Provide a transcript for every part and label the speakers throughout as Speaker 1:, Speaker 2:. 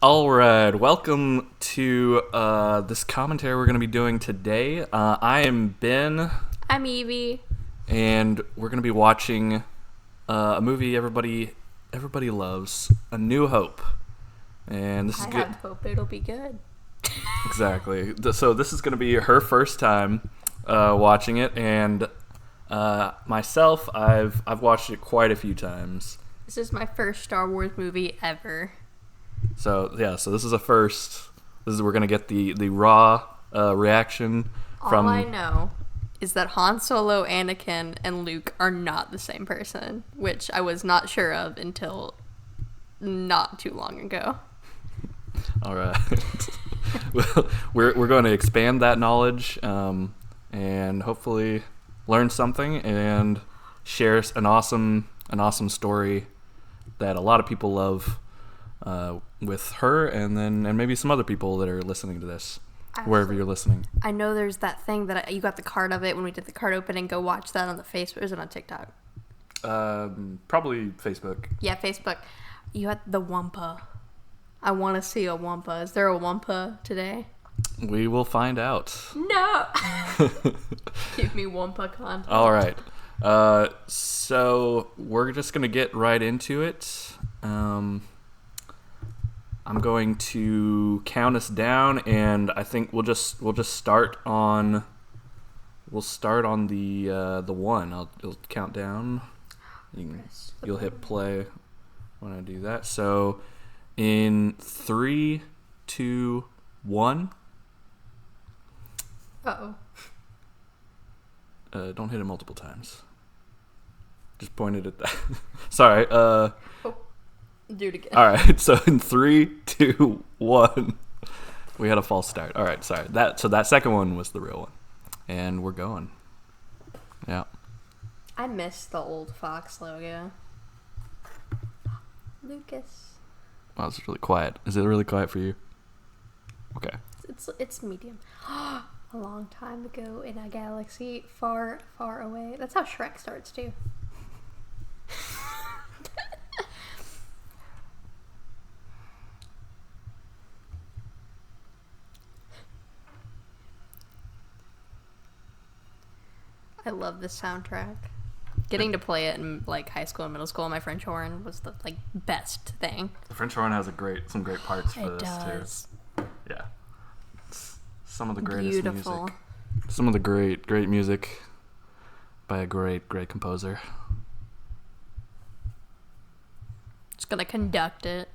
Speaker 1: All right, welcome to this commentary we're going to be doing today. I am Ben,
Speaker 2: I'm Evie.
Speaker 1: and we're going to be watching a movie everybody loves, A New Hope. And this is
Speaker 2: I
Speaker 1: good.
Speaker 2: have hope it'll be good.
Speaker 1: Exactly. So this is going to be her first time watching it, and myself, I've watched it quite a few times.
Speaker 2: This is my first Star Wars movie ever.
Speaker 1: So yeah, so this is a first. We're gonna get the raw reaction from.
Speaker 2: All I know is that Han Solo, Anakin, and Luke are not the same person, which I was not sure of until not too long ago.
Speaker 1: All right, well, we're going to expand that knowledge and hopefully learn something and share an awesome story that a lot of people love. With her and maybe some other people that are listening to this, wherever you're listening.
Speaker 2: I know there's that thing that you got the card of it when we did the card opening. Go watch that on the Facebook. Or is it on TikTok?
Speaker 1: Probably Facebook.
Speaker 2: Yeah, Facebook. You had the Wampa. I want to see a Wampa. Is there a Wampa today?
Speaker 1: We will find out.
Speaker 2: No! Give me Wampa content.
Speaker 1: All right. So we're just going to get right into it. I'm going to count us down, and I think we'll just start on. We'll start on the one. I'll count down. You'll hit play when I do that. So, in 3, 2, 1.
Speaker 2: Uh-oh.
Speaker 1: Don't hit it multiple times. Just pointed at that. Sorry.
Speaker 2: Do it again.
Speaker 1: All right. So in 3, 2, 1, we had a false start. All right. Sorry. That second one was the real one, and we're going. Yeah.
Speaker 2: I miss the old Fox logo. Lucas.
Speaker 1: Wow, it's really quiet. Is it really quiet for you? Okay.
Speaker 2: It's medium. A long time ago in a galaxy far, far away. That's how Shrek starts too. I love this soundtrack. Getting to play it in like high school and middle school, my French horn was the best thing.
Speaker 1: The French horn has some great parts for
Speaker 2: It
Speaker 1: this
Speaker 2: does.
Speaker 1: too. Yeah. It's some of the greatest
Speaker 2: Beautiful.
Speaker 1: music. Some of the great music by a great composer.
Speaker 2: Just gonna conduct it.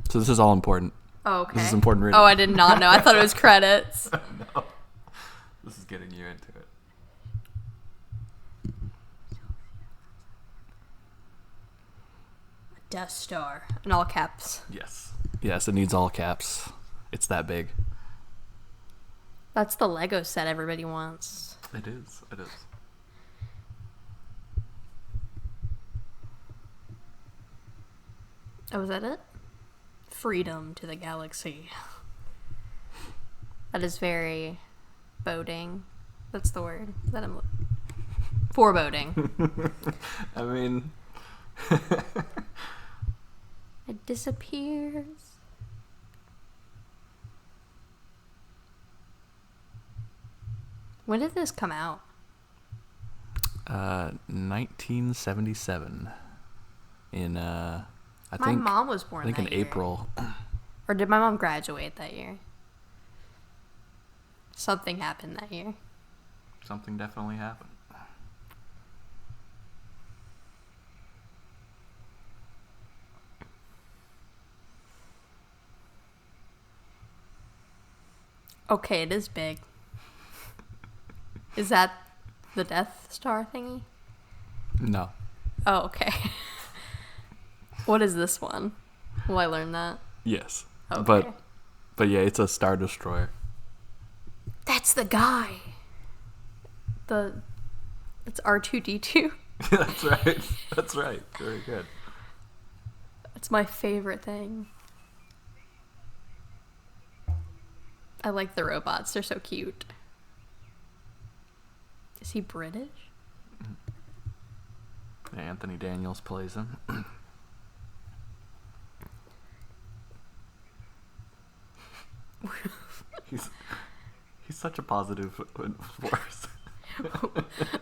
Speaker 1: So this is all important.
Speaker 2: Oh, okay.
Speaker 1: This is important reading.
Speaker 2: Oh, I did not know. I thought it was credits.
Speaker 1: No. This is getting you into it.
Speaker 2: Death Star in all caps.
Speaker 1: Yes. Yes, it needs all caps. It's that big.
Speaker 2: That's the Lego set everybody wants.
Speaker 1: It is. It is.
Speaker 2: Oh, was that it? Freedom to the galaxy. That is very boding. That's the word that I'm foreboding.
Speaker 1: I mean,
Speaker 2: It disappears. When did this come out?
Speaker 1: 1977. In I
Speaker 2: My
Speaker 1: think
Speaker 2: mom was born
Speaker 1: I think
Speaker 2: that
Speaker 1: in
Speaker 2: year.
Speaker 1: April.
Speaker 2: Or did my mom graduate that year? Something happened that year.
Speaker 1: Something definitely happened.
Speaker 2: Okay, it is big. Is that the Death Star thingy?
Speaker 1: No.
Speaker 2: Oh, okay. What is this one? Will I learn that?
Speaker 1: Yes.
Speaker 2: Okay.
Speaker 1: But yeah, it's a Star Destroyer.
Speaker 2: That's the guy. It's R2D2.
Speaker 1: That's right. That's right. Very good.
Speaker 2: It's my favorite thing. I like the robots. They're so cute. Is he British?
Speaker 1: Anthony Daniels plays him. such a positive force.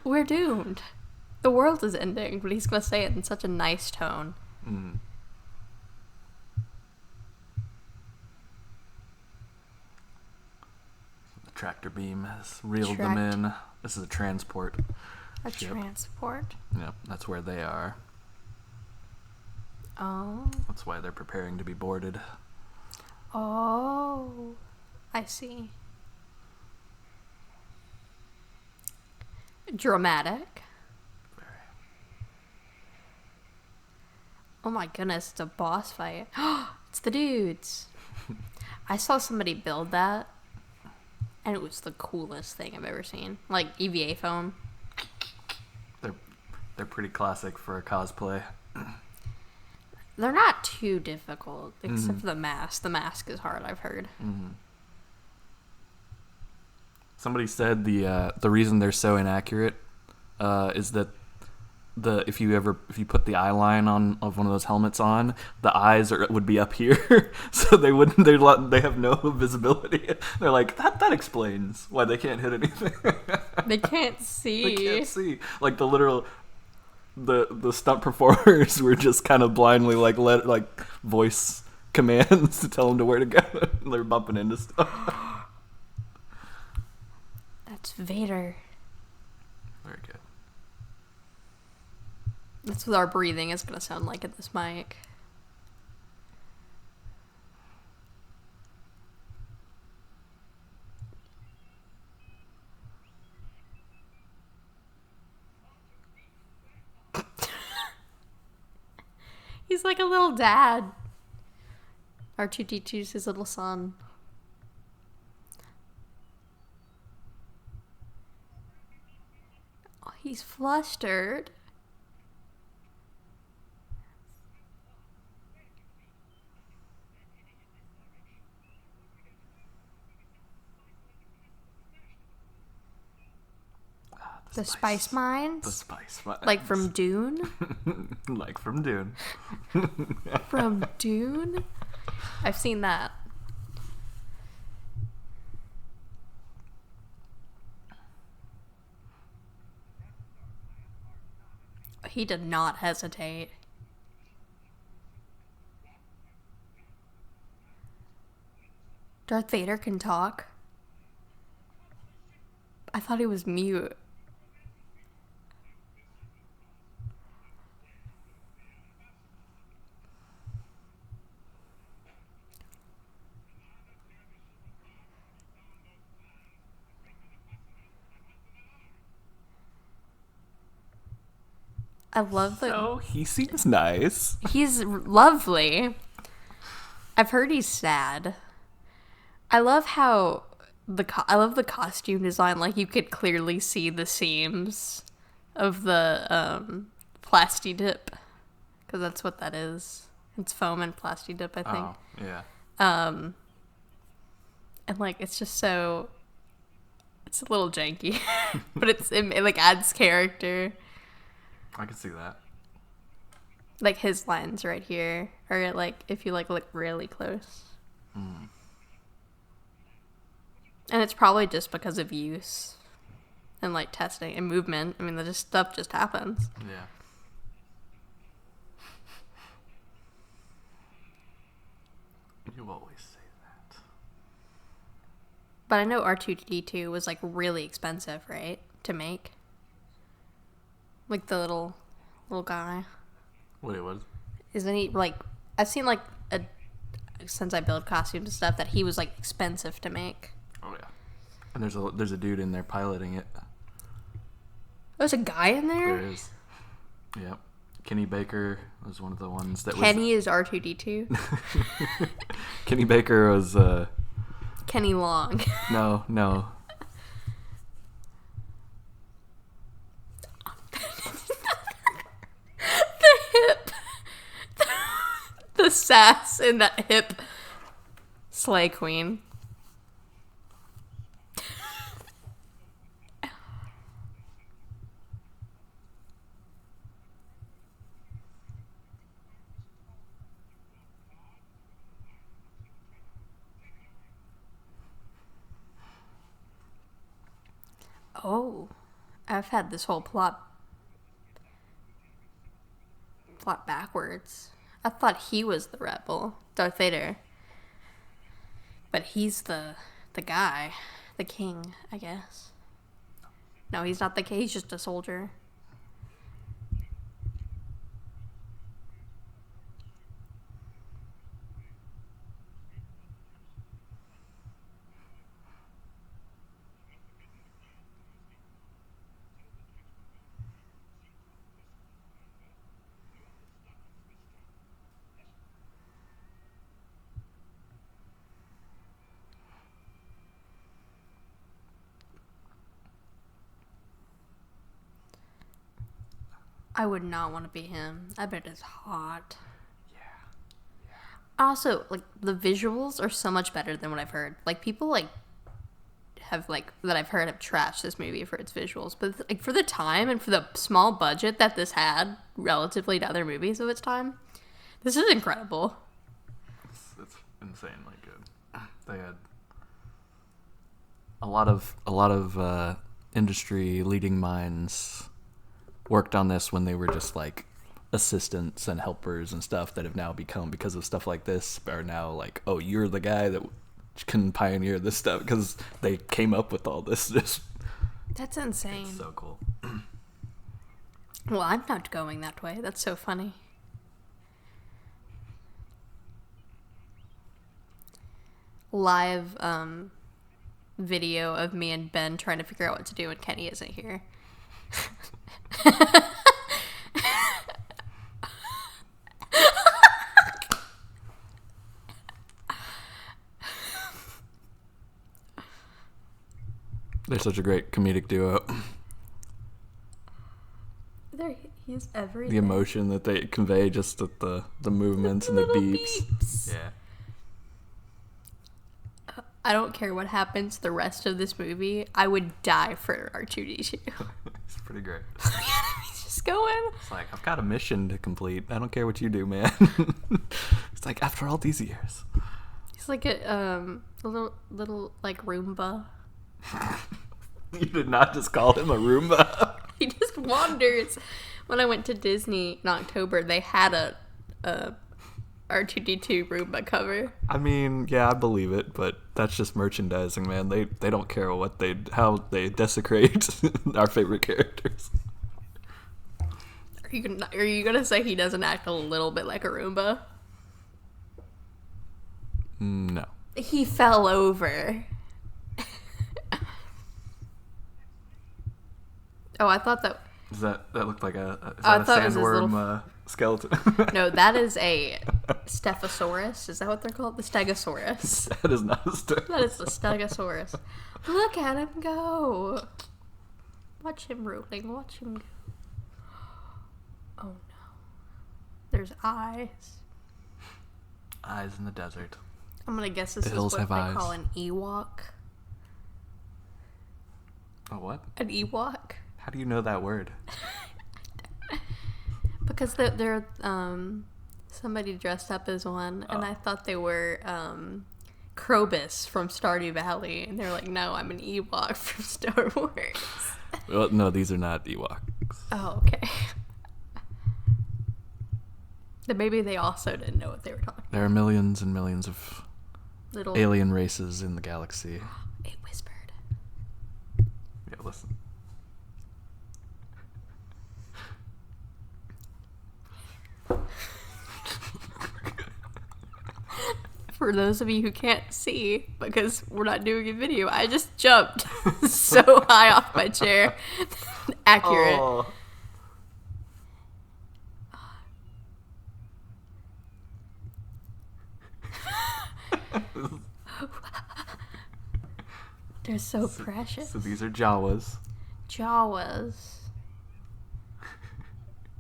Speaker 2: We're doomed. The world is ending, but he's gonna say it in such a nice tone.
Speaker 1: Mm. The tractor beam has reeled them in. This is a transport.
Speaker 2: A
Speaker 1: ship.
Speaker 2: transport?
Speaker 1: Yep, that's where they are.
Speaker 2: Oh.
Speaker 1: That's why they're preparing to be boarded.
Speaker 2: Oh. I see. Dramatic.
Speaker 1: Very.
Speaker 2: Oh my goodness, it's a boss fight. It's the dudes. I saw somebody build that, and it was the coolest thing I've ever seen. Like EVA foam.
Speaker 1: They're pretty classic for a cosplay.
Speaker 2: They're not too difficult, except for the mask. The mask is hard, I've heard.
Speaker 1: Mm-hmm. Somebody said the reason they're so inaccurate is that if you put the eye line of one of those helmets on, the eyes would be up here, so they have no visibility. They're like that explains why they can't hit anything.
Speaker 2: They can't see.
Speaker 1: They can't see. Like the stunt performers were just kind of blindly like voice commands to tell them to where to go. They're bumping into stuff.
Speaker 2: That's Vader.
Speaker 1: Very good.
Speaker 2: That's what our breathing is going to sound like at this mic. He's like a little dad. R2-D2's his little son. Oh, he's flustered. The spice mines?
Speaker 1: The spice mines.
Speaker 2: Like from Dune?
Speaker 1: Like from Dune.
Speaker 2: From Dune? I've seen that. He did not hesitate. Darth Vader can talk? I thought he was mute. I love the...
Speaker 1: Oh, he seems nice.
Speaker 2: He's lovely. I've heard he's sad. I love how I love the costume design. Like, you could clearly see the seams of the plasti dip, because that's what that is. It's foam and plasti dip, I think.
Speaker 1: Oh, yeah.
Speaker 2: And like, it's just so... It's a little janky, but it like adds character.
Speaker 1: I can see that.
Speaker 2: Like, his lines right here, or like if you like look really close.
Speaker 1: Mm.
Speaker 2: And it's probably just because of use and like testing and movement. I mean, stuff just happens.
Speaker 1: Yeah. You always say that.
Speaker 2: But I know R2-D2 was like really expensive, right, to make. Like the little guy.
Speaker 1: Wait, what?
Speaker 2: Isn't he like? I've seen like since I build costumes and stuff that he was like expensive to make.
Speaker 1: Oh yeah. And there's a dude in there piloting it.
Speaker 2: There's a guy in there?
Speaker 1: There is. Yep. Kenny Baker was one of the ones that
Speaker 2: Kenny is R2-D2?
Speaker 1: Kenny Baker was
Speaker 2: Kenny Long.
Speaker 1: No.
Speaker 2: The hip. The sass in that hip. Slay Queen. Oh, I've had this whole plot backwards. I thought he was the rebel, Darth Vader. But he's the guy, the king, I guess. No, he's not the king, he's just a soldier. I would not want to be him. I bet it's hot.
Speaker 1: Yeah.
Speaker 2: Also, like, the visuals are so much better than what I've heard. Like, people, like, have, like, that I've heard have trashed this movie for its visuals. But, like, for the time and for the small budget that this had relatively to other movies of its time, this is incredible.
Speaker 1: It's insanely good. They had a lot of industry leading minds worked on this when they were just like assistants and helpers and stuff that have now become, because of stuff like this, are now like, oh, you're the guy that can pioneer this stuff, because they came up with all this.
Speaker 2: That's insane.
Speaker 1: It's so cool.
Speaker 2: Well, I'm not going that way. That's so funny. Live video of me and Ben trying to figure out what to do when Kenny isn't here.
Speaker 1: They're such a great comedic duo.
Speaker 2: He's everything.
Speaker 1: The emotion that they convey, just with the movements and the beeps. Yeah.
Speaker 2: I don't care what happens the rest of this movie. I would die for R2D2.
Speaker 1: It's pretty great.
Speaker 2: He's just going.
Speaker 1: It's like, I've got a mission to complete. I don't care what you do, man. It's like, after all these years.
Speaker 2: He's like a little like Roomba.
Speaker 1: You did not just call him a Roomba.
Speaker 2: He just wanders. When I went to Disney in October, they had a R2D2 Roomba cover.
Speaker 1: I mean, yeah, I believe it, but that's just merchandising, man. They don't care how they desecrate our favorite characters.
Speaker 2: Are you gonna say he doesn't act a little bit like a Roomba?
Speaker 1: No.
Speaker 2: He fell over. Oh, I thought that...
Speaker 1: That looked like a
Speaker 2: sandworm
Speaker 1: skeleton?
Speaker 2: No, that is a Stephosaurus. Is that what they're called? The Stegosaurus.
Speaker 1: That is not a Stegosaurus.
Speaker 2: That is the Stegosaurus. Look at him go. Watch him rolling. Watch him go. Oh, no. There's eyes.
Speaker 1: Eyes in the desert.
Speaker 2: I'm going to guess this is what they call an Ewok.
Speaker 1: A what?
Speaker 2: An Ewok.
Speaker 1: How do you know that word?
Speaker 2: Because they're somebody dressed up as one, and I thought they were Krobus from Stardew Valley, and they're like, no, I'm an Ewok from Star Wars.
Speaker 1: Well, no, these are not Ewoks.
Speaker 2: Oh, okay. Then maybe they also didn't know what they were talking about.
Speaker 1: There are millions and millions of
Speaker 2: Little
Speaker 1: alien races in the galaxy.
Speaker 2: It whispered.
Speaker 1: Yeah, listen.
Speaker 2: For those of you who can't see, because we're not doing a video, I just jumped so high off my chair. Accurate.
Speaker 1: Oh.
Speaker 2: They're so precious.
Speaker 1: So these are Jawas.
Speaker 2: Jawas.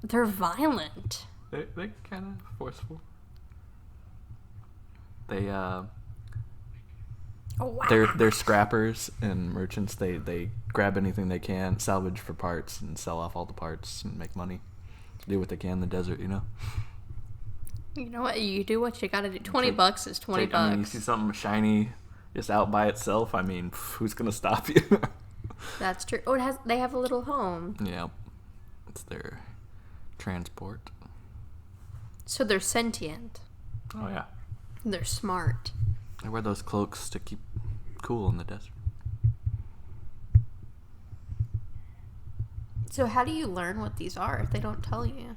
Speaker 2: They're violent.
Speaker 1: They're kind of forceful. They
Speaker 2: Oh, wow.
Speaker 1: they're scrappers and merchants. They grab anything they can, salvage for parts, and sell off all the parts and make money. Do what they can in the desert, you know.
Speaker 2: You know what? You do what you gotta do. $20 is $20.
Speaker 1: I mean, you see something shiny just out by itself. I mean, who's gonna stop you?
Speaker 2: That's true. Oh, they have a little home.
Speaker 1: Yeah, it's their transport.
Speaker 2: So they're sentient.
Speaker 1: Oh yeah.
Speaker 2: They're smart.
Speaker 1: They wear those cloaks to keep cool in the desert.
Speaker 2: So how do you learn what these are if they don't tell you?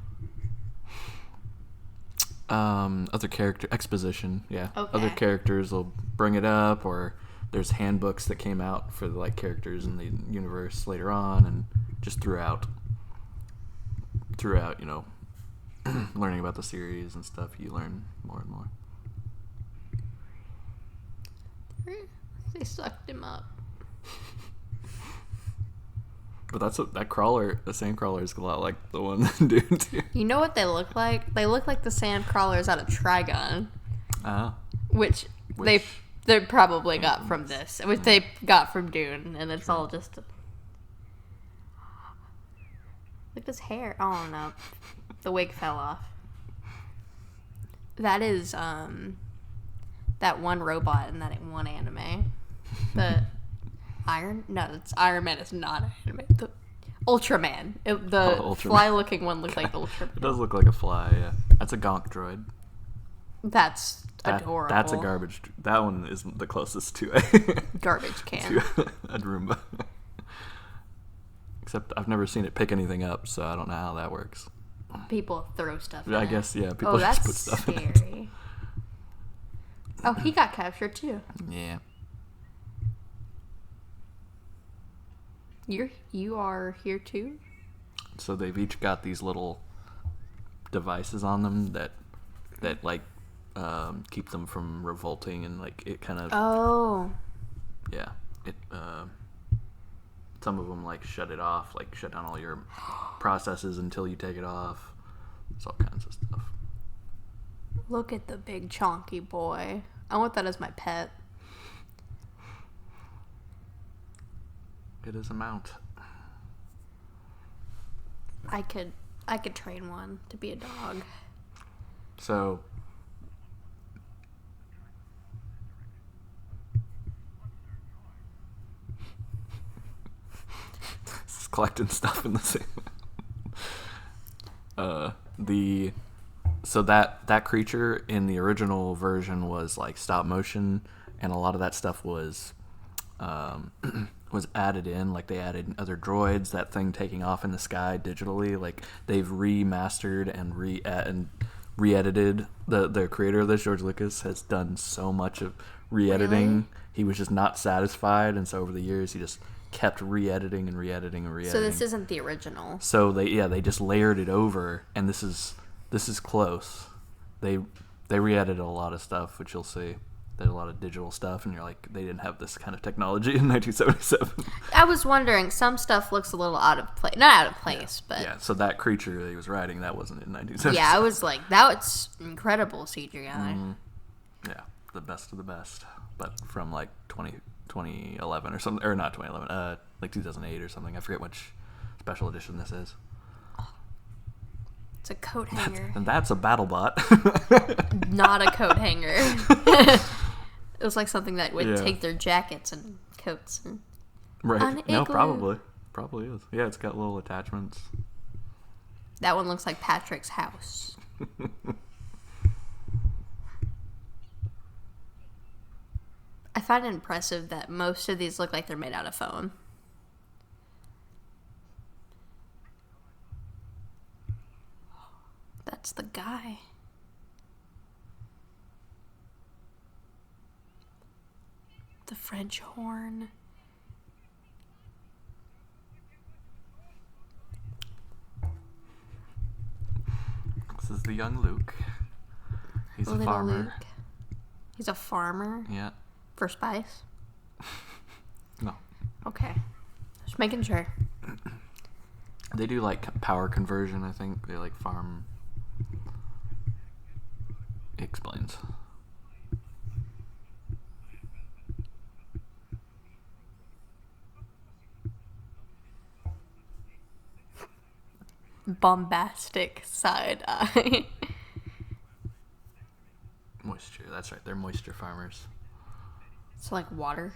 Speaker 1: Other character exposition, yeah.
Speaker 2: Okay.
Speaker 1: Other characters will bring it up, or there's handbooks that came out for the characters in the universe later on, and just throughout, learning about the series and stuff, you learn more and more.
Speaker 2: They sucked him up.
Speaker 1: But that crawler, the sand crawler, is a lot like the one dude too.
Speaker 2: You know what they look like? They look like the sand crawlers out of Trigun. Which they probably got from this. Which they got from Dune, and it's all just look at his hair. Oh no. The wig fell off. That is that one robot in that one anime. The Iron Man is not anime. The Ultraman.
Speaker 1: Ultraman.
Speaker 2: Fly-looking one looks like Ultraman.
Speaker 1: It does look like a fly, yeah. That's a gonk droid.
Speaker 2: That's adorable.
Speaker 1: That's a garbage. That one is the closest to
Speaker 2: garbage can.
Speaker 1: to a Roomba. Except I've never seen it pick anything up, so I don't know how that works.
Speaker 2: People throw stuff in
Speaker 1: I
Speaker 2: it.
Speaker 1: guess, yeah. People just put stuff in it.
Speaker 2: Scary. Oh, he got captured too.
Speaker 1: Yeah.
Speaker 2: You are here too?
Speaker 1: So they've each got these little devices on them that keep them from revolting, and it kind of yeah, it some of them shut it off, shut down all your processes until you take it off. It's all kinds of stuff.
Speaker 2: Look at the big chonky boy. I want that as my pet.
Speaker 1: It is a mount.
Speaker 2: I could train one to be a dog.
Speaker 1: So it's collecting stuff in the same so that creature in the original version was stop motion, and a lot of that stuff was was added in. They added other droids, that thing taking off in the sky digitally. They've remastered and re-edited. The creator of this, George Lucas, has done so much of re-editing.
Speaker 2: Really?
Speaker 1: He was just not satisfied, and so over the years he just kept re-editing and re-editing and re-editing.
Speaker 2: So this isn't the original.
Speaker 1: So they just layered it over, and this is close. They re-edited a lot of stuff, which you'll see. There's a lot of digital stuff, and you're they didn't have this kind of technology in 1977.
Speaker 2: I was wondering, some stuff looks a little out of place. Not out of place, but...
Speaker 1: Yeah, so that creature that he was riding, that wasn't in 1977.
Speaker 2: Yeah, I was like, that's incredible CGI.
Speaker 1: Yeah, the best of the best. But from 2011 or something, or not 2011, 2008 or something. I forget which special edition this is.
Speaker 2: It's a coat hanger.
Speaker 1: And that's a BattleBot.
Speaker 2: Not a coat hanger. It was something that would take their jackets and coats and...
Speaker 1: Right. No, probably is. Yeah, it's got little attachments.
Speaker 2: That one looks like Patrick's house. I find it impressive that most of these look like they're made out of foam. That's the guy. The French horn.
Speaker 1: This is the young Luke. He's a farmer.
Speaker 2: Luke. He's a farmer?
Speaker 1: Yeah.
Speaker 2: For spice?
Speaker 1: No.
Speaker 2: Okay. Just making sure.
Speaker 1: They do power conversion, I think. They farm. He explains.
Speaker 2: Bombastic side eye.
Speaker 1: Moisture, that's right. They're moisture farmers.
Speaker 2: It's water.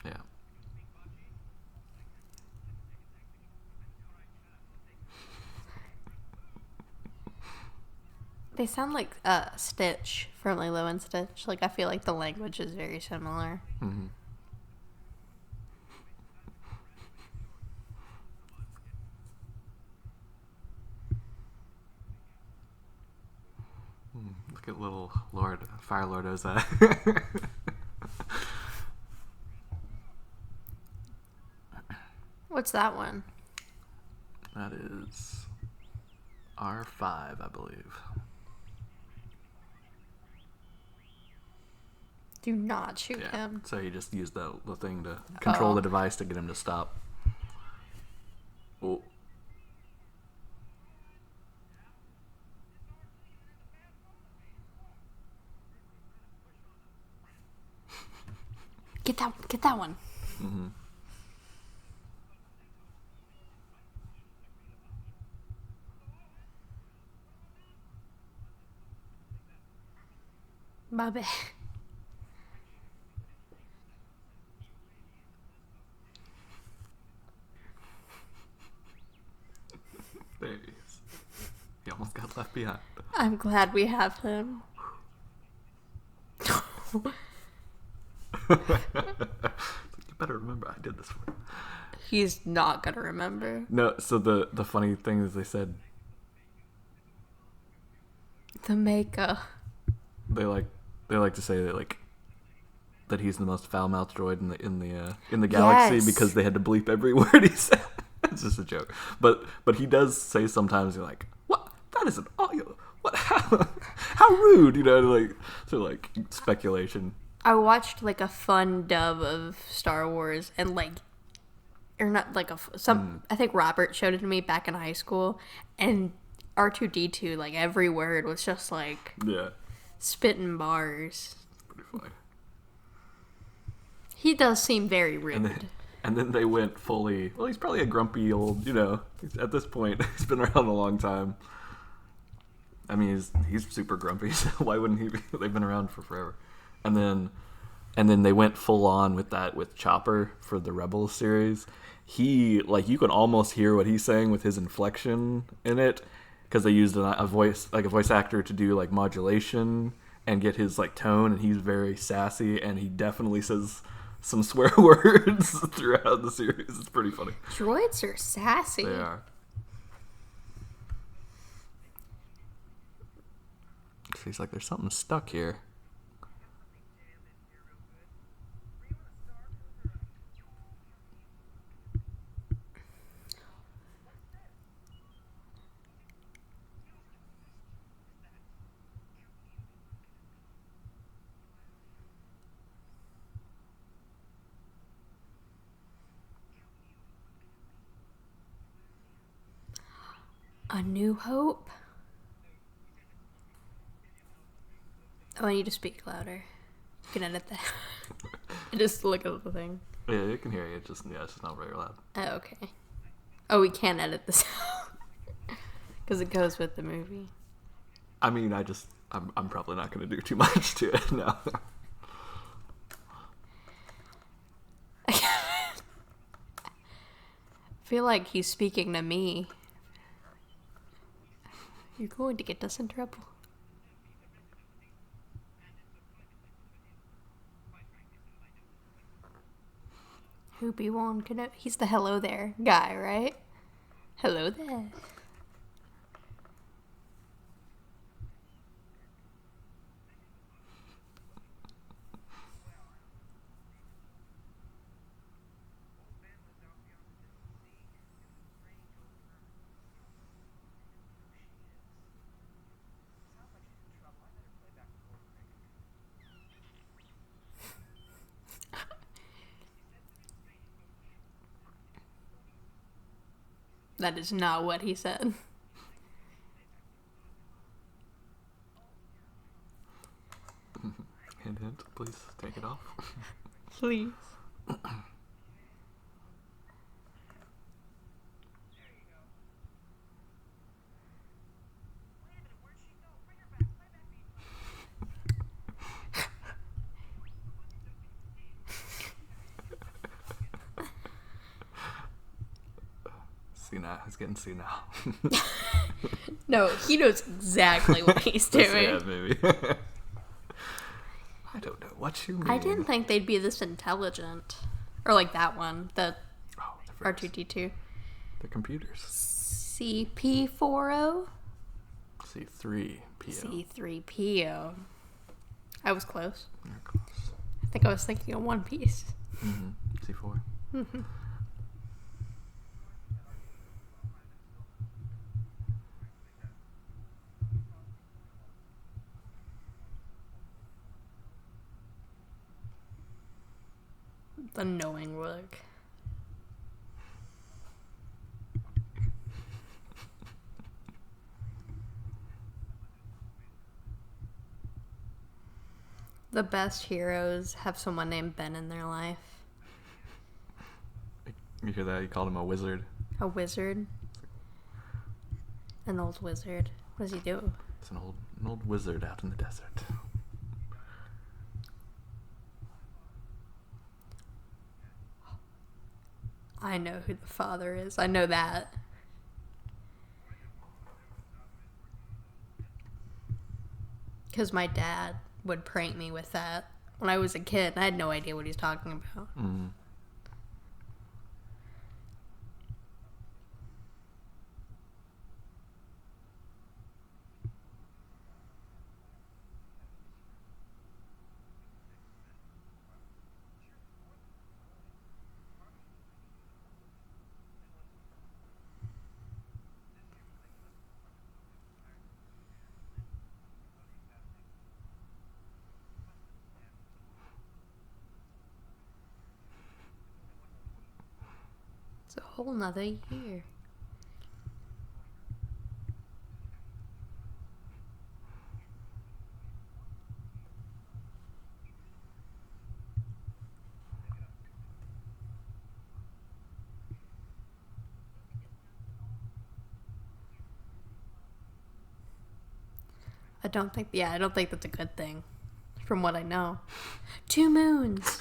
Speaker 1: Yeah.
Speaker 2: They sound like Stitch from Lilo and Stitch. Like, I feel like the language is very similar.
Speaker 1: Mm-hmm. Look at little Fire Lord Ozai.
Speaker 2: What's that one?
Speaker 1: That is R5, I believe.
Speaker 2: Do not shoot
Speaker 1: Yeah.
Speaker 2: him.
Speaker 1: So you just use the thing to control
Speaker 2: Oh.
Speaker 1: the device to get him to stop. Oh.
Speaker 2: Get that one.
Speaker 1: Mm-hmm.
Speaker 2: My bad.
Speaker 1: There he is. He almost got left behind.
Speaker 2: I'm glad we have him.
Speaker 1: You better remember I did this for you.
Speaker 2: He's not gonna remember.
Speaker 1: No, so the funny thing is they said
Speaker 2: The Mako.
Speaker 1: they like to say that he's the most foul-mouthed droid in the galaxy
Speaker 2: Yes.
Speaker 1: because they had to bleep every word he said. It's just a joke, but he does say sometimes, you're like, what? That is an audio. What? How rude, like speculation.
Speaker 2: I watched like a fun dub of Star Wars and like, or not like I think Robert showed it to me back in high school, and R2D2, like every word was just like
Speaker 1: Yeah,
Speaker 2: spitting bars.
Speaker 1: pretty funny.
Speaker 2: He does seem very rude.
Speaker 1: And then they went fully. Well, he's probably a grumpy old. At this point, he's been around a long time. I mean, he's super grumpy. So why wouldn't he be? They've been around for forever. And then they went full on with Chopper for the Rebels series. He, like, you can almost hear what he's saying with his inflection in it, because they used a voice actor to do like modulation and get his like tone, and he's very sassy, and he definitely says some swear words throughout the series. It's pretty funny.
Speaker 2: Droids are sassy.
Speaker 1: They are. He's like, there's something stuck here.
Speaker 2: A New Hope? Oh, I need to speak louder. You can edit that. Just look at the thing.
Speaker 1: Yeah, you can hear you. It's just not very loud.
Speaker 2: Oh, okay. Oh, we can't edit this out. Because it goes with the movie.
Speaker 1: I mean, I'm probably not going to do too much to it now.
Speaker 2: I feel like he's speaking to me. You're going to get us in trouble. Obi-Wan Kenobi. He's the hello there guy, right? Hello there. That is not what he said.
Speaker 1: Hint, hint, please take it off.
Speaker 2: Please.
Speaker 1: Senile. He's getting senile.
Speaker 2: No, he knows exactly what he's doing.
Speaker 1: Yeah, maybe. I don't know what you mean.
Speaker 2: I didn't think they'd be this intelligent. Or like that one, the R2-D2.
Speaker 1: They're computers.
Speaker 2: CP40?
Speaker 1: C3PO.
Speaker 2: C3PO. I was close.
Speaker 1: You're close.
Speaker 2: I think I was thinking of One Piece.
Speaker 1: Mm-hmm. C4.
Speaker 2: Mm-hmm. The knowing look. The best heroes have someone named Ben in their life.
Speaker 1: You hear that? You called him a wizard.
Speaker 2: A wizard. An old wizard. What does he do?
Speaker 1: It's an old wizard out in the desert.
Speaker 2: I know who the father is. I know that. Because my dad would prank me with that when I was a kid. I had no idea what he was talking about.
Speaker 1: Mm.
Speaker 2: It's a whole nother year. I don't think that's a good thing, from what I know. 2 moons.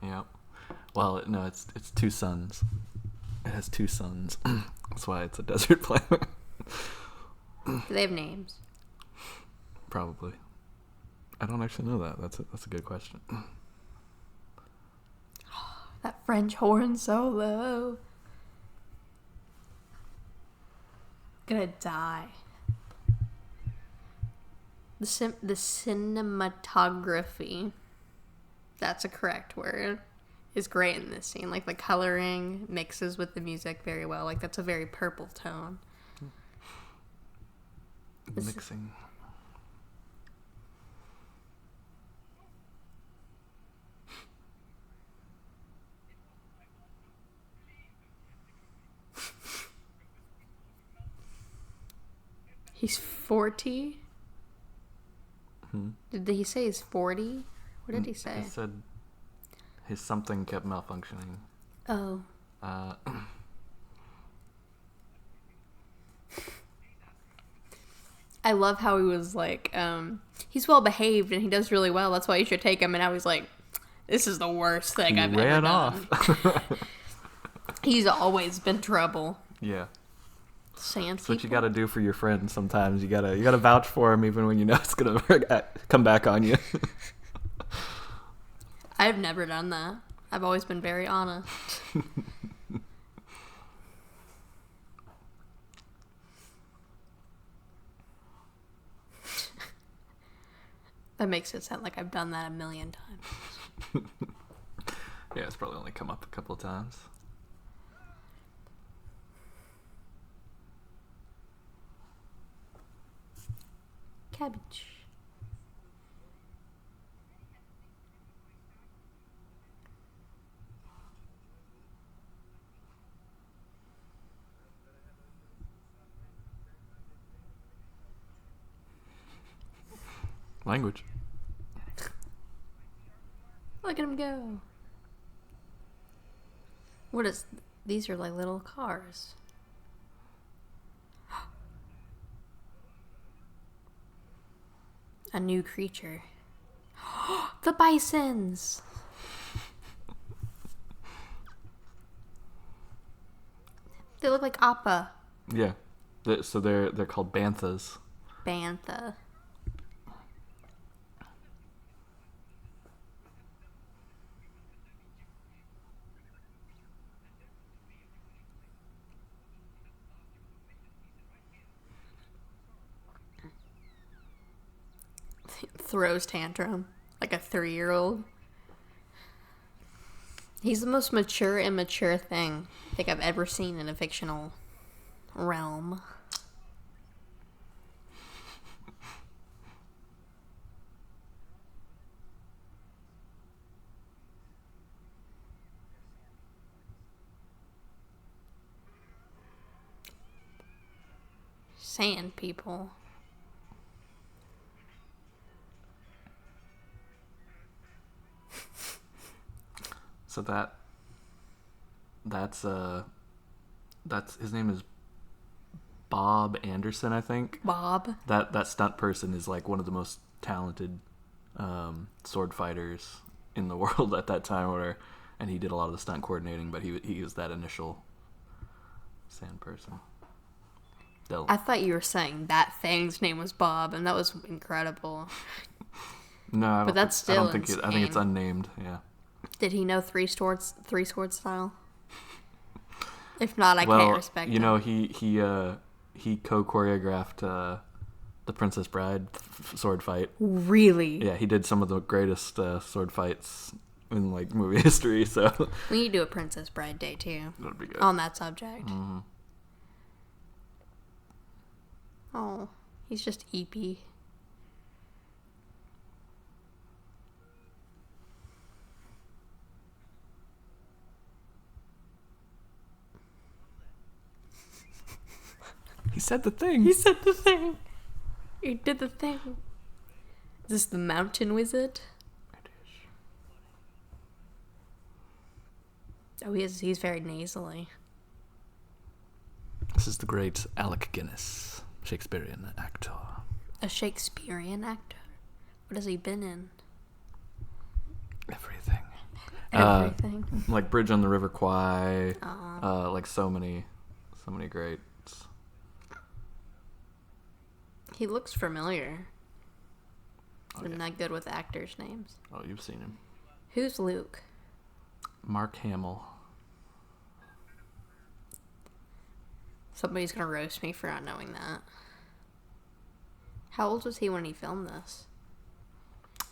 Speaker 1: Yep. Well, no, it's 2 suns. It has 2 suns. That's why it's a desert planet.
Speaker 2: Do they have names?
Speaker 1: Probably. I don't actually know that. That's a good question.
Speaker 2: That French horn solo. Gonna die. The cinematography, that's a correct word, is great in this scene. Like, the coloring mixes with the music very well. Like, that's a very purple tone.
Speaker 1: Mixing.
Speaker 2: He's 40? Did he say he's 40? What did he say?
Speaker 1: He said his something kept malfunctioning.
Speaker 2: Oh. I love how he was like, he's well behaved and he does really well. That's why you should take him. And I was like, this is the worst thing I've ever done.
Speaker 1: Off.
Speaker 2: He's always been trouble.
Speaker 1: Yeah.
Speaker 2: That's
Speaker 1: what you gotta do for your friends sometimes. You gotta vouch for them even when you know it's gonna come back on you.
Speaker 2: I've never done that. I've always been very honest. That makes it sound like I've done that a million times.
Speaker 1: Yeah, it's probably only come up a couple of times.
Speaker 2: Cabbage.
Speaker 1: Language.
Speaker 2: Look at him go. What is... These are like little cars. A new creature. The bisons! They look like Appa.
Speaker 1: Yeah. So they're called banthas.
Speaker 2: Bantha. Throws tantrum like a 3-year-old. He's the most mature, immature thing I think I've ever seen in a fictional realm. Sand people.
Speaker 1: So that's his name is Bob Anderson, I think.
Speaker 2: Bob.
Speaker 1: That stunt person is like one of the most talented sword fighters in the world at that time, and he did a lot of the stunt coordinating, but he was that initial sand person.
Speaker 2: I thought you were saying that thing's name was Bob, and that was incredible.
Speaker 1: No,
Speaker 2: but that's still
Speaker 1: I think it's unnamed. Yeah.
Speaker 2: Did he know three sword style? If not, I can't respect him.
Speaker 1: You know, he co-choreographed the Princess Bride sword fight.
Speaker 2: Really?
Speaker 1: Yeah, he did some of the greatest sword fights in like movie history. So
Speaker 2: we need to do a Princess Bride day too.
Speaker 1: That'd be good
Speaker 2: on that subject.
Speaker 1: Mm-hmm.
Speaker 2: Oh, he's just eepy.
Speaker 1: He said the thing.
Speaker 2: He said the thing. He did the thing. Is this the mountain wizard?
Speaker 1: It is.
Speaker 2: Oh, he's very nasally.
Speaker 1: This is the great Alec Guinness, Shakespearean actor.
Speaker 2: A Shakespearean actor? What has he been in?
Speaker 1: Everything.
Speaker 2: Everything.
Speaker 1: Like Bridge on the River Kwai. Like so many greats.
Speaker 2: He looks familiar. I'm not good with actors' names.
Speaker 1: Oh, you've seen him.
Speaker 2: Who's Luke?
Speaker 1: Mark Hamill.
Speaker 2: Somebody's gonna roast me for not knowing that. How old was he when he filmed this?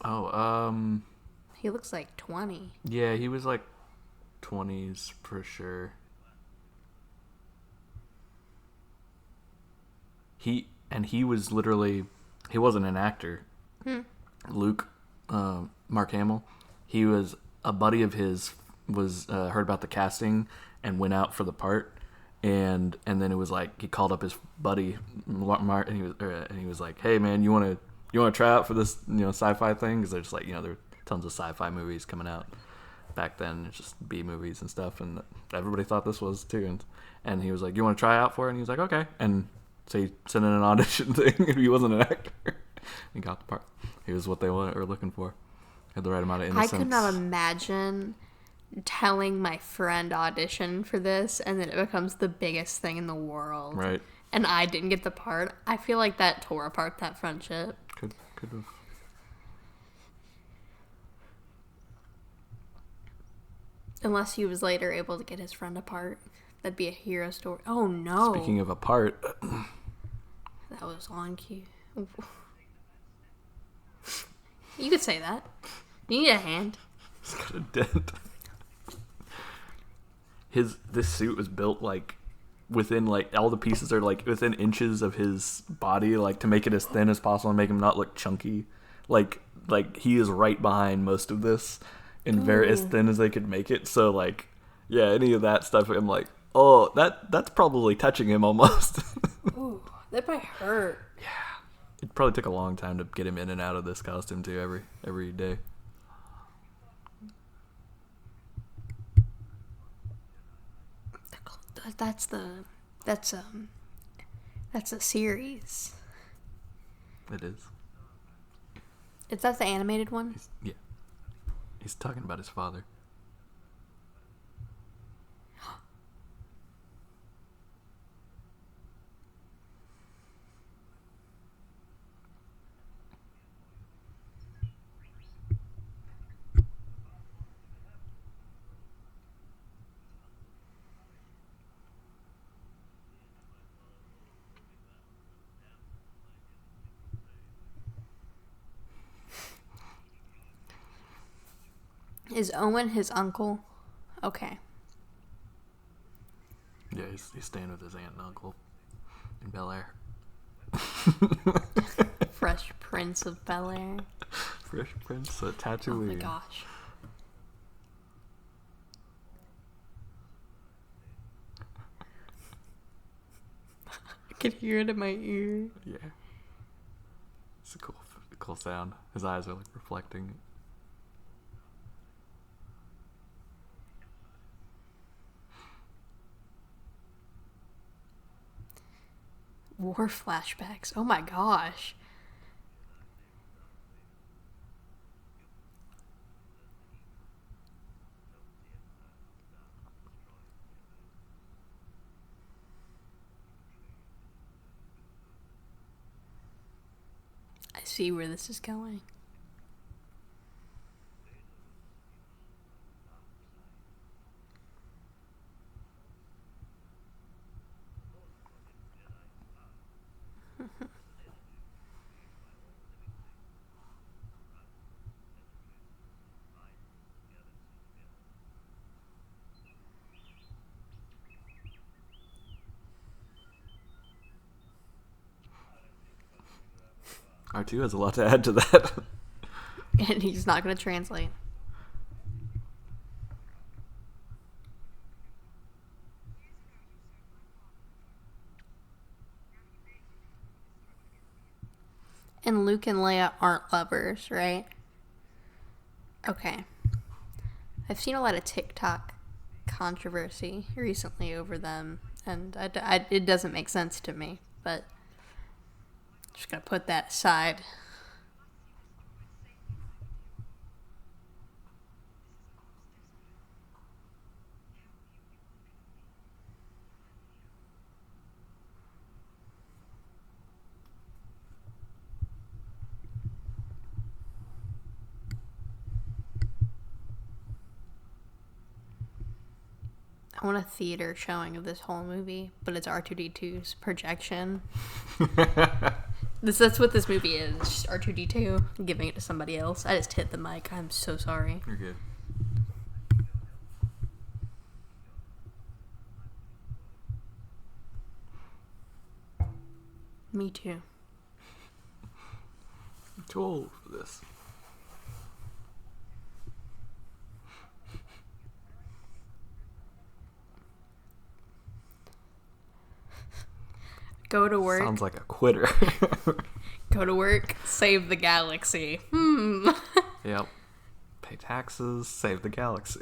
Speaker 1: Oh,
Speaker 2: He looks like 20.
Speaker 1: yeah, he was like 20s for sure. He was literally, he wasn't an actor. Luke, Mark Hamill, he was a buddy of his, was heard about the casting and went out for the part, and then it was like he called up his buddy Mark, and he was like, hey man, you want to try out for this sci-fi thing, because there's like there were tons of sci-fi movies coming out back then. It's just B movies and stuff, and everybody thought this was too, and he was like, you want to try out for it? And he was like, okay. And so he sent in an audition thing, and he wasn't an actor. He got the part. He was what they were looking for. Had the right amount of innocence.
Speaker 2: I could not imagine telling my friend audition for this, and then it becomes the biggest thing in the world.
Speaker 1: Right.
Speaker 2: And I didn't get the part. I feel like that tore apart that friendship.
Speaker 1: Could have.
Speaker 2: Unless he was later able to get his friend a part. That'd be a hero story. Oh no.
Speaker 1: Speaking of a part.
Speaker 2: That was on cue. You could say that. You need a hand.
Speaker 1: He's got a dent. This suit was built like within like all the pieces are like within inches of his body, like to make it as thin as possible and make him not look chunky. Like he is right behind most of this and very as thin as they could make it. So like, yeah, any of that stuff, I'm like, oh, that's probably touching him almost.
Speaker 2: Ooh, that might hurt.
Speaker 1: Yeah. It probably took a long time to get him in and out of this costume too, every day.
Speaker 2: That's a series.
Speaker 1: It is.
Speaker 2: Is that the animated one?
Speaker 1: Yeah. He's talking about his father.
Speaker 2: Is Owen his uncle? Okay.
Speaker 1: Yeah, he's staying with his aunt and uncle in Bel Air.
Speaker 2: Fresh Prince of Bel Air.
Speaker 1: Fresh Prince of Tatooine.
Speaker 2: Oh my gosh. I can hear it in my ear.
Speaker 1: Yeah. It's a cool sound. His eyes are like reflecting.
Speaker 2: War flashbacks. Oh my gosh. I see where this is going.
Speaker 1: R2 has a lot to add to that.
Speaker 2: And he's not going to translate. And Luke and Leia aren't lovers, right? Okay. I've seen a lot of TikTok controversy recently over them, and it doesn't make sense to me, but just gonna put that aside. I want a theater showing of this whole movie, but it's R2D2's projection. That's what this movie is. It's just R2D2 giving it to somebody else. I just hit the mic. I'm so sorry.
Speaker 1: You're good.
Speaker 2: Me too.
Speaker 1: I'm too old for this.
Speaker 2: Go to work.
Speaker 1: Sounds like a quitter.
Speaker 2: Go to work. Save the galaxy.
Speaker 1: Yep. Pay taxes, save the galaxy.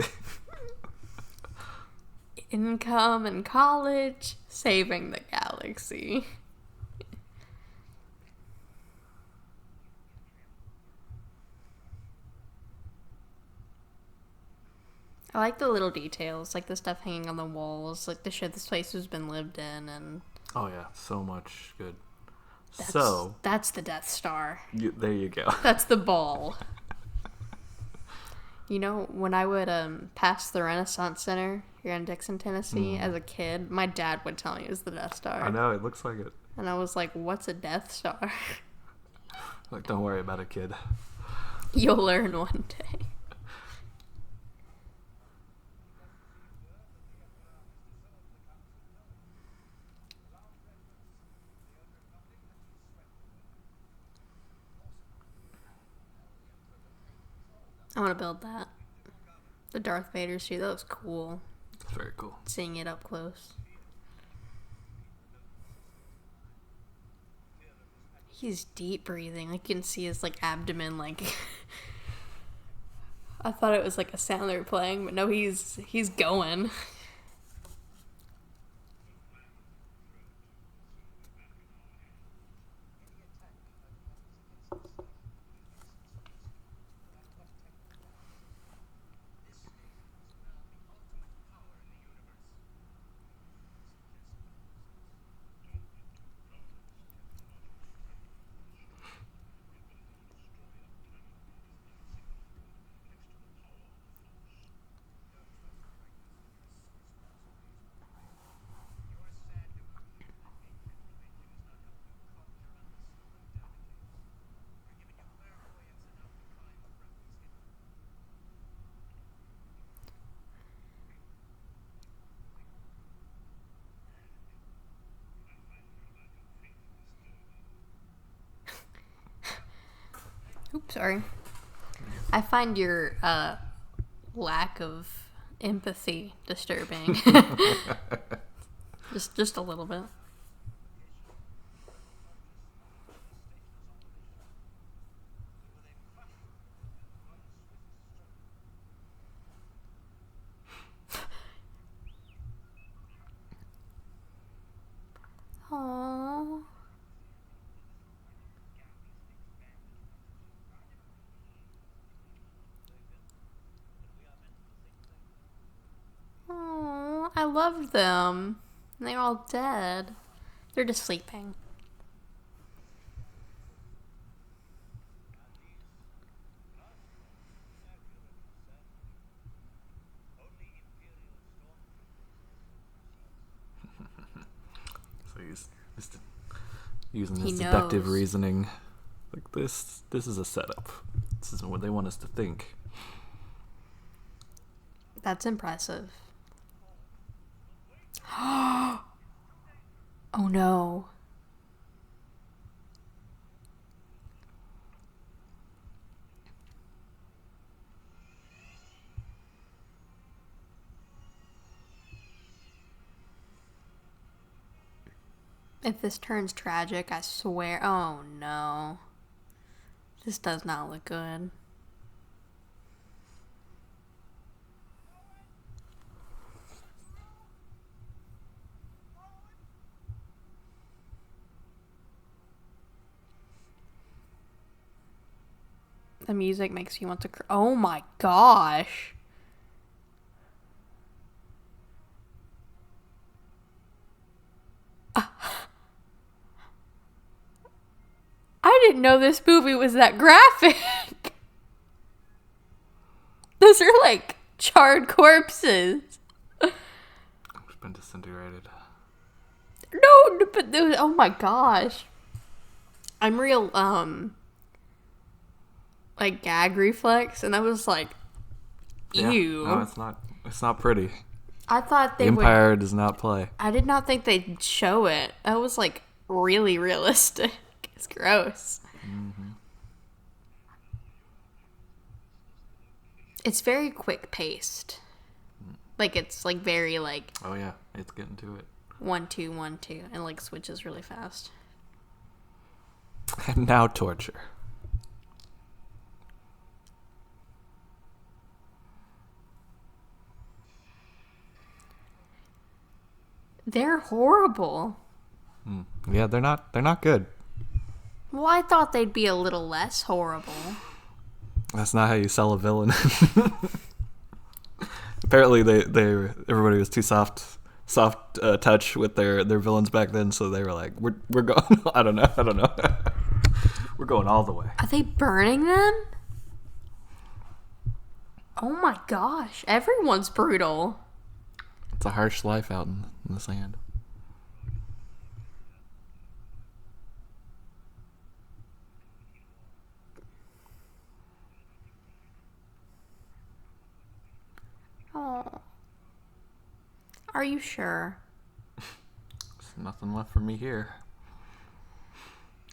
Speaker 2: Income and college. Saving the galaxy. I like the little details, like the stuff hanging on the walls, like to show this place has been lived in, and
Speaker 1: Oh yeah, so much good.
Speaker 2: that's the Death Star.
Speaker 1: There you go.
Speaker 2: That's the ball. You know, when I would pass the Renaissance Center here in Dixon, Tennessee, as a kid, my dad would tell me it was the Death Star.
Speaker 1: I know, it looks like it.
Speaker 2: And I was like, what's a Death Star?
Speaker 1: Like, don't worry about it, kid.
Speaker 2: You'll learn one day. I want to build that. The Darth Vader suit, that was cool.
Speaker 1: It's very cool.
Speaker 2: Seeing it up close. He's deep breathing. Like, you can see his, like, abdomen, like... I thought it was, like, a sound they were playing, but no, he's going. Oops, sorry. I find your lack of empathy disturbing. just a little bit. Aww. Aww, I loved them. They're all dead. They're just sleeping.
Speaker 1: So he's just using
Speaker 2: He
Speaker 1: this deductive
Speaker 2: knows.
Speaker 1: reasoning. Like this is a setup. This is what they want us to think.
Speaker 2: That's impressive. Oh no. If this turns tragic, I swear. Oh no. This does not look good. The music makes you want to oh my gosh. I didn't know this movie was that graphic. Those are like charred corpses.
Speaker 1: It's been disintegrated.
Speaker 2: No, but those, oh my gosh. I'm real, like gag reflex, and I was like, ew.
Speaker 1: Yeah. No, it's not pretty.
Speaker 2: I thought
Speaker 1: The
Speaker 2: they would.
Speaker 1: Empire does not play.
Speaker 2: I did not think they'd show it. That was like really realistic. It's gross.
Speaker 1: Mm-hmm.
Speaker 2: It's very quick paced. Like it's like very like
Speaker 1: Oh yeah, it's getting to it.
Speaker 2: 1 2 1 2 and like switches really fast.
Speaker 1: And now torture.
Speaker 2: They're horrible.
Speaker 1: Yeah, they're not good.
Speaker 2: Well, I thought they'd be a little less horrible.
Speaker 1: That's not how you sell a villain. Apparently, everybody was too soft touch with their villains back then, so they were like, we're going. I don't know. We're going all the way.
Speaker 2: Are they burning them? Oh my gosh, everyone's brutal.
Speaker 1: It's a harsh life out in the sand.
Speaker 2: Oh. Are you sure?
Speaker 1: There's nothing left for me here.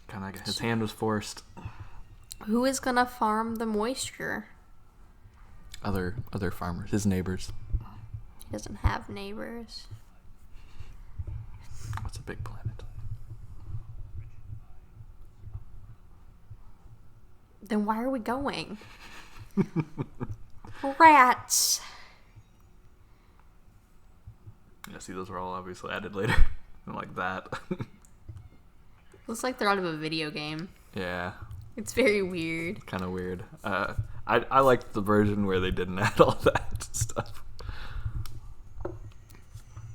Speaker 1: Kind of, his hand was forced.
Speaker 2: Who is gonna farm the moisture?
Speaker 1: Other farmers, his neighbors.
Speaker 2: He doesn't have neighbors.
Speaker 1: What's a big planet?
Speaker 2: Then why are we going? Rats.
Speaker 1: Yeah, see, those were all obviously added later. Like that.
Speaker 2: Looks like they're out of a video game.
Speaker 1: Yeah,
Speaker 2: It's very weird.
Speaker 1: kind of weird. I liked the version where they didn't add all that stuff.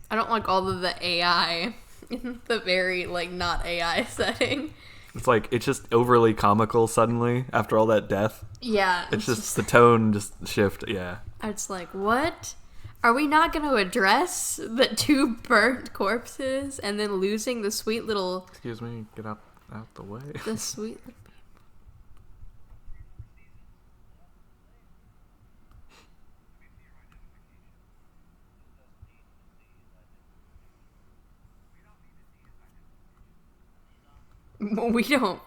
Speaker 2: I don't like all of the AI in the very, like, not AI setting.
Speaker 1: It's like, it's just overly comical suddenly after all that death.
Speaker 2: Yeah.
Speaker 1: It's just the tone just shift, yeah.
Speaker 2: It's like, what? Are we not going to address the 2 burnt corpses and then losing the sweet little...
Speaker 1: Excuse me, get out the way.
Speaker 2: The sweet little... We don't.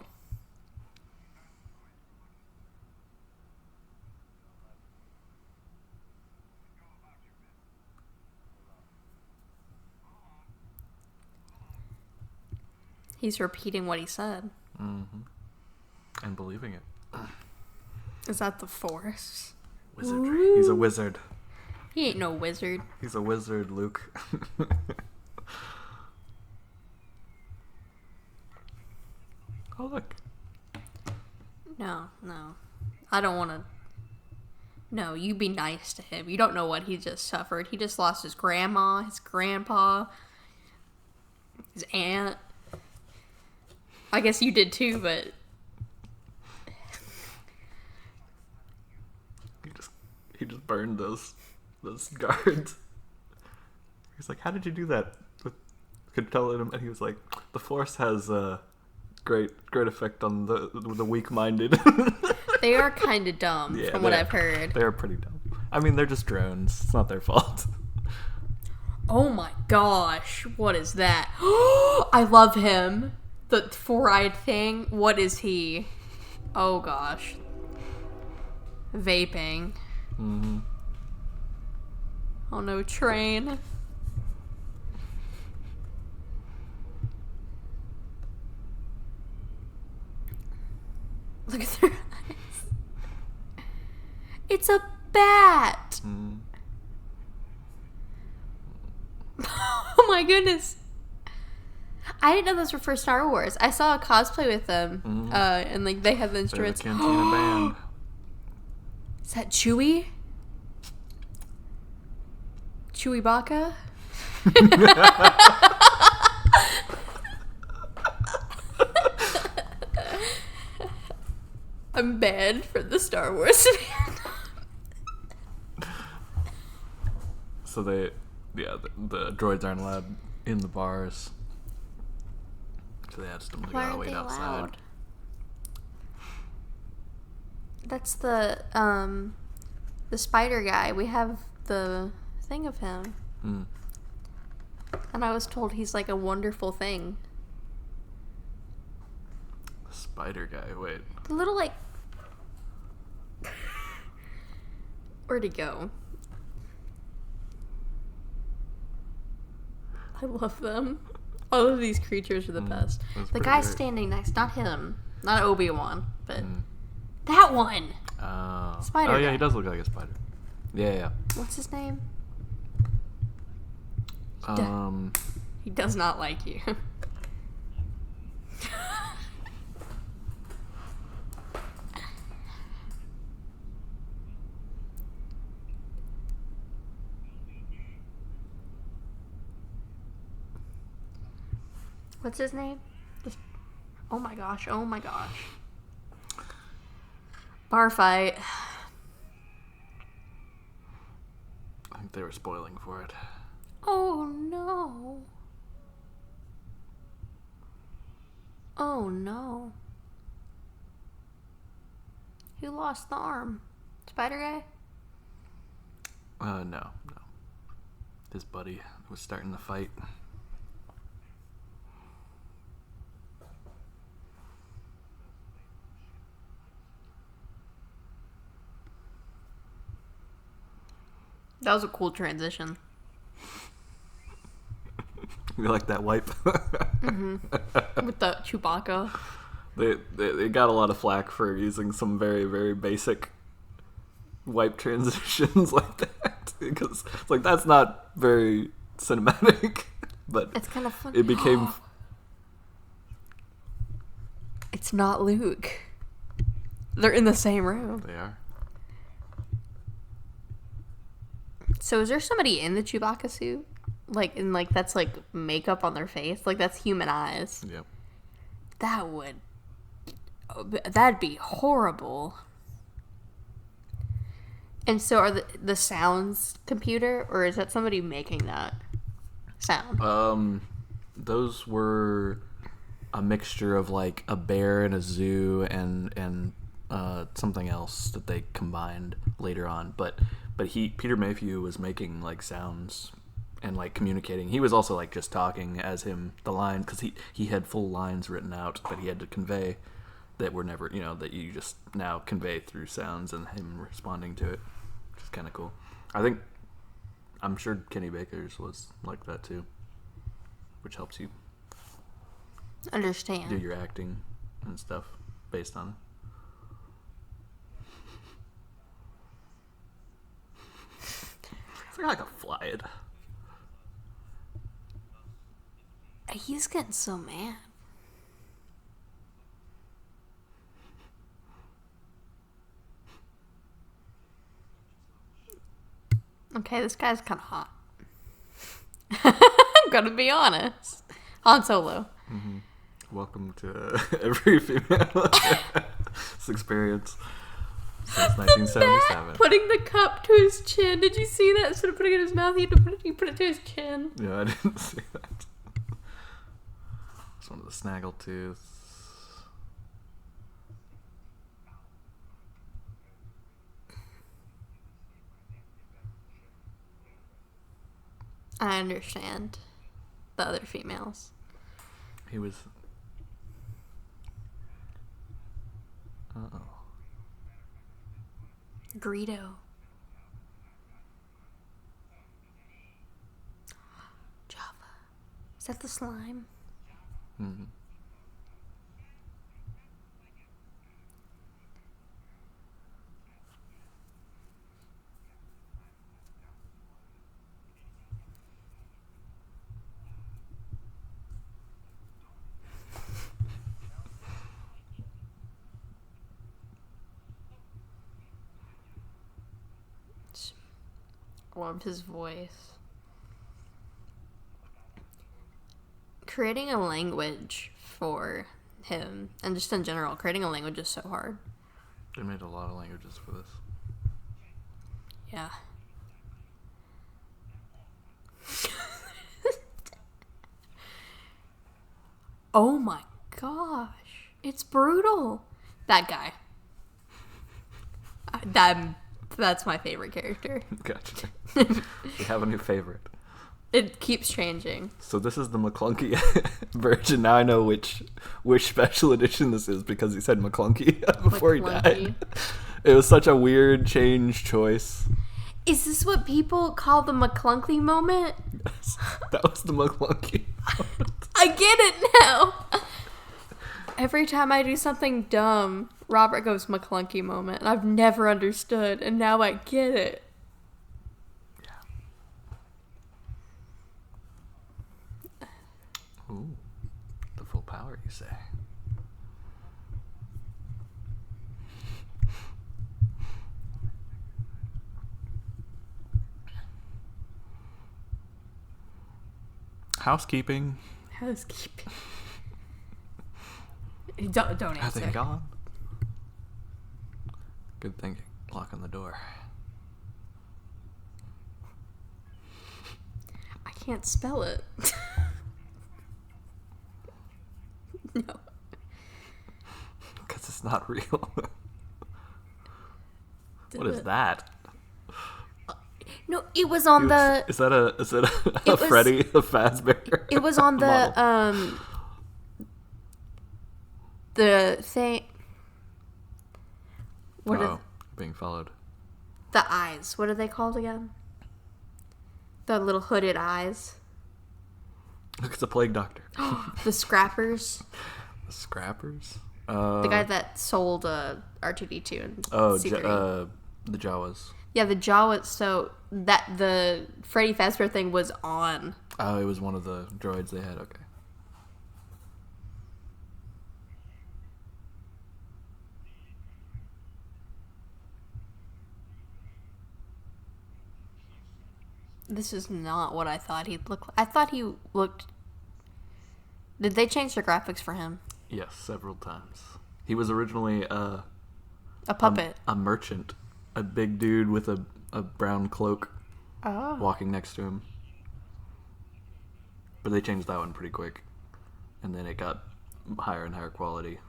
Speaker 2: He's repeating what he said.
Speaker 1: Mm-hmm. And believing it.
Speaker 2: Is that the Force?
Speaker 1: Wizardry.
Speaker 2: Ooh.
Speaker 1: He's a wizard.
Speaker 2: He ain't no wizard.
Speaker 1: He's a wizard, Luke. Oh, look.
Speaker 2: No. I don't want to. No, you be nice to him. You don't know what he just suffered. He just lost his grandma, his grandpa, his aunt. I guess you did too, but...
Speaker 1: He just burned those guards. He's like, how did you do that? Could tell him, and he was like, the Force has a great effect on the weak-minded.
Speaker 2: They are kind of dumb, from what I've heard.
Speaker 1: They are pretty dumb. I mean, they're just drones. It's not their fault.
Speaker 2: Oh my gosh, what is that? I love him. The four-eyed thing. What is he? Oh gosh. Vaping.
Speaker 1: Mm-hmm.
Speaker 2: Oh no, train. Look at their eyes. It's a bat.
Speaker 1: Mm.
Speaker 2: Oh my goodness. I didn't know those were for Star Wars. I saw a cosplay with them, and like they have the instruments.
Speaker 1: They're the Cantina band.
Speaker 2: Is that Chewie? Chewbacca? I'm banned from the Star Wars fan.
Speaker 1: So the droids aren't allowed in the bars. So they asked them to
Speaker 2: Why
Speaker 1: go
Speaker 2: aren't
Speaker 1: wait
Speaker 2: they
Speaker 1: outside.
Speaker 2: allowed? That's the spider guy. We have the thing of him.
Speaker 1: Mm.
Speaker 2: And I was told he's like a wonderful thing.
Speaker 1: The spider guy, wait.
Speaker 2: The little like... Where'd he go? I love them. All of these creatures are the best. The guy standing next, not him. Not Obi-Wan, but that one! Spider
Speaker 1: Oh yeah,
Speaker 2: guy.
Speaker 1: he does look like a spider. Yeah.
Speaker 2: What's his name? He does not like you. What's his name? Oh my gosh, oh my gosh. Bar fight.
Speaker 1: I think they were spoiling for it.
Speaker 2: Oh no. Oh no. Who lost the arm? Spider guy?
Speaker 1: No. His buddy was starting the fight.
Speaker 2: That was a cool transition.
Speaker 1: You like that wipe?
Speaker 2: Mm-hmm. With the Chewbacca.
Speaker 1: They got a lot of flack for using some very, very basic wipe transitions like that. Because it's like, that's not very cinematic. But
Speaker 2: It's kind of fun.
Speaker 1: it became...
Speaker 2: It's not Luke. They're in the same room.
Speaker 1: They are.
Speaker 2: So is there somebody in the Chewbacca suit? Like that's like makeup on their face? Like that's human eyes.
Speaker 1: Yep.
Speaker 2: That'd be horrible. And so are the sounds computer, or is that somebody making that sound?
Speaker 1: Those were a mixture of like a bear in a zoo and something else that they combined later on. But Peter Mayhew was making like sounds and like communicating. He was also like just talking as him, the line, because he had full lines written out that he had to convey that were never, that you just now convey through sounds and him responding to it, which is kind of cool. I'm sure Kenny Baker's was like that too, which helps you do
Speaker 2: Understand.
Speaker 1: your acting and stuff based on it. It's like a fly.
Speaker 2: He's getting so mad. Okay, this guy's kind of hot. I'm gonna be honest. Han Solo.
Speaker 1: Mm-hmm. Welcome to every female experience since 1977.
Speaker 2: Putting the cup to his chin. Did you see that? Instead of putting it in his mouth, he put it to his chin.
Speaker 1: Yeah, I didn't see that. It's one of the snaggletooths.
Speaker 2: I understand the other females.
Speaker 1: He was. Uh-oh.
Speaker 2: Greedo. Java. Is that the slime?
Speaker 1: Mm-hmm.
Speaker 2: Loved his voice. Creating a language for him, and just in general, creating a language is so hard.
Speaker 1: They made a lot of languages for this.
Speaker 2: Yeah. Oh my gosh. It's brutal. That guy. That's my favorite character.
Speaker 1: Gotcha. We have a new favorite.
Speaker 2: It keeps changing.
Speaker 1: So this is the McClunky version. Now I know which special edition this is because he said McClunky before he died. It was such a weird change choice.
Speaker 2: Is this what people call the McClunky moment?
Speaker 1: Yes, that was the McClunky moment.
Speaker 2: I get it now. Every time I do something dumb, Robert goes McClunky moment. And I've never understood, and now I get it.
Speaker 1: Yeah. Ooh, the full power, you say? Housekeeping.
Speaker 2: Housekeeping. Don't
Speaker 1: Are
Speaker 2: answer.
Speaker 1: they gone? Good thinking. Locking the door.
Speaker 2: I can't spell it. No.
Speaker 1: Because it's not real. What is that?
Speaker 2: No, it was on the.
Speaker 1: Is that a
Speaker 2: was-
Speaker 1: Freddy the Fazbear?
Speaker 2: It was on the
Speaker 1: model?
Speaker 2: the thing. What are
Speaker 1: being followed.
Speaker 2: the eyes? What are they called again? The little hooded eyes.
Speaker 1: Look, it's a plague doctor.
Speaker 2: The scrappers.
Speaker 1: The Scrappers?
Speaker 2: The guy that sold R2D2 and
Speaker 1: the Jawas.
Speaker 2: Yeah, the Jawa. So that the Freddy Fazbear thing was on.
Speaker 1: Oh, it was one of the droids they had. Okay.
Speaker 2: This is not what I thought he'd look like. I thought he looked. Did they change the graphics for him?
Speaker 1: Yes, several times. He was originally
Speaker 2: A puppet.
Speaker 1: a merchant, a big dude with a brown cloak
Speaker 2: Oh.
Speaker 1: walking next to him. But they changed that one pretty quick, and then it got higher and higher quality.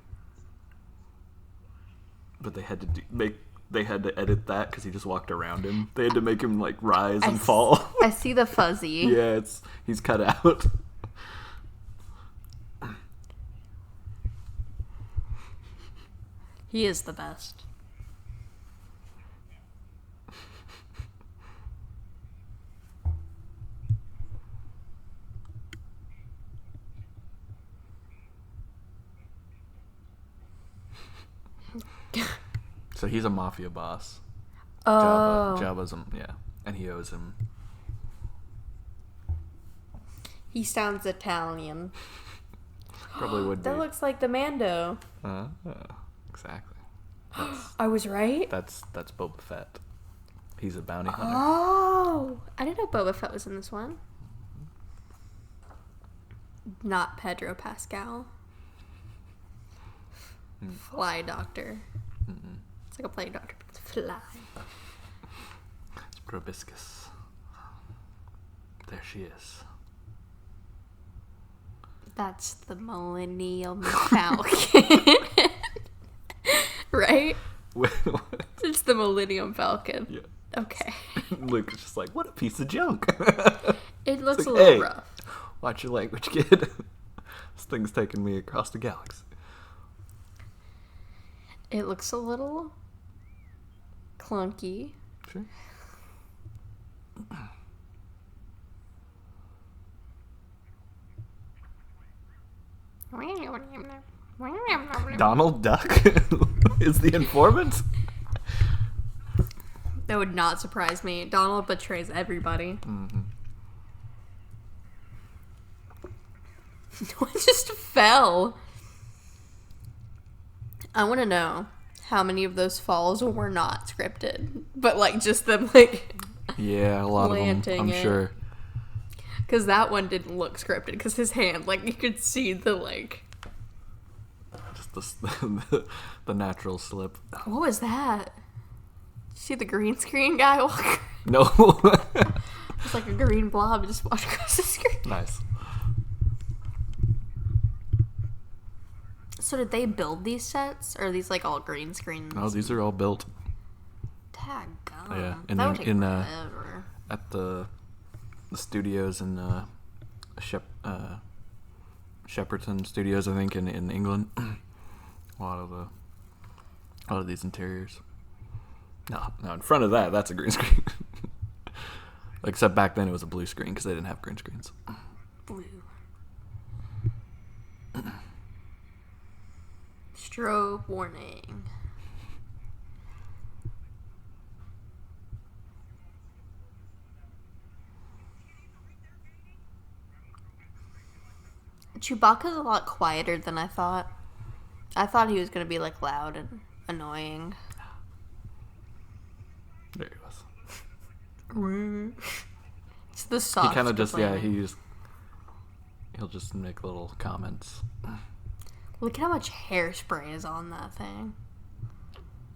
Speaker 1: But they had to edit that because he just walked around him. They had to make him like rise and fall.
Speaker 2: I see the fuzzy.
Speaker 1: Yeah, he's cut out.
Speaker 2: He is the best.
Speaker 1: So he's a mafia boss.
Speaker 2: Oh.
Speaker 1: Jabba's him, yeah. And he owes him.
Speaker 2: He sounds Italian.
Speaker 1: Probably would be.
Speaker 2: That looks like the Mando.
Speaker 1: Exactly.
Speaker 2: I was right?
Speaker 1: That's Boba Fett. He's a bounty hunter.
Speaker 2: Oh! I didn't know Boba Fett was in this one. Not Pedro Pascal. Fly doctor. It's like a plane doctor, but it's fly.
Speaker 1: It's Proboscis. There she is.
Speaker 2: That's the Millennium Falcon. Right?
Speaker 1: What?
Speaker 2: It's the Millennium Falcon.
Speaker 1: Yeah.
Speaker 2: Okay.
Speaker 1: Luke is just like, what a piece of junk.
Speaker 2: It looks
Speaker 1: like,
Speaker 2: a little
Speaker 1: hey,
Speaker 2: rough.
Speaker 1: Watch your language, kid. This thing's taking me across the galaxy.
Speaker 2: It looks a little clunky.
Speaker 1: Sure. Donald Duck is the informant?
Speaker 2: That would not surprise me. Donald betrays everybody. One just fell. I want to know how many of those falls were not scripted, but like just them like
Speaker 1: Yeah, a lot of them, I'm sure.
Speaker 2: Because that one didn't look scripted. Because his hand, like you could see the like.
Speaker 1: Just the natural slip.
Speaker 2: What was that? Did you see the green screen guy walk?
Speaker 1: No.
Speaker 2: It's like a green blob just walked across the screen.
Speaker 1: Nice.
Speaker 2: So did they build these sets, or are these like all green screens?
Speaker 1: No, these are all built.
Speaker 2: Daggum.
Speaker 1: Yeah,
Speaker 2: and that would take forever.
Speaker 1: At the studios in Shepperton Studios, I think, in England. a lot of these interiors. No, in front of that's a green screen. Except back then it was a blue screen because they didn't have green screens.
Speaker 2: Blue. Strobe warning. Chewbacca's a lot quieter than I thought. I thought he was going to be like loud and annoying.
Speaker 1: There he was.
Speaker 2: It's the soft.
Speaker 1: He kind of just he'll just make little comments.
Speaker 2: Look at how much hairspray is on that thing.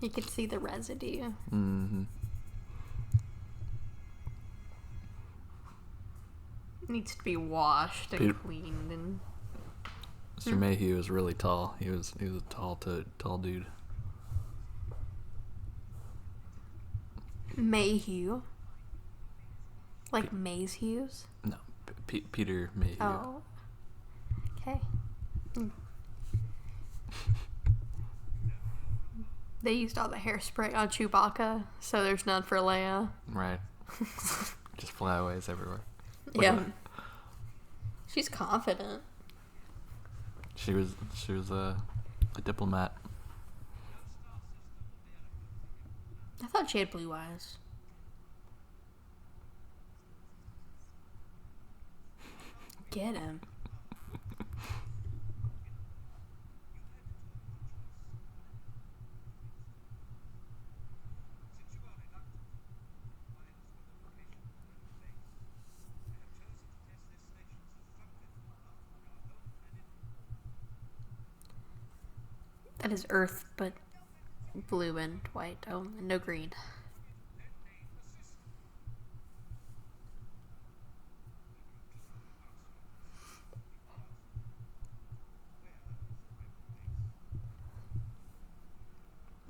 Speaker 2: You can see the residue.
Speaker 1: Mm-hmm.
Speaker 2: Needs to be washed and cleaned and.
Speaker 1: Mr. Mayhew is really tall. He was a tall dude.
Speaker 2: Mayhew. Like Maze Hughes?
Speaker 1: No, Peter Mayhew.
Speaker 2: Oh. Okay. They used all the hairspray on Chewbacca, so there's none for Leia.
Speaker 1: Right. Just flyaways everywhere.
Speaker 2: Yeah. She's confident.
Speaker 1: She was a diplomat.
Speaker 2: I thought she had blue eyes. Get him. That is Earth, but blue and white. Oh, and no green.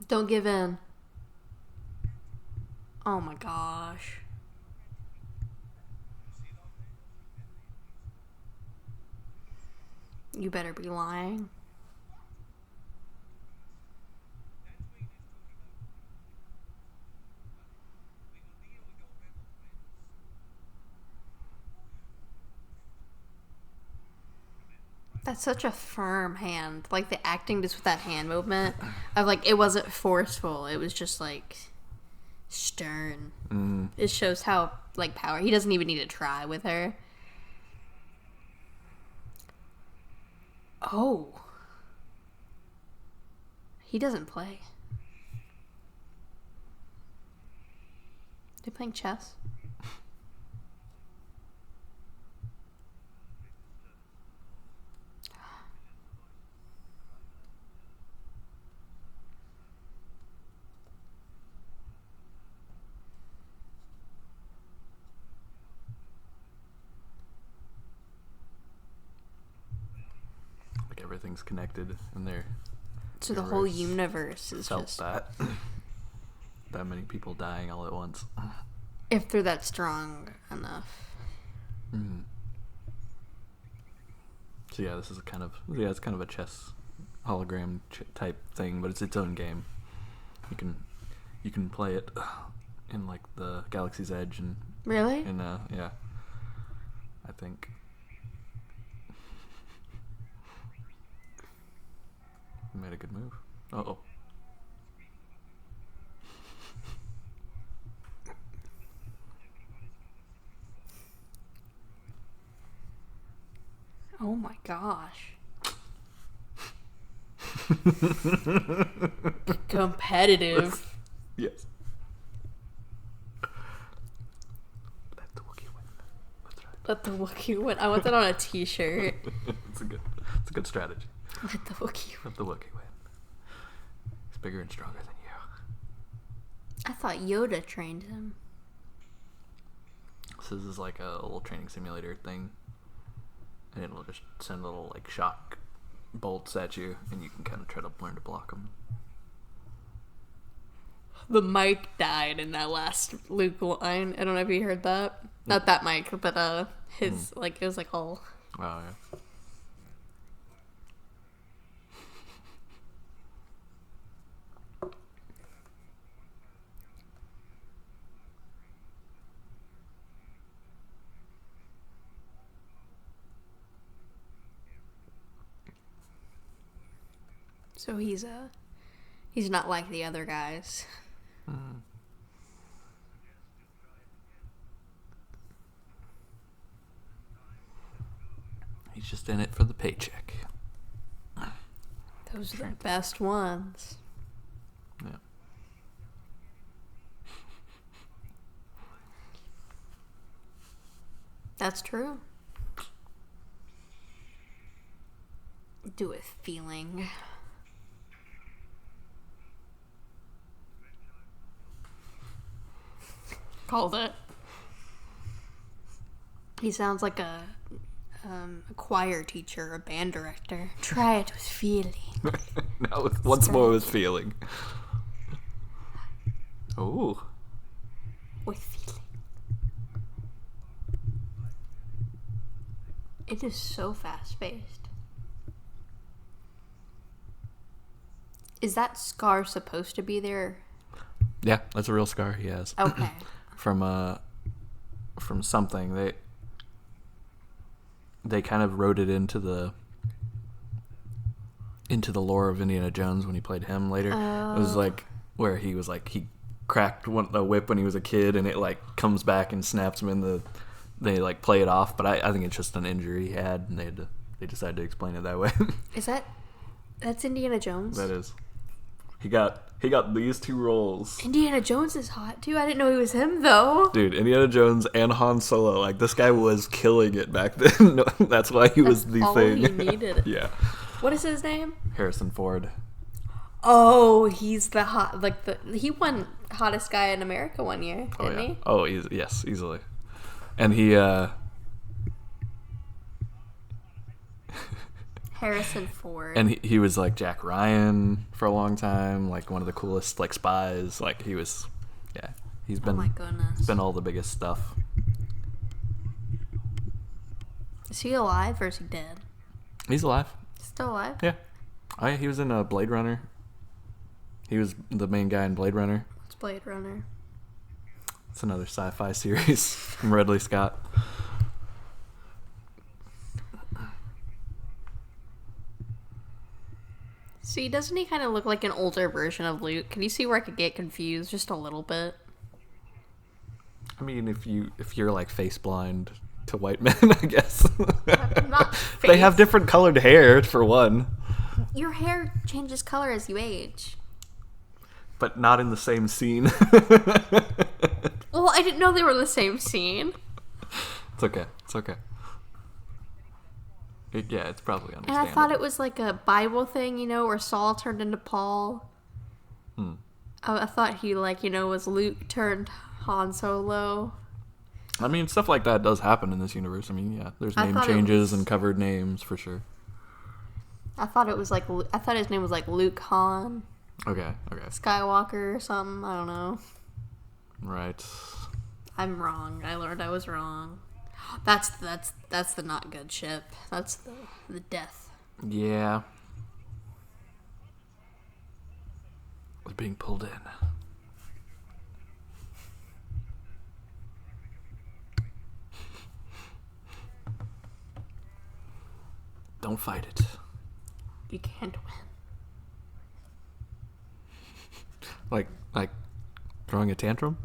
Speaker 2: Don't give in. Oh my gosh. You better be lying. That's such a firm hand. Like, the acting just with that hand movement of, like, it wasn't forceful. It was just, like, stern. It shows how, like, power. He doesn't even need to try with her. Oh. He doesn't play. They're playing chess.
Speaker 1: Like everything's connected in there.
Speaker 2: So the whole universe is
Speaker 1: Felt
Speaker 2: just...
Speaker 1: that. That many people dying all at once.
Speaker 2: If they're that strong enough.
Speaker 1: Mm. So yeah, this is it's kind of a chess hologram type thing, but it's its own game. You can play it in like the Galaxy's Edge and
Speaker 2: Really?
Speaker 1: and yeah, I think. You made a good move. Uh-oh.
Speaker 2: Oh my gosh. Competitive.
Speaker 1: Yes. Let the Wookiee win. That's right.
Speaker 2: Let the Wookiee win. I want that on a t-shirt.
Speaker 1: It's a good strategy.
Speaker 2: Let the Wookiee win.
Speaker 1: Let the Wookiee win. He's bigger and stronger than you.
Speaker 2: I thought Yoda trained him.
Speaker 1: So this is like a little training simulator thing. And it'll just send little like shock bolts at you, and you can kind of try to learn to block them.
Speaker 2: The mic died in that last Luke line. I don't know if you heard that. Not that mic, but his like it was like all.
Speaker 1: Wow, yeah.
Speaker 2: So he's not like the other guys.
Speaker 1: He's just in it for the paycheck.
Speaker 2: Those are the best ones.
Speaker 1: Yeah.
Speaker 2: That's true. Do it feeling. Called it. He sounds like a choir teacher, a band director. Try it with feeling.
Speaker 1: Now once more with feeling. Oh.
Speaker 2: With feeling. It is so fast-paced. Is that scar supposed to be there?
Speaker 1: Yeah, that's a real scar he has.
Speaker 2: Okay.
Speaker 1: From something they kind of wrote it into the lore of Indiana Jones when he played him later.
Speaker 2: Oh.
Speaker 1: It was like where he was like he cracked a whip when he was a kid, and it like comes back and snaps him in the. They like play it off, but I think it's just an injury he had, and they decided to explain it that way.
Speaker 2: Is that's Indiana Jones?
Speaker 1: That is. He got these two roles.
Speaker 2: Indiana Jones is hot too. I didn't know he was him though.
Speaker 1: Dude, Indiana Jones and Han Solo, like this guy was killing it back then. That's why he was the
Speaker 2: all
Speaker 1: thing.
Speaker 2: he needed.
Speaker 1: Yeah.
Speaker 2: What is his name?
Speaker 1: Harrison Ford.
Speaker 2: Oh, he's the hot he won hottest guy in America one year, didn't he?
Speaker 1: Oh, yes, easily. And he
Speaker 2: Harrison Ford.
Speaker 1: and he was like Jack Ryan for a long time, like one of the coolest like spies. Like he was, yeah. He's been.
Speaker 2: Oh my goodness.
Speaker 1: He's been all the biggest stuff.
Speaker 2: Is he alive or is he dead?
Speaker 1: He's alive.
Speaker 2: Still alive?
Speaker 1: Yeah. Oh yeah, he was in Blade Runner. He was the main guy in Blade Runner.
Speaker 2: It's Blade Runner.
Speaker 1: It's another sci-fi series from Ridley Scott.
Speaker 2: See, doesn't he kind of look like an older version of Luke? Can you see where I could get confused just a little bit?
Speaker 1: I mean, if you're like face blind to white men, I guess.
Speaker 2: I'm not
Speaker 1: They have different colored hair for one,
Speaker 2: Your hair changes color as you age.
Speaker 1: but not in the same scene.
Speaker 2: Well, I didn't know they were the same scene.
Speaker 1: It's okay. It's okay. Yeah, it's probably
Speaker 2: And
Speaker 1: understandable.
Speaker 2: I thought it was like a Bible thing, you know, where Saul turned into Paul. I thought he, like, you know, was Luke turned Han Solo.
Speaker 1: I mean, stuff like that does happen in this universe. I mean, yeah, there's
Speaker 2: I
Speaker 1: name
Speaker 2: thought it
Speaker 1: changes
Speaker 2: was-
Speaker 1: and covered names for sure.
Speaker 2: I thought it was like, I thought his name was like Luke Han
Speaker 1: Okay.
Speaker 2: Skywalker or something. I don't know.
Speaker 1: Right.
Speaker 2: I'm wrong. I learned I was wrong. That's the not good ship. That's the death.
Speaker 1: Yeah. Was being pulled in. Don't fight it.
Speaker 2: You can't win.
Speaker 1: Like throwing a tantrum?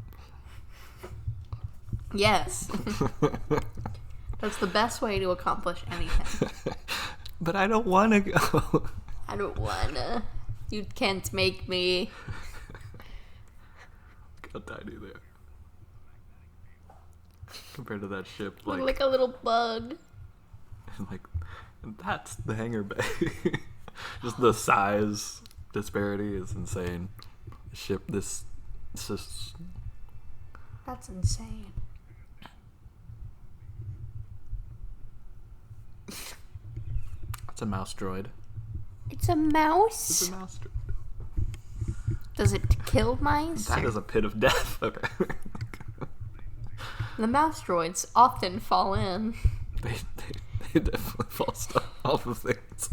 Speaker 2: Yes. That's the best way to accomplish anything.
Speaker 1: But I don't want to go.
Speaker 2: I don't wanna. You can't make me.
Speaker 1: How tiny there. Compared to that ship,
Speaker 2: Look
Speaker 1: like
Speaker 2: like a little bug.
Speaker 1: and that's the hangar bay. Just the size disparity is insane. The ship, this is
Speaker 2: That's insane.
Speaker 1: it's a mouse droid.
Speaker 2: It's a mouse?
Speaker 1: It's a mouse droid.
Speaker 2: Does it kill mice?
Speaker 1: That is a pit of death. Okay.
Speaker 2: The mouse droids often fall in.
Speaker 1: They definitely fall stuff off of things.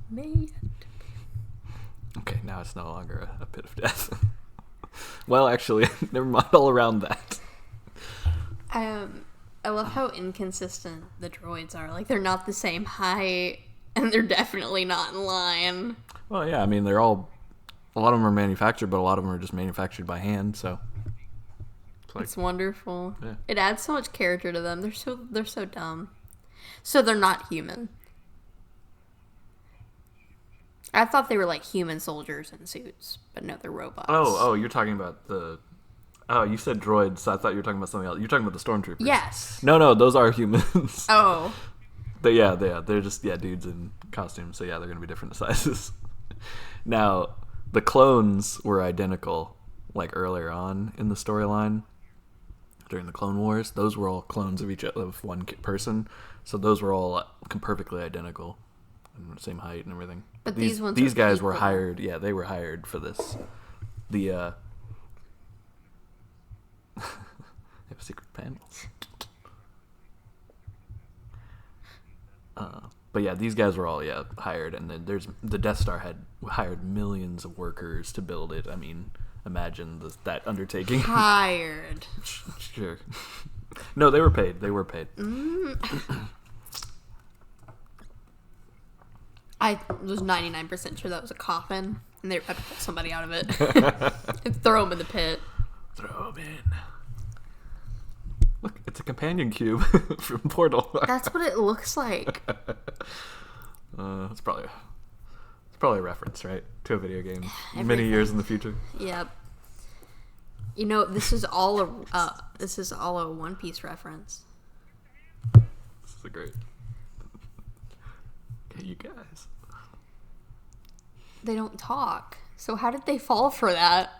Speaker 2: Man.
Speaker 1: Okay, now it's no longer a pit of death. Well, actually, never mind all around that.
Speaker 2: I love how inconsistent the droids are. Like, they're not the same height, and they're definitely not in line.
Speaker 1: Well, yeah, I mean, they're all... A lot of them are manufactured, but a lot of them are just manufactured by hand, so...
Speaker 2: It's wonderful.
Speaker 1: Yeah.
Speaker 2: It adds so much character to them. They're so dumb. So they're not human. I thought they were like human soldiers in suits, but no, they're robots.
Speaker 1: Oh, you're talking about the... Oh, you said droids, so I thought you were talking about something else. You're talking about the stormtroopers.
Speaker 2: Yes.
Speaker 1: No, those are humans.
Speaker 2: Oh.
Speaker 1: But yeah, they're just, dudes in costumes, so yeah, they're going to be different sizes. Now, the clones were identical, like earlier on in the storyline, during the Clone Wars. Those were all clones of one person, so those were all perfectly identical, and same height and everything.
Speaker 2: But these ones
Speaker 1: these
Speaker 2: are
Speaker 1: guys were
Speaker 2: people.
Speaker 1: hired. Yeah, they were hired for this. They have secret panels. But yeah, these guys were all hired, and then the Death Star had hired millions of workers to build it. I mean, imagine that undertaking.
Speaker 2: Hired.
Speaker 1: Sure. No, they were paid. They were paid.
Speaker 2: I was 99% sure that was a coffin, and they were about to pull somebody out of it and throw them in the pit.
Speaker 1: Throw them in. Look, it's a companion cube from Portal.
Speaker 2: That's what it looks like.
Speaker 1: It's probably a reference, right, to a video game many
Speaker 2: Everything.
Speaker 1: years in the future.
Speaker 2: Yep. You know, this is all a One Piece reference.
Speaker 1: This is a great. Okay, you guys.
Speaker 2: They don't talk. So how did they fall for that?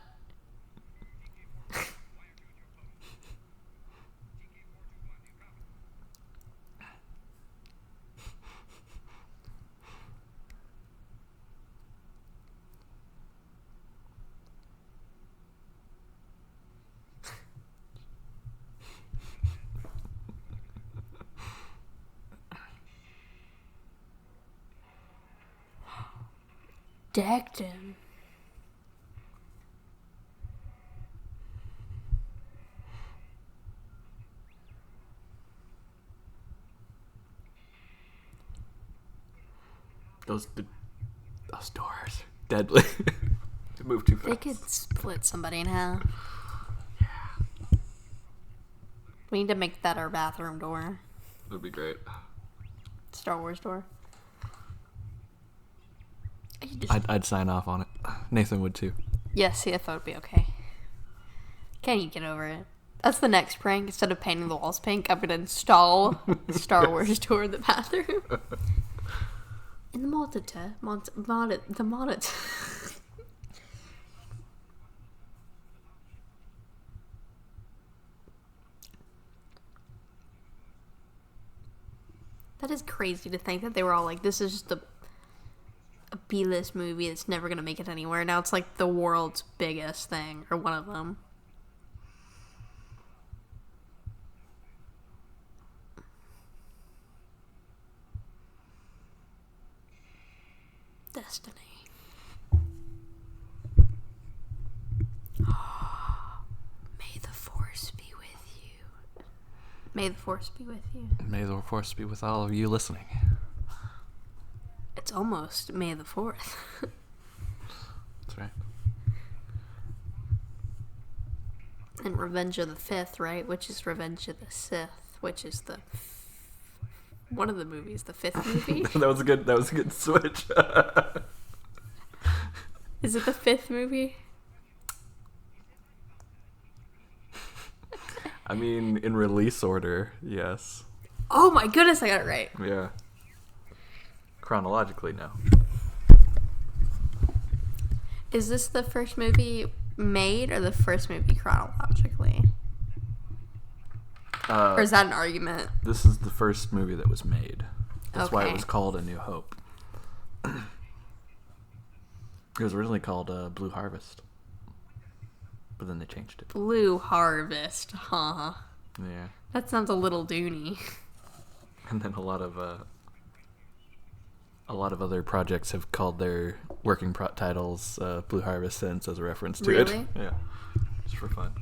Speaker 2: Decked him.
Speaker 1: Those doors. Deadly. They move too fast.
Speaker 2: They could split somebody in half. We need to make that our bathroom door.
Speaker 1: That'd be great.
Speaker 2: Star Wars door.
Speaker 1: I'd sign off on it. Nathan would too.
Speaker 2: Yes, CFO would be okay. Can you get over it? That's the next prank. Instead of painting the walls pink, I'm gonna install Star Wars door in the bathroom. In the monitor. The monitor. That is crazy to think that they were all like, this is just a B-list movie that's never going to make it anywhere. Now it's like the world's biggest thing, or one of them. Destiny. May the Force be with you. May the Force be with you.
Speaker 1: May the Force be with all of you listening.
Speaker 2: It's almost May the 4th.
Speaker 1: That's right.
Speaker 2: And Revenge of the 5th, right? Which is Revenge of the Sith, which is the one of the movies, the 5th movie.
Speaker 1: That was a good switch.
Speaker 2: Is it the 5th movie?
Speaker 1: I mean, in release order, yes.
Speaker 2: Oh my goodness, I got it right.
Speaker 1: Yeah. Chronologically, no.
Speaker 2: Is this the first movie made or the first movie chronologically? Or is that an argument?
Speaker 1: This is the first movie that was made. That's why it
Speaker 2: Okay.
Speaker 1: was called A New Hope. It was originally called Blue Harvest. But then they changed it.
Speaker 2: Blue Harvest, huh?
Speaker 1: Yeah.
Speaker 2: That sounds a little doony.
Speaker 1: And then a lot of other projects have called their working titles Blue Harvest since as a reference to it.
Speaker 2: Really?
Speaker 1: Yeah. Just for fun.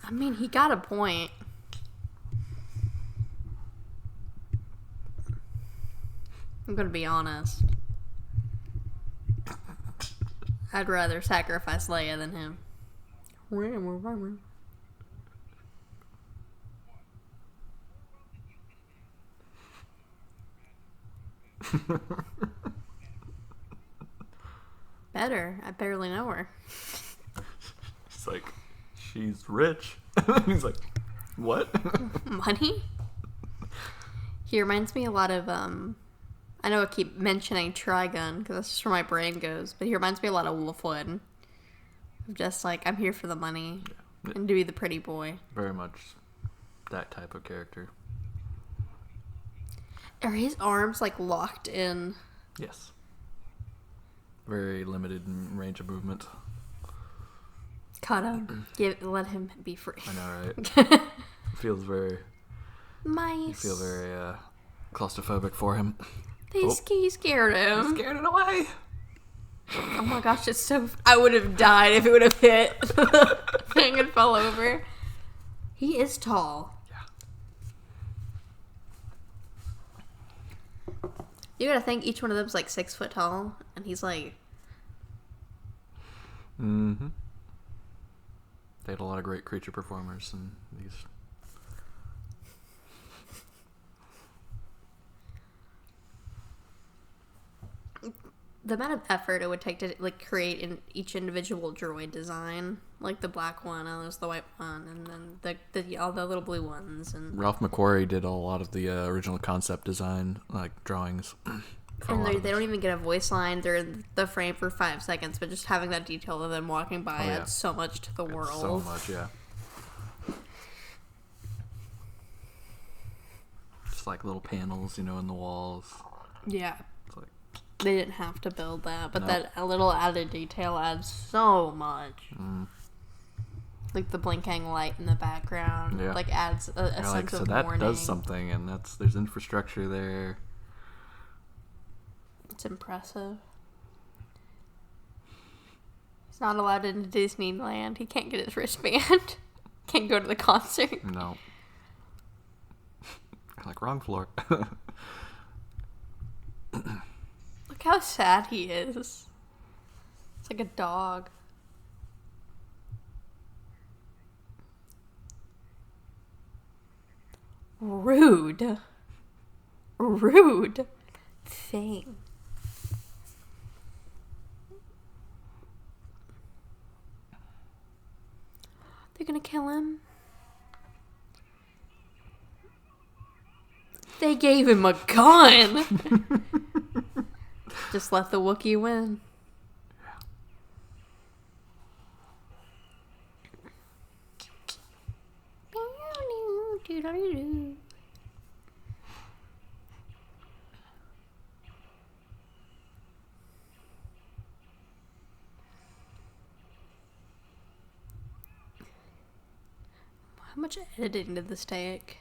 Speaker 2: I mean, he got a point. I'm gonna be honest. I'd rather sacrifice Leia than him. Better. I barely know her.
Speaker 1: It's like, she's rich. He's like, what?
Speaker 2: Money? He reminds me a lot of, I know I keep mentioning Trigun, because that's just where my brain goes, but he reminds me a lot of Wolfwood. Just like, I'm here for the money,
Speaker 1: Yeah.
Speaker 2: and to be the pretty boy.
Speaker 1: Very much that type of character.
Speaker 2: Are his arms, like, locked in?
Speaker 1: Yes. Very limited in range of movement.
Speaker 2: Cut him. Let him be free.
Speaker 1: I know, right? Feels very...
Speaker 2: Mice.
Speaker 1: You feel very claustrophobic for him.
Speaker 2: He scared him.
Speaker 1: Scared it away.
Speaker 2: Oh my gosh, it's so... I would have died if it would have hit. Thing and fell over. He is tall.
Speaker 1: Yeah.
Speaker 2: You gotta think each one of them's like 6 foot tall, and he's like...
Speaker 1: Mm-hmm. They had a lot of great creature performers in these...
Speaker 2: The amount of effort it would take to like create in each individual droid design, like the black one, and there's the white one, and then all the little blue ones, and
Speaker 1: Ralph McQuarrie did a lot of the original concept design, like drawings.
Speaker 2: they don't even get a voice line. They're in the frame for 5 seconds, but just having that detail of them walking by adds so much to the world.
Speaker 1: So much, yeah. Just like little panels, in the walls.
Speaker 2: Yeah.
Speaker 1: It's like,
Speaker 2: They didn't have to build that, but
Speaker 1: No.
Speaker 2: that a little added detail adds so much. Like the blinking light in the background,
Speaker 1: Yeah.
Speaker 2: like adds a
Speaker 1: you're
Speaker 2: sense
Speaker 1: like, so
Speaker 2: of
Speaker 1: that
Speaker 2: morning.
Speaker 1: does something, and there's infrastructure there.
Speaker 2: It's impressive. He's not allowed into Disneyland. He can't get his wristband. Can't go to the concert.
Speaker 1: No. Like, wrong floor.
Speaker 2: Look how sad he is. It's like a dog. Rude. Rude thing. They're gonna kill him. They gave him a gun. Just let the Wookiee win. How much editing did this take?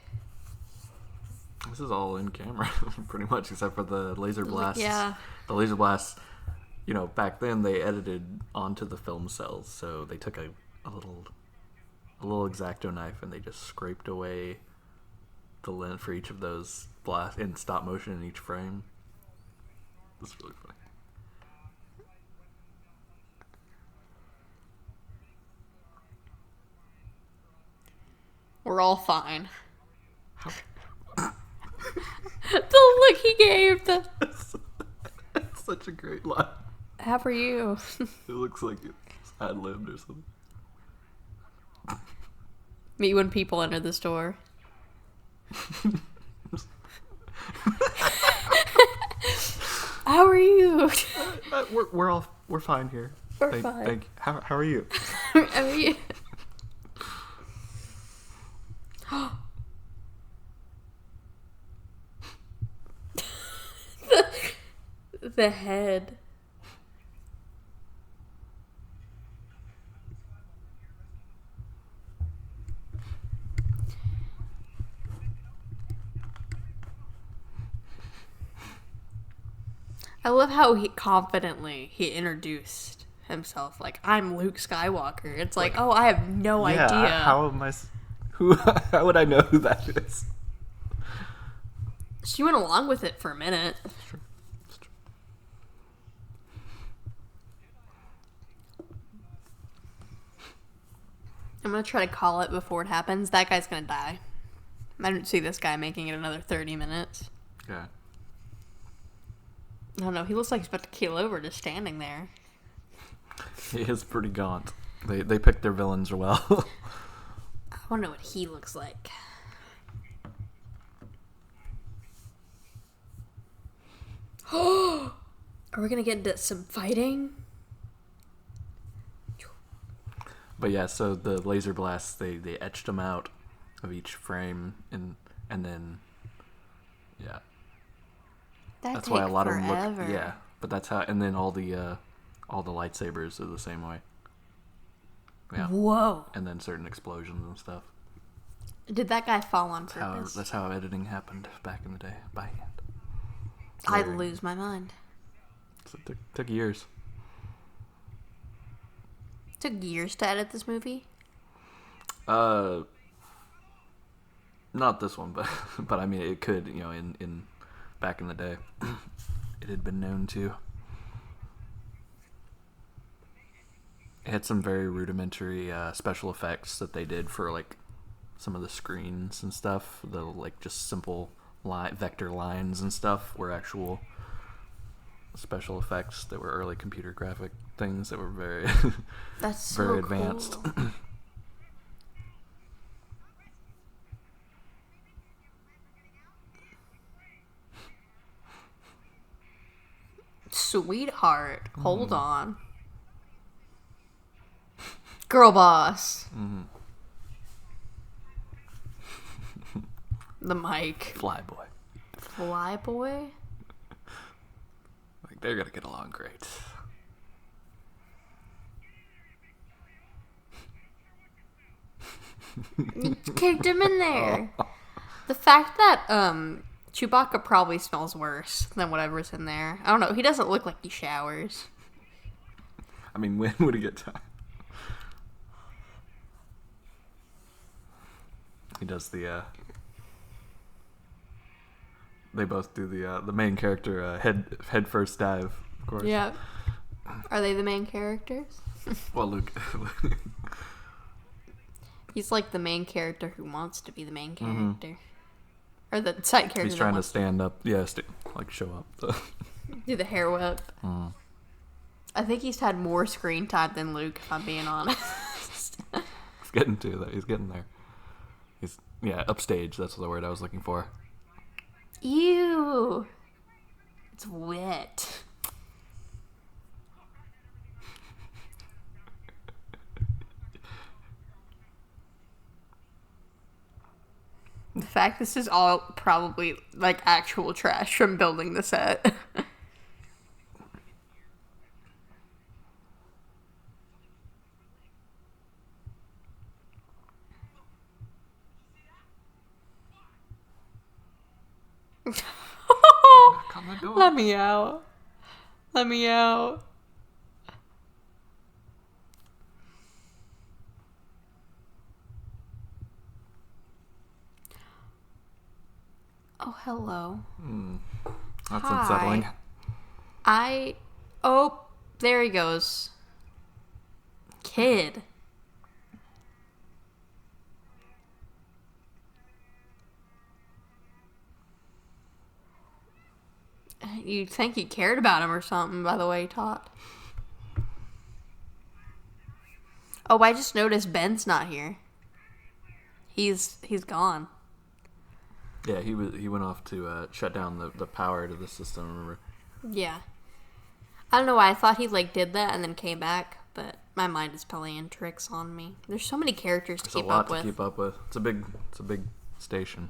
Speaker 1: This is all in camera, pretty much, except for the laser blasts.
Speaker 2: Yeah.
Speaker 1: The laser blasts, you know, back then they edited onto the film cells, so they took a little X-Acto knife and they just scraped away the lint for each of those blasts in stop motion in each frame. That's really funny.
Speaker 2: We're all fine. The look he gave.
Speaker 1: That's such a great line.
Speaker 2: How are you?
Speaker 1: It looks like it's ad-libbed or something.
Speaker 2: Me when people enter the store. How are you?
Speaker 1: We're fine here.
Speaker 2: We're fine.
Speaker 1: How are you?
Speaker 2: How are you? The head. I love how confidently he introduced himself. Like, I'm Luke Skywalker. It's like, oh, I have no idea.
Speaker 1: How am I? How would I know who that is?
Speaker 2: She went along with it for a minute.
Speaker 1: It's true.
Speaker 2: I'm gonna try to call it before it happens. That guy's gonna die. I don't see this guy making it another 30 minutes.
Speaker 1: Yeah.
Speaker 2: I don't know. He looks like he's about to keel over just standing there.
Speaker 1: He is pretty gaunt. They picked their villains well.
Speaker 2: I want to know what he looks like. Are we gonna get into some fighting?
Speaker 1: But yeah, so the laser blasts, they etched them out of each frame, and then yeah, that's why a lot
Speaker 2: forever.
Speaker 1: of them look. Yeah, but that's how. And then all the lightsabers are the same way. Yeah.
Speaker 2: Whoa!
Speaker 1: And then certain explosions and stuff.
Speaker 2: Did that guy fall on purpose?
Speaker 1: That's how editing happened back in the day, by hand.
Speaker 2: I'd lose my mind.
Speaker 1: So it took years.
Speaker 2: It took years to edit this movie.
Speaker 1: Not this one, but I mean it could, you know, in back in the day, it had been known to. It had some very rudimentary special effects that they did for like some of the screens and stuff. The like just simple vector lines and stuff were actual special effects that were early computer graphic things that were very
Speaker 2: That's
Speaker 1: very
Speaker 2: so
Speaker 1: advanced.
Speaker 2: Cool. Sweetheart, hold on. Girl boss.
Speaker 1: Mm-hmm.
Speaker 2: The mic.
Speaker 1: Flyboy.
Speaker 2: Flyboy?
Speaker 1: Like they're gonna get along great.
Speaker 2: You kicked him in there. The fact that Chewbacca probably smells worse than whatever's in there. I don't know. He doesn't look like he showers.
Speaker 1: I mean, when would he get time? He does they both do the main character head first dive, of course.
Speaker 2: Yeah. Are they the main characters?
Speaker 1: Well, Luke.
Speaker 2: He's like the main character who wants to be the main character. Or the side character.
Speaker 1: He's trying to stand up. Yeah, like show up.
Speaker 2: Do the hair whip. I think he's had more screen time than Luke, if I'm being honest.
Speaker 1: He's getting to that. He's getting there. He's upstage. That's the word I was looking for.
Speaker 2: Ew. It's wet. The fact this is all probably like actual trash from building the set. Let me out. Let me out. Oh, hello.
Speaker 1: That's
Speaker 2: Hi.
Speaker 1: unsettling.
Speaker 2: Oh, there he goes. Kid. You'd think he cared about him or something by the way he talked. Oh, I just noticed Ben's not here. He's gone.
Speaker 1: Yeah, he went off to shut down the power to the system, remember?
Speaker 2: Yeah. I don't know why I thought he like did that and then came back, but my mind is playing tricks on me. There's so many characters to keep up with.
Speaker 1: Keep up with. It's a big station.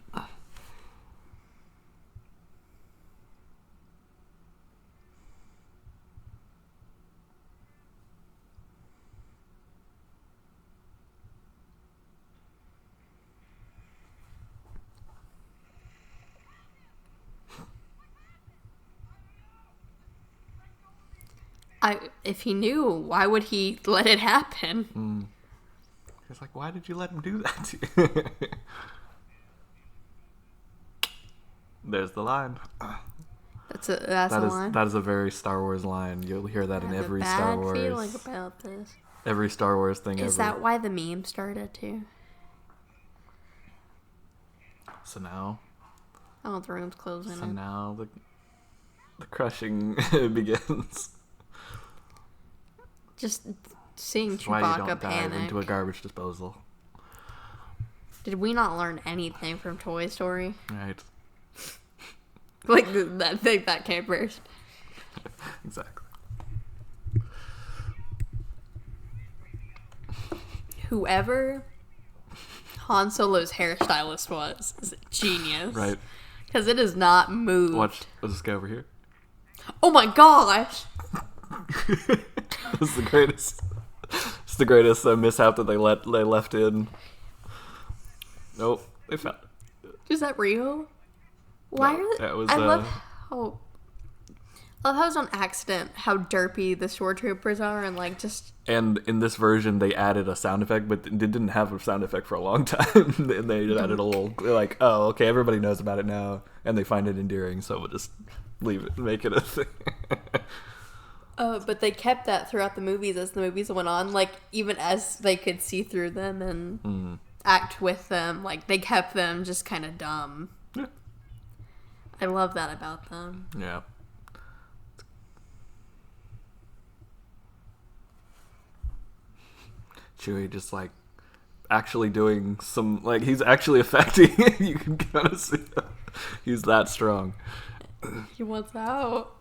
Speaker 2: If he knew, why would he let it happen?
Speaker 1: He's like, why did you let him do that to you? There's the line.
Speaker 2: That's a line.
Speaker 1: That is a very Star Wars line. You'll hear that in every Star Wars.
Speaker 2: I have a bad feeling about this.
Speaker 1: Every Star Wars thing ever.
Speaker 2: Is that why the meme started too?
Speaker 1: So now.
Speaker 2: Oh, the room's closing in.
Speaker 1: So now the crushing begins.
Speaker 2: Just seeing
Speaker 1: Why you don't
Speaker 2: Chewbacca
Speaker 1: dive
Speaker 2: panic.
Speaker 1: into a garbage disposal.
Speaker 2: Did we not learn anything from Toy Story?
Speaker 1: Right.
Speaker 2: Like that thing that came first.
Speaker 1: Exactly.
Speaker 2: Whoever Han Solo's hairstylist was is a genius.
Speaker 1: Right.
Speaker 2: Because it is not moved.
Speaker 1: Watch this guy over here.
Speaker 2: Oh my gosh!
Speaker 1: It's the greatest. It's the greatest mishap that they left in. Nope, they found it.
Speaker 2: Is that real? Why
Speaker 1: No,
Speaker 2: are they?
Speaker 1: that was,
Speaker 2: I love how it was on accident how derpy the shore troopers are and like just.
Speaker 1: And in this version, they added a sound effect, but they didn't have a sound effect for a long time. And they added a little, like, oh, okay, everybody knows about it now, and they find it endearing, so we'll just leave it, make it a thing.
Speaker 2: But they kept that throughout the movies as the movies went on. Like, even as they could see through them and act with them, like, they kept them just kind of dumb.
Speaker 1: Yeah.
Speaker 2: I love that about them.
Speaker 1: Yeah. Chewie just, like, actually doing some, like, he's actually affecting it. You can kind of see that. He's that strong.
Speaker 2: He wants out.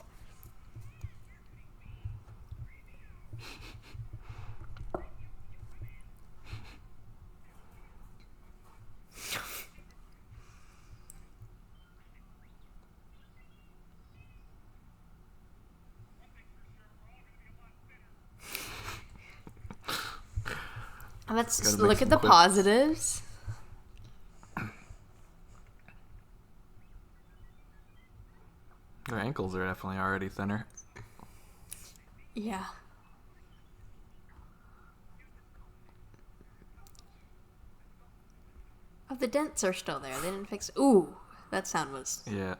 Speaker 2: Let's just look at the positives.
Speaker 1: Their ankles are definitely already thinner.
Speaker 2: Yeah. Oh, the dents are still there. They didn't fix. Ooh, that sound was.
Speaker 1: Yeah.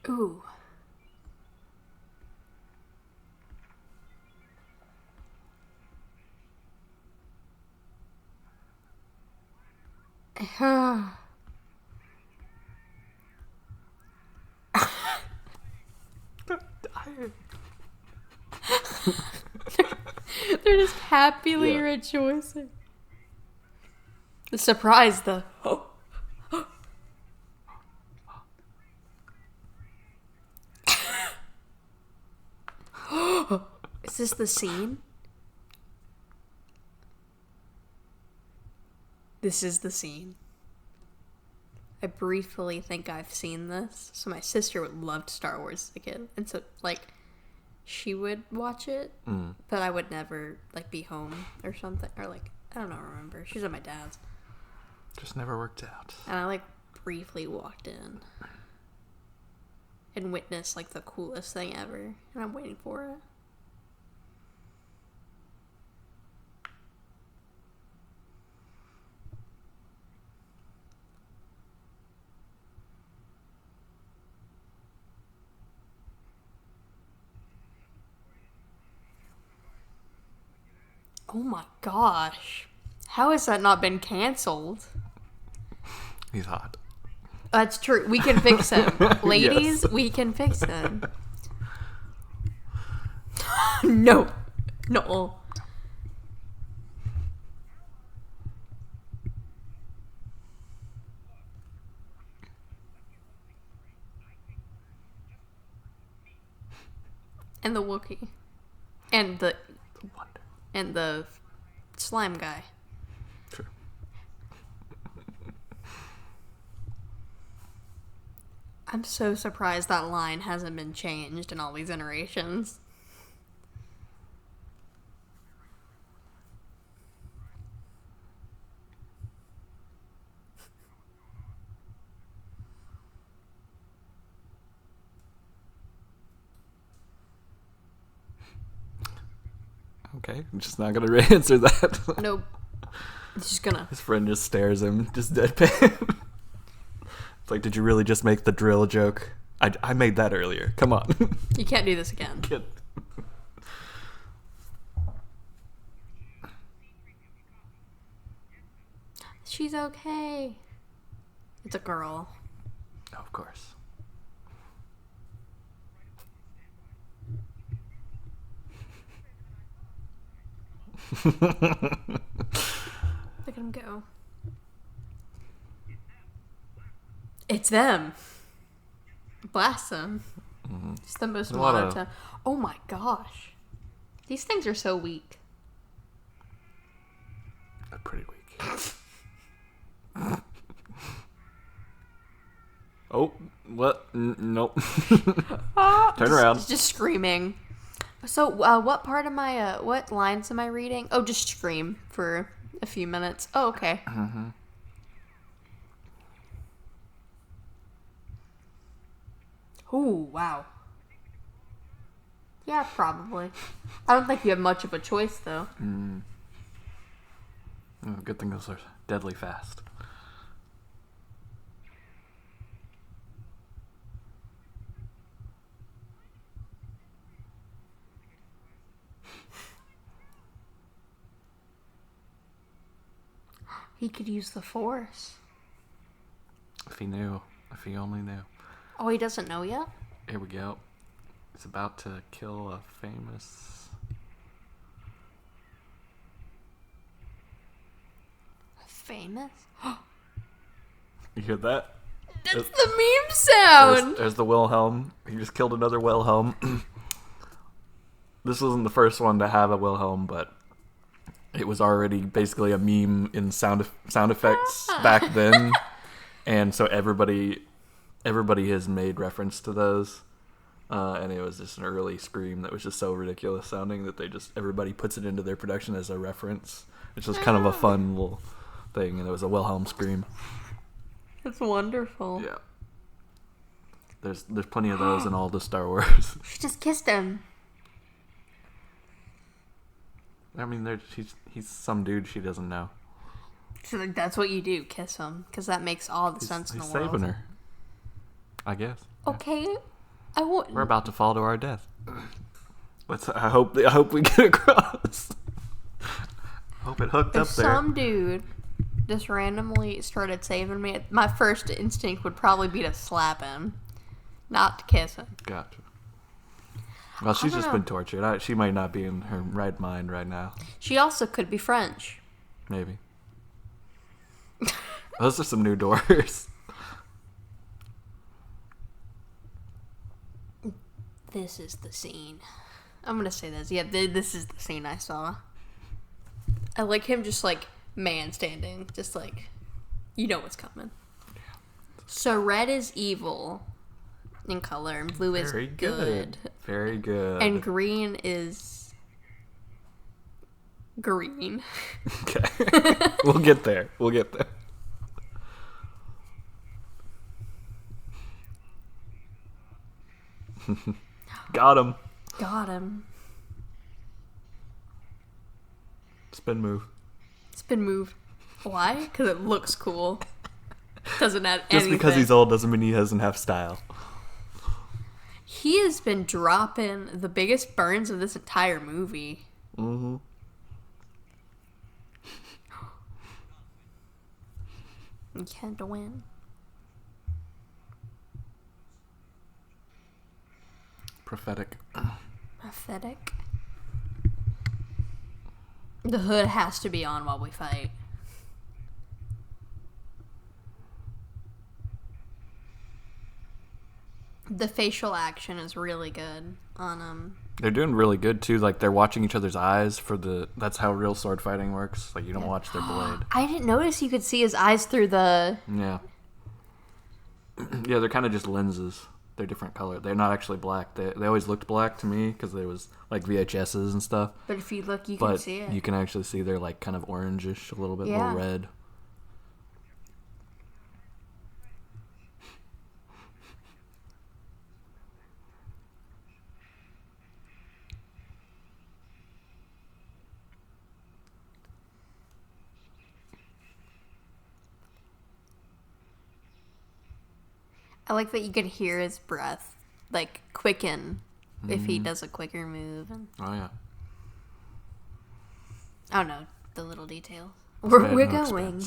Speaker 2: Ooh. They're just happily rejoicing. The surprise, though. Is this the scene? This is the scene. I briefly think I've seen this. So my sister would love Star Wars as a kid. And so, like, she would watch it. But I would never, like, be home or something. Or, like, I don't know, remember. She's at my dad's.
Speaker 1: Just never worked out.
Speaker 2: And I, like, briefly walked in. And witnessed, like, the coolest thing ever. And I'm waiting for it. Oh my gosh. How has that not been canceled?
Speaker 1: He's hot.
Speaker 2: That's true. We can fix him. Ladies, we can fix him. No. No. And the Wookiee. And the
Speaker 1: Wonder.
Speaker 2: and the slime guy.
Speaker 1: True.
Speaker 2: I'm so surprised that line hasn't been changed in all these iterations.
Speaker 1: Okay, I'm just not gonna answer that.
Speaker 2: Nope. He's just gonna.
Speaker 1: His friend just stares him, just deadpan. It's like, did you really just make the drill joke? I made that earlier. Come on.
Speaker 2: You can't do this again.
Speaker 1: Kid.
Speaker 2: She's okay. It's a girl.
Speaker 1: Oh, of course.
Speaker 2: Look at him go. It's them. Blast them. Mm-hmm. It's the most monotone. Oh my gosh. These things are so weak.
Speaker 1: They're pretty weak. Oh, what? Nope. Turn around.
Speaker 2: Just screaming. So, what part of my, what lines am I reading? Oh, just scream for a few minutes. Oh, okay.
Speaker 1: Mm-hmm.
Speaker 2: Ooh, wow. Yeah, probably. I don't think you have much of a choice, though.
Speaker 1: Oh, good thing those are deadly fast.
Speaker 2: He could use the Force.
Speaker 1: If he knew. If he only knew.
Speaker 2: Oh, he doesn't know yet?
Speaker 1: Here we go. He's about to kill a famous...
Speaker 2: Famous?
Speaker 1: You hear that?
Speaker 2: That's the meme sound!
Speaker 1: There's the Wilhelm. He just killed another Wilhelm. This wasn't the first one to have a Wilhelm, but it was already basically a meme in sound effects back then. And so everybody has made reference to those. And it was just an early Scream that was just so ridiculous sounding that everybody puts it into their production as a reference. It's just kind of a fun little thing, and it was a Wilhelm scream.
Speaker 2: That's wonderful.
Speaker 1: Yeah. There's plenty of those in all the Star Wars.
Speaker 2: She just kissed him.
Speaker 1: I mean, he's some dude she doesn't know.
Speaker 2: So like, that's what you do, kiss him, because that makes all the sense in the world.
Speaker 1: He's saving her, I guess.
Speaker 2: Okay, I wouldn't.
Speaker 1: We're about to fall to our death. I hope we get across. Hope it hooked up there.
Speaker 2: If some dude just randomly started saving me, my first instinct would probably be to slap him, not to kiss him.
Speaker 1: Gotcha. Well, she's just been tortured. She might not be in her right mind right now.
Speaker 2: She also could be French.
Speaker 1: Maybe. Those are some new doors.
Speaker 2: This is the scene. I'm gonna say this. Yeah, this is the scene I saw. I like him just like man standing, just like, you know what's coming. So red is evil in color, and blue is good.
Speaker 1: Very good.
Speaker 2: And green is green.
Speaker 1: Okay. We'll get there. Got him. Spin move.
Speaker 2: Why? Because it looks cool. Doesn't add anything.
Speaker 1: Just because he's old doesn't mean he doesn't have style.
Speaker 2: He has been dropping the biggest burns of this entire movie.
Speaker 1: Mm-hmm.
Speaker 2: You can't win.
Speaker 1: Prophetic.
Speaker 2: The hood has to be on while we fight. The facial action is really good on
Speaker 1: They're doing really good too. Like they're watching each other's eyes that's how real sword fighting works. Like you don't watch their blade.
Speaker 2: I didn't notice you could see his eyes through the...
Speaker 1: Yeah. Yeah, they're kind of just lenses. They're different color. They're not actually black. They always looked black to me because there was like VHSs and stuff.
Speaker 2: But if you look, you can see it.
Speaker 1: You can actually see they're like kind of orangish, a little bit more red.
Speaker 2: I like that you could hear his breath, like, quicken if he does a quicker move.
Speaker 1: Oh, yeah.
Speaker 2: I don't know, the little details. We're going.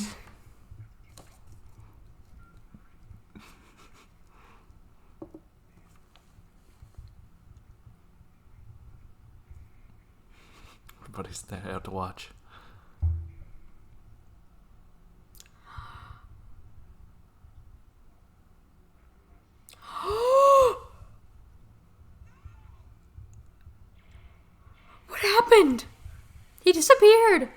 Speaker 1: Everybody's there out to watch.
Speaker 2: What happened? He disappeared.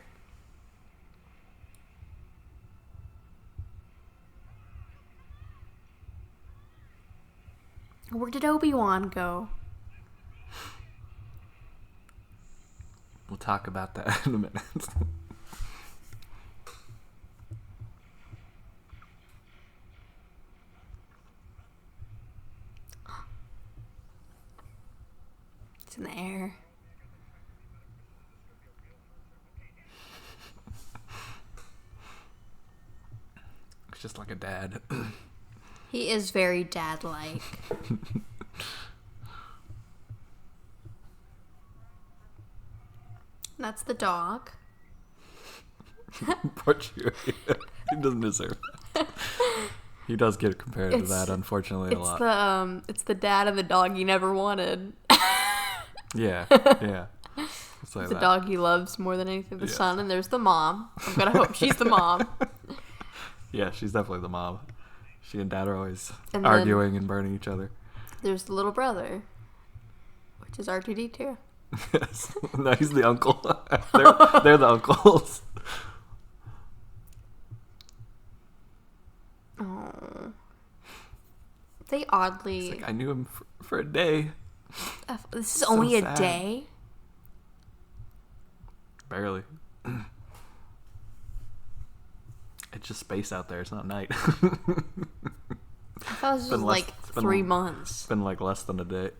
Speaker 2: Where did Obi-Wan go?
Speaker 1: We'll talk about that in a minute.
Speaker 2: It's in the air.
Speaker 1: It's just like a dad.
Speaker 2: He is very dad-like. That's the dog.
Speaker 1: Poor Chewie. He doesn't deserve that. He does get compared to that, unfortunately, a lot.
Speaker 2: It's the dad of the dog you never wanted.
Speaker 1: Yeah. It's
Speaker 2: the dog he loves more than anything. The son, and there's the mom. I'm gonna hope she's the mom.
Speaker 1: Yeah, she's definitely the mom. She and dad are always arguing and burning each other.
Speaker 2: There's the little brother, which is R2-D2.
Speaker 1: Yes. No, he's the uncle. They're the uncles.
Speaker 2: Oh. They oddly.
Speaker 1: It's like, I knew him for a day.
Speaker 2: This is
Speaker 1: So
Speaker 2: only
Speaker 1: sad.
Speaker 2: a day?
Speaker 1: Barely. It's just space out there. It's not night.
Speaker 2: I thought it was just like 3 months.
Speaker 1: It's been like less than a day.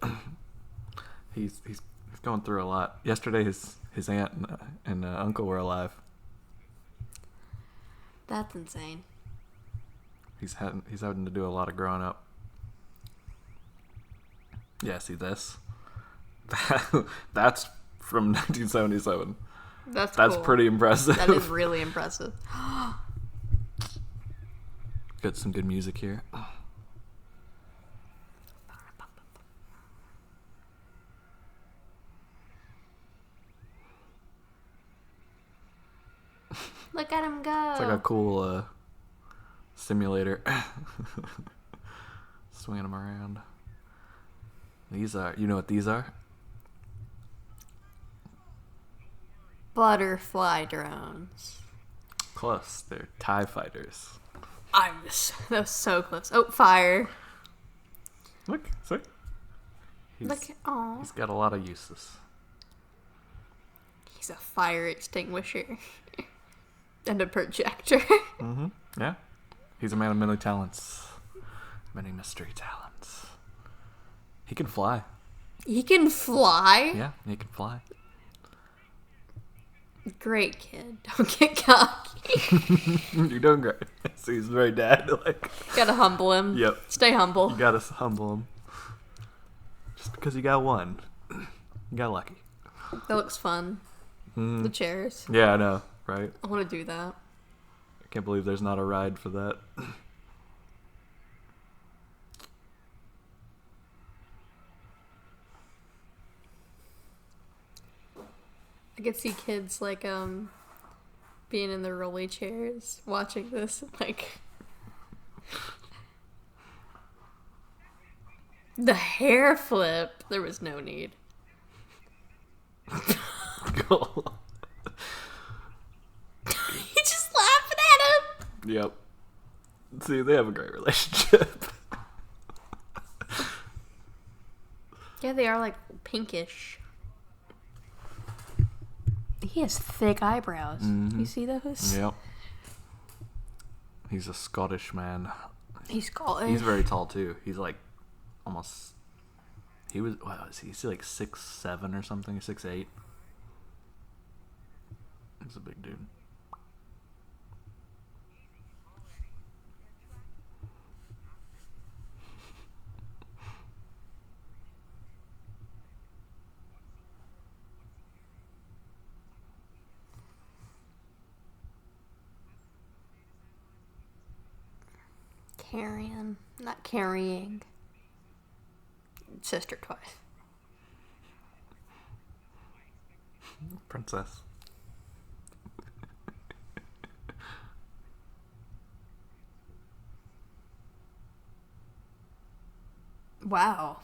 Speaker 1: He's going through a lot. Yesterday, his aunt and uncle were alive.
Speaker 2: That's insane.
Speaker 1: He's having to do a lot of growing up. Yeah, see this? That's from 1977.
Speaker 2: That's
Speaker 1: cool. Pretty impressive.
Speaker 2: That is really impressive.
Speaker 1: Got some good music here.
Speaker 2: Look at him go.
Speaker 1: It's like a cool simulator. Swinging them around. These are, you know what these are?
Speaker 2: Butterfly drones.
Speaker 1: Close. They're TIE fighters.
Speaker 2: That was so close. Oh, fire.
Speaker 1: Look, see?
Speaker 2: Look, aw.
Speaker 1: He's got a lot of uses.
Speaker 2: He's a fire extinguisher. And a projector.
Speaker 1: Mm-hmm. Yeah. He's a man of many talents. Many mystery talents. He can fly.
Speaker 2: He can fly?
Speaker 1: Yeah, he can fly.
Speaker 2: Great kid. Don't get cocky.
Speaker 1: You're doing great. So he's very dad. Like,
Speaker 2: Gotta humble him.
Speaker 1: Yep.
Speaker 2: Stay humble.
Speaker 1: you gotta humble him. Just because you got one, you got lucky.
Speaker 2: That looks fun. The chairs.
Speaker 1: Yeah, I know, right?
Speaker 2: I want to do that.
Speaker 1: I can't believe there's not a ride for that.
Speaker 2: I could see kids like being in the rolly chairs watching this, like the hair flip. There was no need.
Speaker 1: Cool.
Speaker 2: He's just laughing at him.
Speaker 1: Yep. See, they have a great relationship.
Speaker 2: Yeah, they are like pinkish. He has thick eyebrows. You see those?
Speaker 1: Yep. He's a Scottish man.
Speaker 2: He's Scottish.
Speaker 1: He's very tall too. He's like almost. He was. What was he? Is he like 6'7" or something? 6'8". He's a big dude.
Speaker 2: Carrying, not carrying. Sister twice.
Speaker 1: Princess.
Speaker 2: Wow,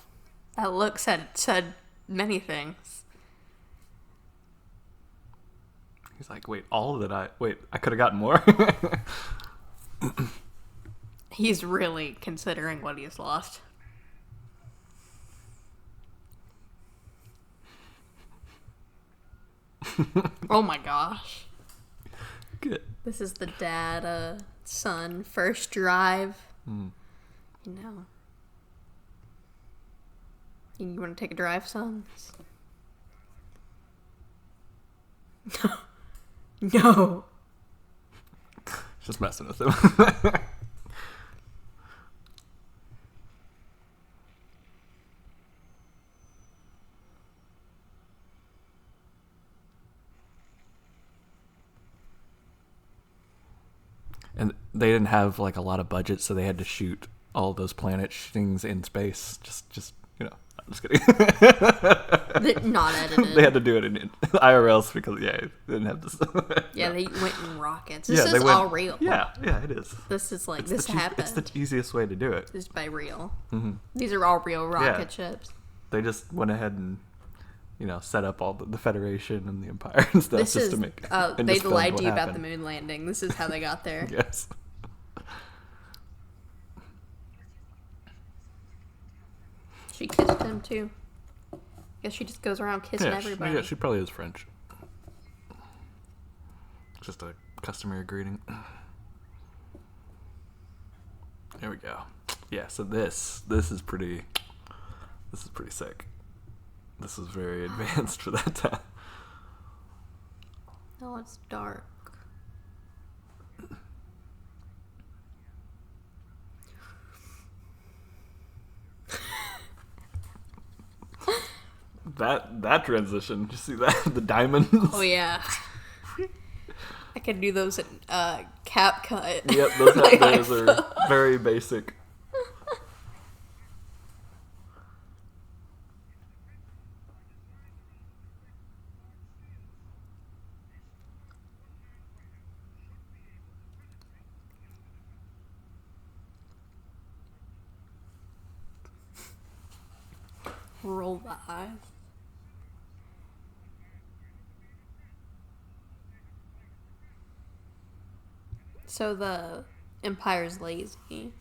Speaker 2: that look said many things.
Speaker 1: He's like, wait, I could have gotten more.
Speaker 2: He's really considering what he's lost. Oh my gosh.
Speaker 1: Good.
Speaker 2: This is the dad, son, first drive. You know. You want to take a drive, son? No.
Speaker 1: Just messing with him. And they didn't have like a lot of budget, so they had to shoot all those planet things in space. Just you know, I'm just kidding.
Speaker 2: Not edited.
Speaker 1: They had to do it in IRLs because they didn't have this.
Speaker 2: Yeah,
Speaker 1: No.
Speaker 2: they went in rockets.
Speaker 1: Yeah,
Speaker 2: This
Speaker 1: they
Speaker 2: is
Speaker 1: went-
Speaker 2: all real.
Speaker 1: Yeah, it is.
Speaker 2: This is like,
Speaker 1: It's
Speaker 2: this happened.
Speaker 1: It's the easiest way to do it.
Speaker 2: This is by real. These are all real rocket ships.
Speaker 1: They just went ahead and, you know, set up all the Federation and the Empire and stuff
Speaker 2: This
Speaker 1: just
Speaker 2: is,
Speaker 1: to make.
Speaker 2: they
Speaker 1: just filmed
Speaker 2: lied
Speaker 1: what
Speaker 2: to you about the
Speaker 1: happened.
Speaker 2: moon landing. This is how they got there.
Speaker 1: Yes.
Speaker 2: She kissed him too. Guess she just goes around kissing everybody.
Speaker 1: Yeah, she probably is French. Just a customary greeting. There we go. Yeah, so this is pretty sick. This is very advanced for that time.
Speaker 2: Oh, it's dark.
Speaker 1: That transition, you see that? The diamonds?
Speaker 2: Oh, yeah. I can do those in CapCut.
Speaker 1: Yep, those are very basic.
Speaker 2: Roll the eyes. So the Empire's lazy.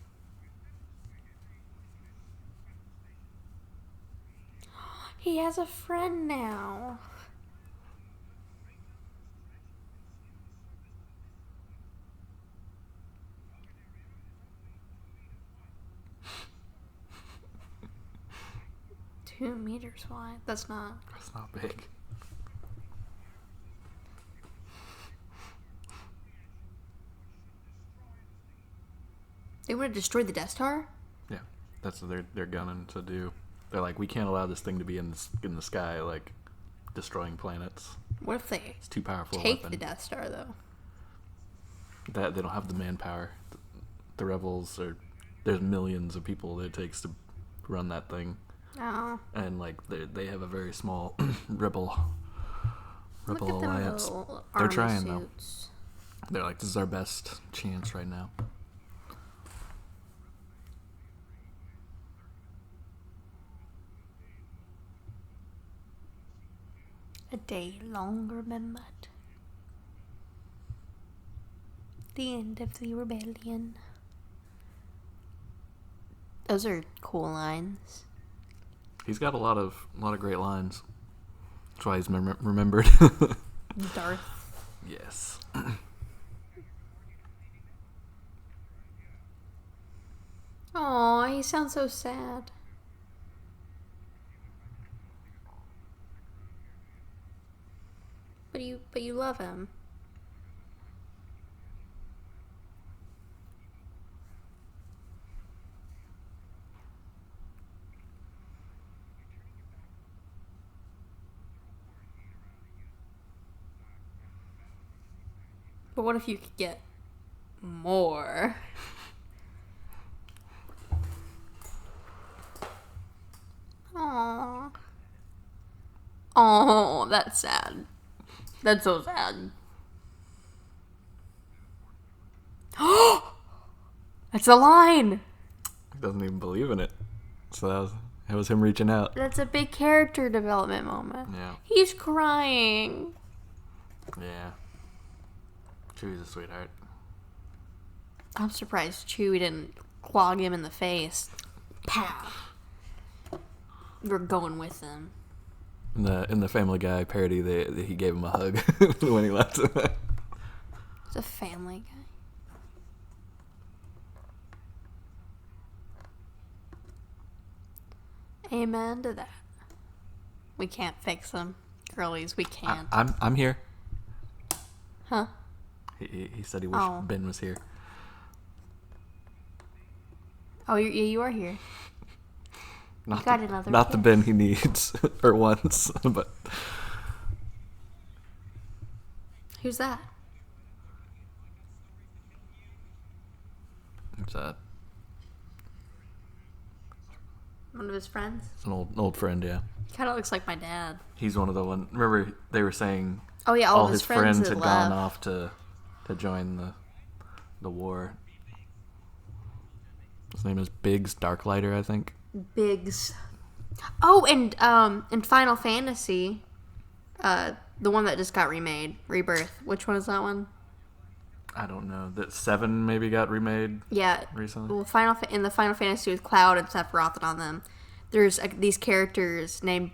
Speaker 2: He has a friend now. Two meters wide. That's not
Speaker 1: big.
Speaker 2: They want to destroy the Death Star?
Speaker 1: Yeah, that's what they're gunning to do. They're like, we can't allow this thing to be in the sky, like destroying planets.
Speaker 2: What if they?
Speaker 1: It's too powerful.
Speaker 2: Take the Death Star though.
Speaker 1: That they don't have the manpower. The rebels there's millions of people that it takes to run that thing.
Speaker 2: Oh.
Speaker 1: And like they have a very small rebel
Speaker 2: Look at
Speaker 1: alliance.
Speaker 2: them little
Speaker 1: They're
Speaker 2: army
Speaker 1: trying
Speaker 2: suits.
Speaker 1: though. They're like, this is our best chance right now.
Speaker 2: A day long remembered. The end of the rebellion. Those are cool lines.
Speaker 1: He's got a lot of great lines. That's why he's remembered.
Speaker 2: Darth.
Speaker 1: Yes.
Speaker 2: Aw, he sounds so sad. But you love him. But what if you could get more? Aww. Oh, that's sad. That's so sad. That's a line.
Speaker 1: He doesn't even believe in it. So that was him reaching out.
Speaker 2: That's a big character development moment.
Speaker 1: Yeah.
Speaker 2: He's crying.
Speaker 1: Yeah. Chewie's a sweetheart.
Speaker 2: I'm surprised Chewie didn't clog him in the face. Pow. We're going with him.
Speaker 1: In the Family Guy parody, he gave him a hug when he left.
Speaker 2: It's a Family Guy. Amen to that. We can't fix them, girlies. We can't.
Speaker 1: I'm here.
Speaker 2: Huh?
Speaker 1: He said he wished Ben was here.
Speaker 2: Oh, you are here.
Speaker 1: Not the Ben he needs or wants, but
Speaker 2: who's that?
Speaker 1: Who's that?
Speaker 2: One of his friends.
Speaker 1: It's an old friend, yeah.
Speaker 2: He kind of looks like my dad.
Speaker 1: He's one of the one. Remember they were saying?
Speaker 2: Oh yeah, all his friends
Speaker 1: had
Speaker 2: left.
Speaker 1: gone off to join the war. His name is Biggs Darklighter, I think.
Speaker 2: Biggs. Oh, and in Final Fantasy, the one that just got remade, Rebirth. Which one is that one?
Speaker 1: I don't know. That 7 maybe got remade.
Speaker 2: Yeah.
Speaker 1: Recently.
Speaker 2: Well, in the Final Fantasy with Cloud and Sephiroth and on them, there's these characters named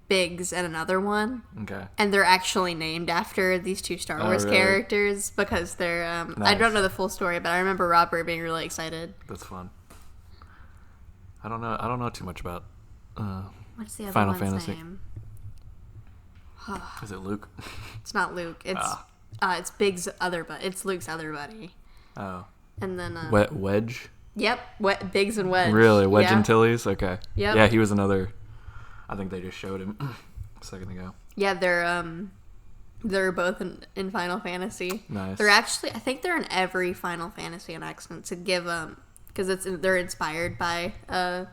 Speaker 2: Biggs and another one.
Speaker 1: Okay.
Speaker 2: And they're actually named after these two Star Wars
Speaker 1: really?
Speaker 2: characters because they're, I
Speaker 1: Nice.
Speaker 2: don't know the full story, but I remember Robert being really excited.
Speaker 1: That's fun. I don't know too much about
Speaker 2: What's the other
Speaker 1: Final
Speaker 2: one's
Speaker 1: Fantasy.
Speaker 2: name?
Speaker 1: Is it Luke?
Speaker 2: It's not Luke. It's Big's other buddy. It's Luke's other buddy.
Speaker 1: Oh.
Speaker 2: And then
Speaker 1: Wedge?
Speaker 2: Yep, Biggs and Wedge.
Speaker 1: Really? Wedge
Speaker 2: yeah.
Speaker 1: Antilles? Okay.
Speaker 2: Yep.
Speaker 1: Yeah, he was another. I think they just showed him a second ago.
Speaker 2: Yeah, they're both in Final Fantasy.
Speaker 1: Nice.
Speaker 2: They're actually, I think they're in every Final Fantasy on accident to give because they're inspired by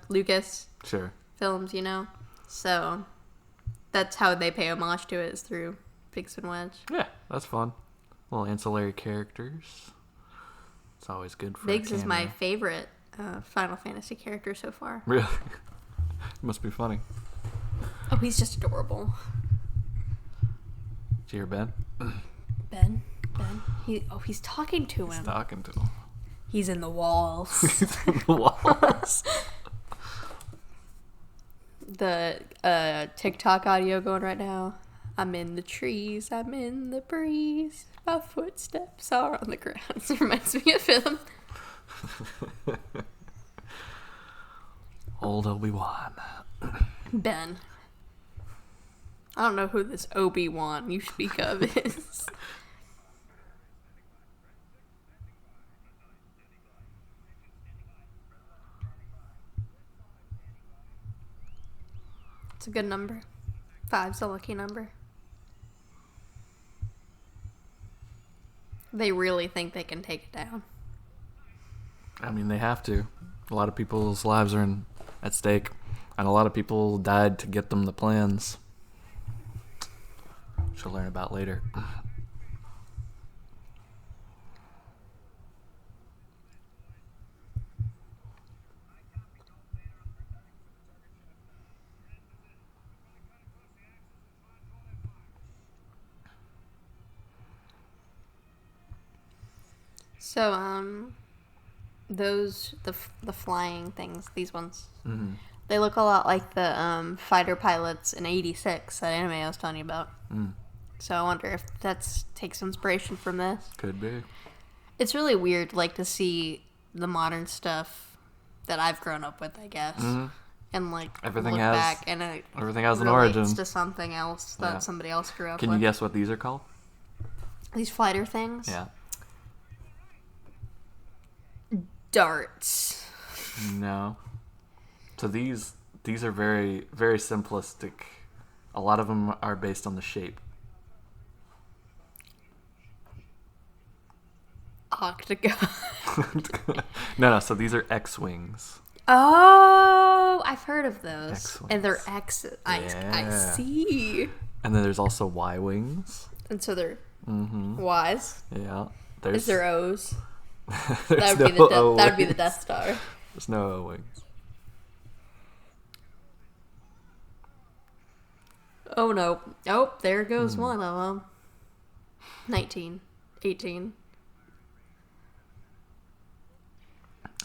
Speaker 2: Lucas
Speaker 1: Sure.
Speaker 2: films, you know. So that's how they pay homage to it, is through Biggs and Wedge.
Speaker 1: Yeah, that's fun. Little ancillary characters. It's always good for
Speaker 2: Biggs
Speaker 1: a
Speaker 2: is my
Speaker 1: cameo.
Speaker 2: favorite Final Fantasy character so far.
Speaker 1: Really? Must be funny.
Speaker 2: Oh, he's just adorable.
Speaker 1: Did you hear Ben?
Speaker 2: Ben. He's talking to him.
Speaker 1: He's talking to him.
Speaker 2: He's in the walls.
Speaker 1: He's in the walls.
Speaker 2: The TikTok audio going right now. I'm in the trees. I'm in the breeze. My footsteps are on the ground. It reminds me of him.
Speaker 1: Old Obi-Wan.
Speaker 2: Ben. I don't know who this Obi-Wan you speak of is. It's a good number. 5's a lucky number. They really think they can take it down.
Speaker 1: I mean, they have to. A lot of people's lives are at stake, and a lot of people died to get them the plans. Which we'll learn about later.
Speaker 2: So, the flying things, these ones,
Speaker 1: Mm-hmm.
Speaker 2: they look a lot like the fighter pilots in '86, that anime I was telling you about.
Speaker 1: Mm.
Speaker 2: So I wonder if that's takes inspiration from this.
Speaker 1: Could be.
Speaker 2: It's really weird, like, to see the modern stuff that I've grown up with, I guess, and like
Speaker 1: Everything
Speaker 2: look
Speaker 1: has-
Speaker 2: back and it
Speaker 1: Everything has an
Speaker 2: relates
Speaker 1: origin.
Speaker 2: to something else that
Speaker 1: Yeah.
Speaker 2: somebody else grew up
Speaker 1: Can
Speaker 2: with.
Speaker 1: you guess what these are called?
Speaker 2: These fighter things?
Speaker 1: Yeah.
Speaker 2: Darts.
Speaker 1: No. So these are very, very simplistic. A lot of them are based on the shape.
Speaker 2: Octagon.
Speaker 1: No. So these are X-wings.
Speaker 2: Oh, I've heard of those.
Speaker 1: X-wings.
Speaker 2: And they're X's. I
Speaker 1: Yeah.
Speaker 2: see.
Speaker 1: And then there's also Y-wings.
Speaker 2: And so they're
Speaker 1: Mm-hmm.
Speaker 2: Y's.
Speaker 1: Yeah.
Speaker 2: Is there O's?
Speaker 1: There's
Speaker 2: That would be
Speaker 1: no
Speaker 2: that would be the
Speaker 1: O-wings.
Speaker 2: Death Star.
Speaker 1: There's no O-wings.
Speaker 2: Oh no. Oh, there goes one of them. 19. 18.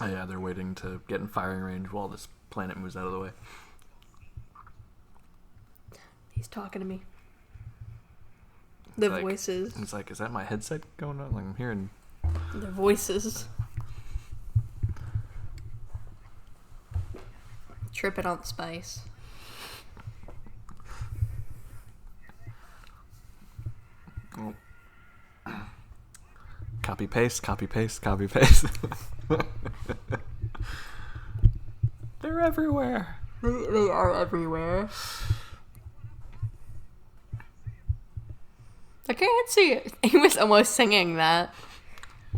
Speaker 1: Oh yeah, they're waiting to get in firing range while this planet moves out of the way.
Speaker 2: He's talking to me. The
Speaker 1: Like-
Speaker 2: voices.
Speaker 1: It's like, is that my headset going on? Like, I'm hearing...
Speaker 2: The voices. Tripping on the spice.
Speaker 1: Oh. Copy paste, copy paste, copy paste. They're everywhere.
Speaker 2: They are everywhere. I can't see it. He was almost singing that.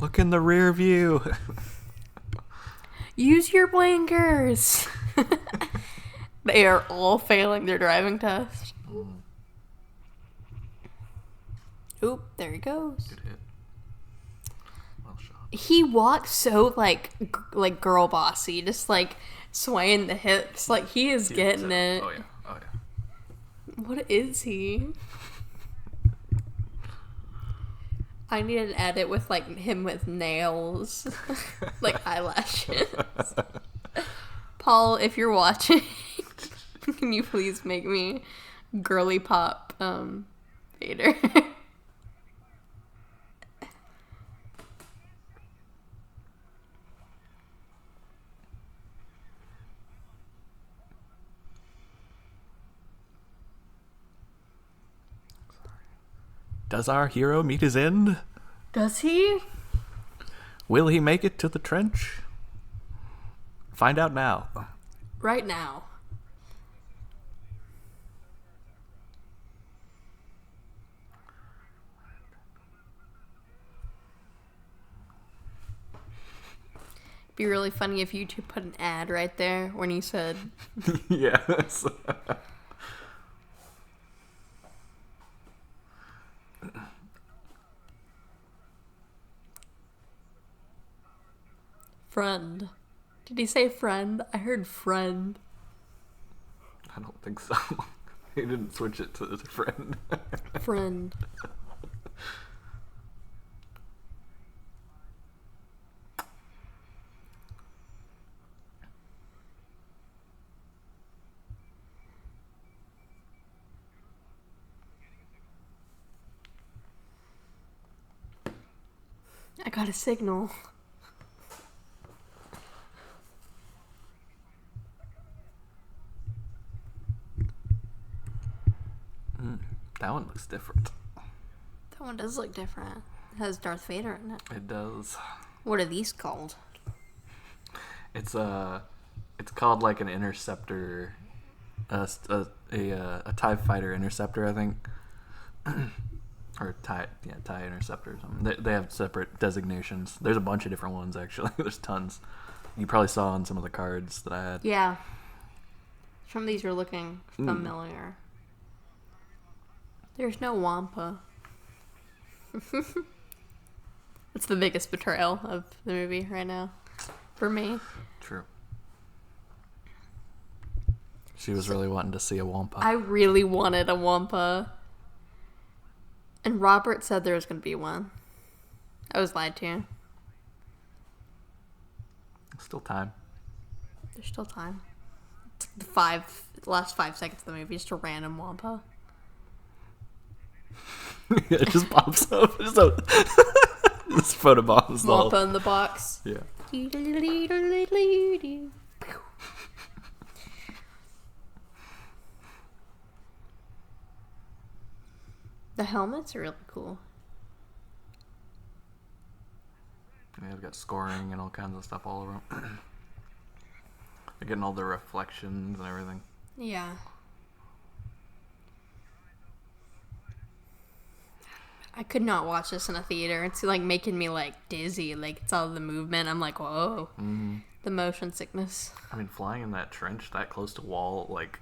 Speaker 1: Look in the rear view.
Speaker 2: Use your blinkers. They are all failing their driving test. Oop, there he goes.
Speaker 1: Good hit. Well shot.
Speaker 2: He walks so like girl bossy, just like swaying the hips, like he is getting it.
Speaker 1: Oh yeah. Oh yeah.
Speaker 2: What is he? I need an edit with like him with nails, like eyelashes. Paul, if you're watching, Can you please make me girly pop Vader?
Speaker 1: Does our hero meet his end?
Speaker 2: Does he?
Speaker 1: Will he make it to the trench? Find out now.
Speaker 2: Right now. Be really funny if YouTube put an ad right there when you said
Speaker 1: Yes.
Speaker 2: friend. Did he say friend? I heard friend.
Speaker 1: I don't think so. He didn't switch it to his friend.
Speaker 2: Friend. I got a signal.
Speaker 1: That one looks different.
Speaker 2: That one does look different. It has Darth Vader in it.
Speaker 1: It does.
Speaker 2: What are these called?
Speaker 1: It's called like an interceptor, a TIE fighter interceptor, I think, or TIE interceptor or something. They have separate designations. There's a bunch of different ones actually. There's tons. You probably saw on some of the cards that I had.
Speaker 2: Yeah. Some of these are looking familiar. There's no Wampa. It's the biggest betrayal of the movie right now. For me.
Speaker 1: True. She was really wanting to see a Wampa.
Speaker 2: I really wanted a Wampa. And Robert said there was going to be one. I was lied to.
Speaker 1: Still time.
Speaker 2: There's still time. The last 5 seconds of the movie, just a random Wampa.
Speaker 1: It just pops up. Just photobombs.
Speaker 2: Wampa in the box.
Speaker 1: Yeah.
Speaker 2: The helmets are really cool.
Speaker 1: Yeah, they've got scoring and all kinds of stuff all over them. They're getting all the reflections and everything.
Speaker 2: Yeah. I could not watch this in a theater. It's like making me like dizzy. Like it's all the movement. I'm like, whoa. Mm-hmm. The motion sickness.
Speaker 1: I mean, flying in that trench that close to wall, like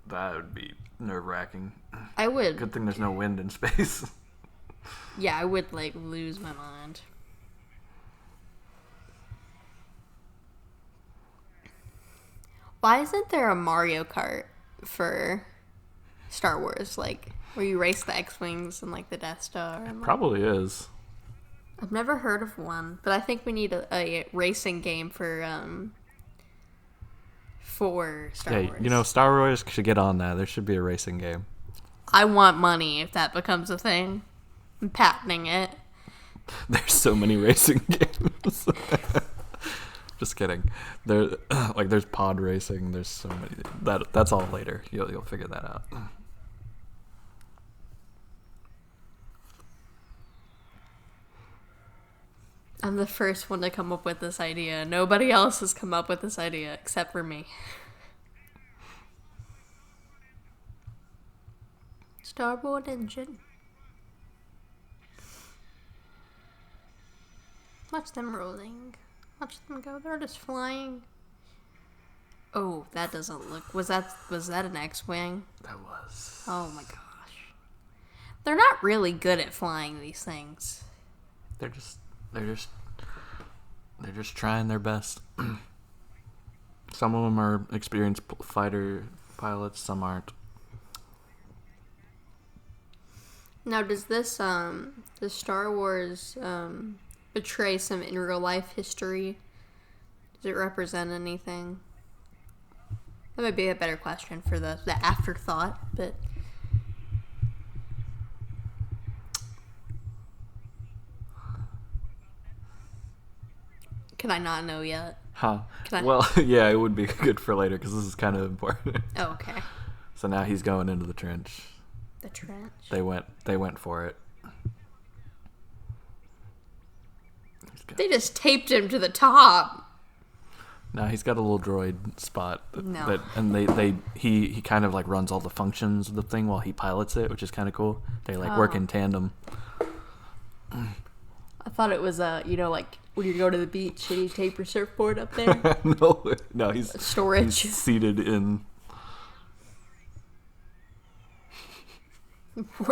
Speaker 1: that would be nerve-wracking.
Speaker 2: I would.
Speaker 1: Good thing there's no wind in space.
Speaker 2: Yeah, I would like lose my mind. Why isn't there a Mario Kart for Star Wars? Like, where you race the X-Wings and, like, the Death Star? And, like,
Speaker 1: probably is.
Speaker 2: I've never heard of one, but I think we need a racing game for Star Wars.
Speaker 1: You know, Star Wars should get on that. There should be a racing game.
Speaker 2: I want money if that becomes a thing. I'm patenting it.
Speaker 1: There's so many racing games. Just kidding. There's pod racing. There's so many. That's all later. You'll figure that out.
Speaker 2: I'm the first one to come up with this idea. Nobody else has come up with this idea except for me. Starboard engine. Watch them rolling. Watch them go. They're just flying. Oh, that doesn't look... Was that an X-Wing?
Speaker 1: That was...
Speaker 2: Oh my gosh. They're not really good at flying these things.
Speaker 1: They're just trying their best. Some of them are experienced fighter pilots, some aren't.
Speaker 2: Now, does this does Star Wars betray some in real life history? Does it represent anything? That might be a better question for the afterthought, but... Can I not know yet?
Speaker 1: Huh. Well, yeah, it would be good for later because this is kind of important.
Speaker 2: Oh, okay.
Speaker 1: So now he's going into the trench.
Speaker 2: The trench?
Speaker 1: They went for it.
Speaker 2: They just taped him to the top.
Speaker 1: No, he's got a little droid spot.
Speaker 2: No.
Speaker 1: He kind of like runs all the functions of the thing while he pilots it, which is kind of cool. They like work in tandem.
Speaker 2: I thought it was like when you go to the beach and you tape your surfboard up there.
Speaker 1: No, he's
Speaker 2: storage.
Speaker 1: He's seated in.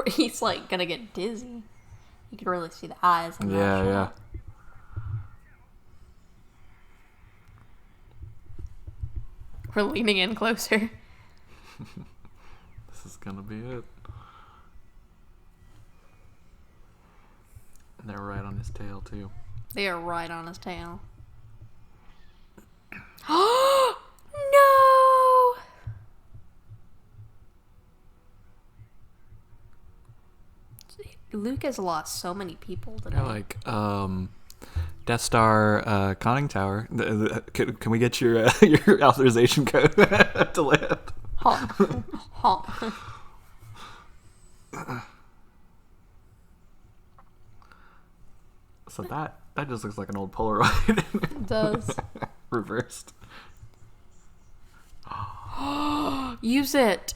Speaker 2: He's like gonna get dizzy. You can really see the eyes.
Speaker 1: Yeah.
Speaker 2: We're leaning in closer.
Speaker 1: This is gonna be it. And they're right on his tail too.
Speaker 2: They are right on his tail. Oh no! Luke has lost so many people today.
Speaker 1: Yeah, like Death Star conning tower. Can we get your authorization code to land?
Speaker 2: Honk. Honk.
Speaker 1: So that just looks like an old Polaroid.
Speaker 2: It does.
Speaker 1: Reversed.
Speaker 2: Use it.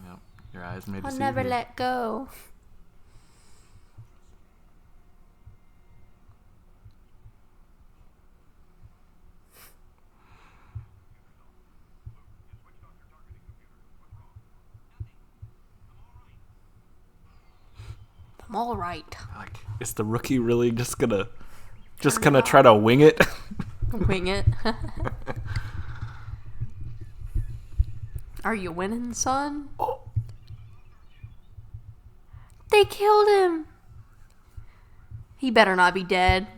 Speaker 1: Yep. Your eyes made
Speaker 2: I'll
Speaker 1: deceive
Speaker 2: never
Speaker 1: you.
Speaker 2: let go. I'm all right.
Speaker 1: Like, is the rookie really just gonna try to wing it?
Speaker 2: Wing it. Are you winning, son?
Speaker 1: Oh.
Speaker 2: They killed him. He better not be dead.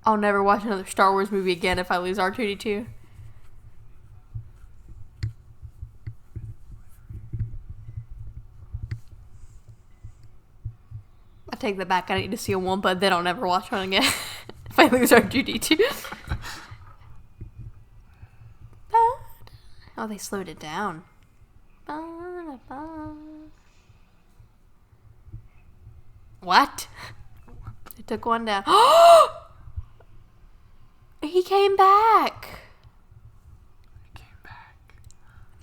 Speaker 2: I'll never watch another Star Wars movie again if I lose R2-D2. I take that back. I need to see a Wampa, then I'll never watch one again if I lose R2-D2. Oh, they slowed it down. What? They took one down. He came back.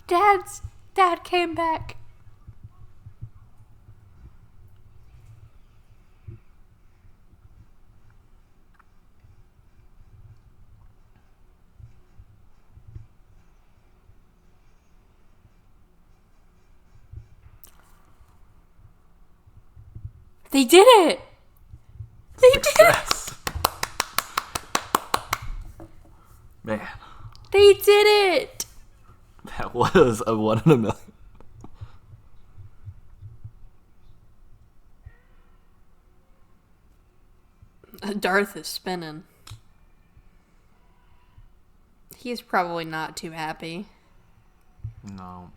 Speaker 2: Dad came back. They did it! They did it!
Speaker 1: Man.
Speaker 2: They did it!
Speaker 1: That was a 1 in a million.
Speaker 2: Darth is spinning. He's probably not too happy.
Speaker 1: No.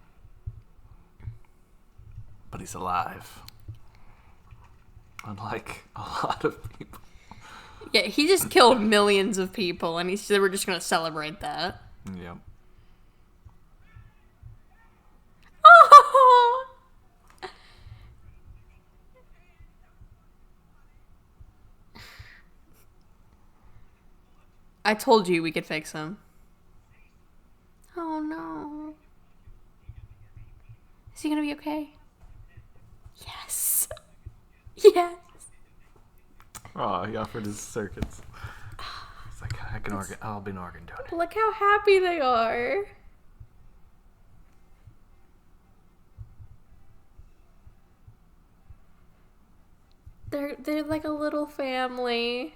Speaker 1: But he's alive. Unlike a lot of people.
Speaker 2: Yeah, he just killed millions of people, and we're just gonna celebrate that.
Speaker 1: Yep.
Speaker 2: Oh! I told you we could fix him. Oh no. Is he gonna be okay? Yes. Yes.
Speaker 1: Oh, he offered his circuits. It's like, I'll be an organ donor.
Speaker 2: Look how happy they are. They're like a little family.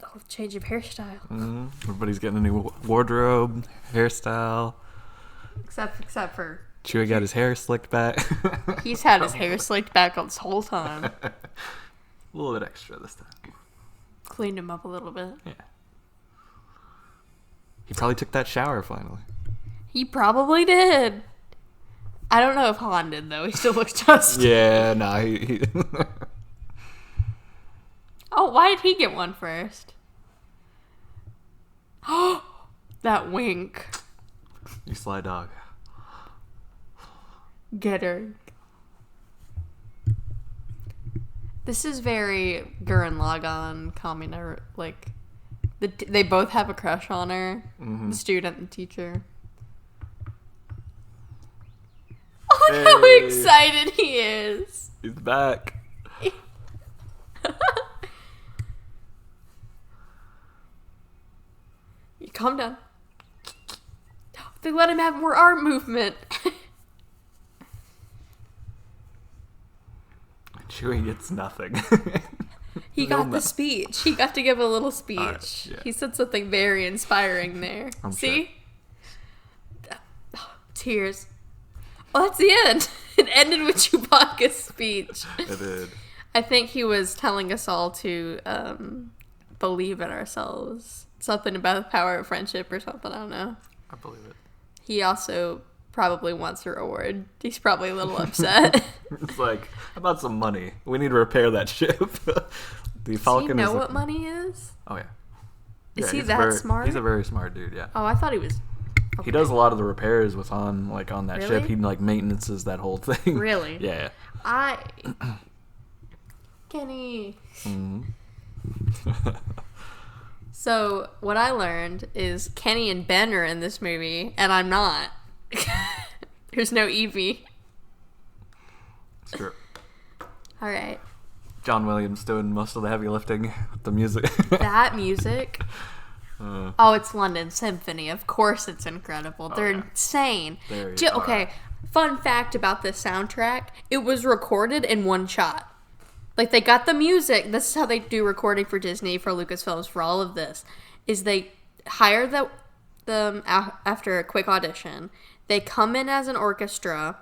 Speaker 2: Oh, Change of hairstyle.
Speaker 1: Everybody's getting a new wardrobe, hairstyle.
Speaker 2: Except for
Speaker 1: Chewie got his hair slicked back.
Speaker 2: he's had his hair slicked back this whole time.
Speaker 1: A little bit extra this time.
Speaker 2: Cleaned him up a little bit.
Speaker 1: Yeah. He probably took that shower finally.
Speaker 2: He probably did. I don't know if Han did, though. He still looks dusty.
Speaker 1: Yeah, nah, he
Speaker 2: Oh, why did he get one first? Oh, that wink.
Speaker 1: You sly dog.
Speaker 2: Get her. This is very Gurren Lagann Kamina, like, they both have a crush on her, the student and teacher. Oh, look how excited he is.
Speaker 1: He's back.
Speaker 2: You calm down. They let him have more arm movement.
Speaker 1: Chewie gets nothing.
Speaker 2: He got the speech. He got to give a little speech.
Speaker 1: Right, yeah.
Speaker 2: He said something very inspiring there.
Speaker 1: I'm
Speaker 2: See? Sure. Tears. Oh, that's the end. It ended with Chewbacca's speech.
Speaker 1: It did.
Speaker 2: I think he was telling us all to believe in ourselves. Something about the power of friendship or something. I don't know.
Speaker 1: I believe it.
Speaker 2: He also probably wants a reward. He's probably a little upset.
Speaker 1: It's like, how about some money? We need to repair that ship. The Falcon.
Speaker 2: Does he know what money is?
Speaker 1: Oh yeah.
Speaker 2: Is he that smart?
Speaker 1: He's a very smart dude. Yeah.
Speaker 2: Oh, I thought he was. Okay.
Speaker 1: He does a lot of the repairs with on that
Speaker 2: Really?
Speaker 1: ship. He maintenances that whole thing.
Speaker 2: Really?
Speaker 1: Yeah.
Speaker 2: Kenny.
Speaker 1: Mm-hmm.
Speaker 2: So what I learned is Kenny and Ben are in this movie, and I'm not. There's no Evie.
Speaker 1: It's true.
Speaker 2: All right.
Speaker 1: John Williams doing most of the heavy lifting with the music.
Speaker 2: That music. Oh, it's London Symphony. Of course it's incredible. They're insane. Okay, fun fact about this soundtrack. It was recorded in one shot. Like, they got the music. This is how they do recording for Disney, for Lucasfilms, for all of this. Is they hire them after a quick audition. They come in as an orchestra,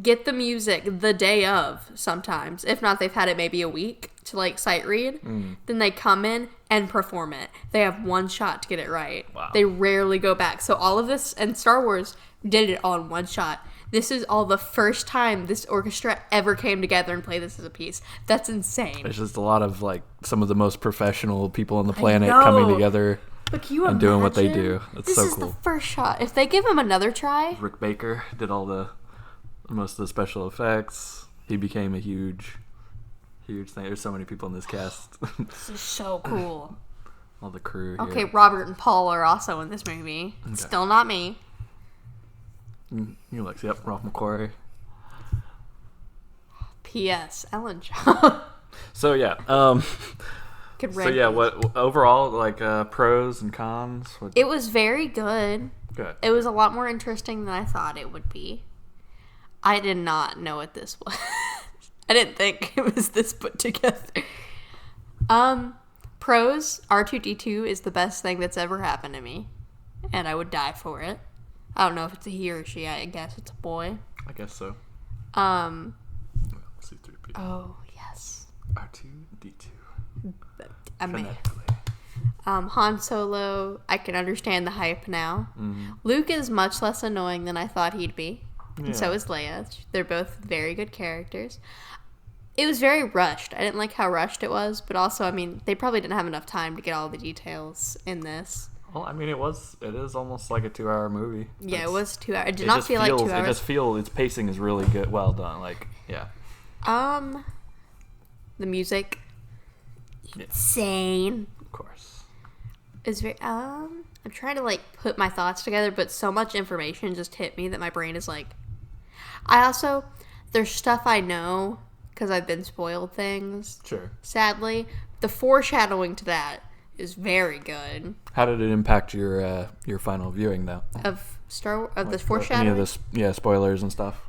Speaker 2: get the music the day of sometimes. If not, they've had it maybe a week to, like, sight read. Then they come in and perform it. They have one shot to get it right.
Speaker 1: Wow.
Speaker 2: They rarely go back. So all of this, and Star Wars did it all in one shot. This is all the first time this orchestra ever came together and played this as a piece. That's insane.
Speaker 1: There's just a lot of, like, some of the most professional people on the planet coming together and doing what they do. It's so cool. This is the
Speaker 2: first shot. If they give him another try.
Speaker 1: Rick Baker did most of the special effects. He became a huge thing. There's so many people in this cast.
Speaker 2: This is so cool.
Speaker 1: All the crew.
Speaker 2: Okay,
Speaker 1: here.
Speaker 2: Robert and Paul are also in this movie. Okay. Still not me.
Speaker 1: You like, yep, Ralph McQuarrie.
Speaker 2: P.S. Ellen John.
Speaker 1: So yeah, what overall, like, pros and cons?
Speaker 2: It was very good.
Speaker 1: Good.
Speaker 2: It was a lot more interesting than I thought it would be. I did not know what this was. I didn't think it was this put together. Pros, R2-D2 is the best thing that's ever happened to me, and I would die for it. I don't know if it's a he or she. I guess it's a boy.
Speaker 1: I guess so.
Speaker 2: C3PO.
Speaker 1: Oh,
Speaker 2: yes.
Speaker 1: R2-D2.
Speaker 2: Han Solo, I can understand the hype now.
Speaker 1: Mm-hmm.
Speaker 2: Luke is much less annoying than I thought he'd be.
Speaker 1: Yeah.
Speaker 2: And so is Leia. They're both very good characters. It was very rushed. I didn't like how rushed it was, but also, I mean, they probably didn't have enough time to get all the details in this.
Speaker 1: Well, I mean, it is almost like a 2-hour movie.
Speaker 2: Yeah, it was 2 hours. It did not feel like 2 hours.
Speaker 1: It just feels, its pacing is really good, well done. Like, yeah.
Speaker 2: The music, insane.
Speaker 1: Of course.
Speaker 2: It's very, I'm trying to, like, put my thoughts together, but so much information just hit me that my brain is like, there's stuff I know, because I've been spoiled things. Sure. Sadly. The foreshadowing to that is very good.
Speaker 1: How did it impact your final viewing, though?
Speaker 2: Of the foreshadowing?
Speaker 1: Any of the spoilers and stuff?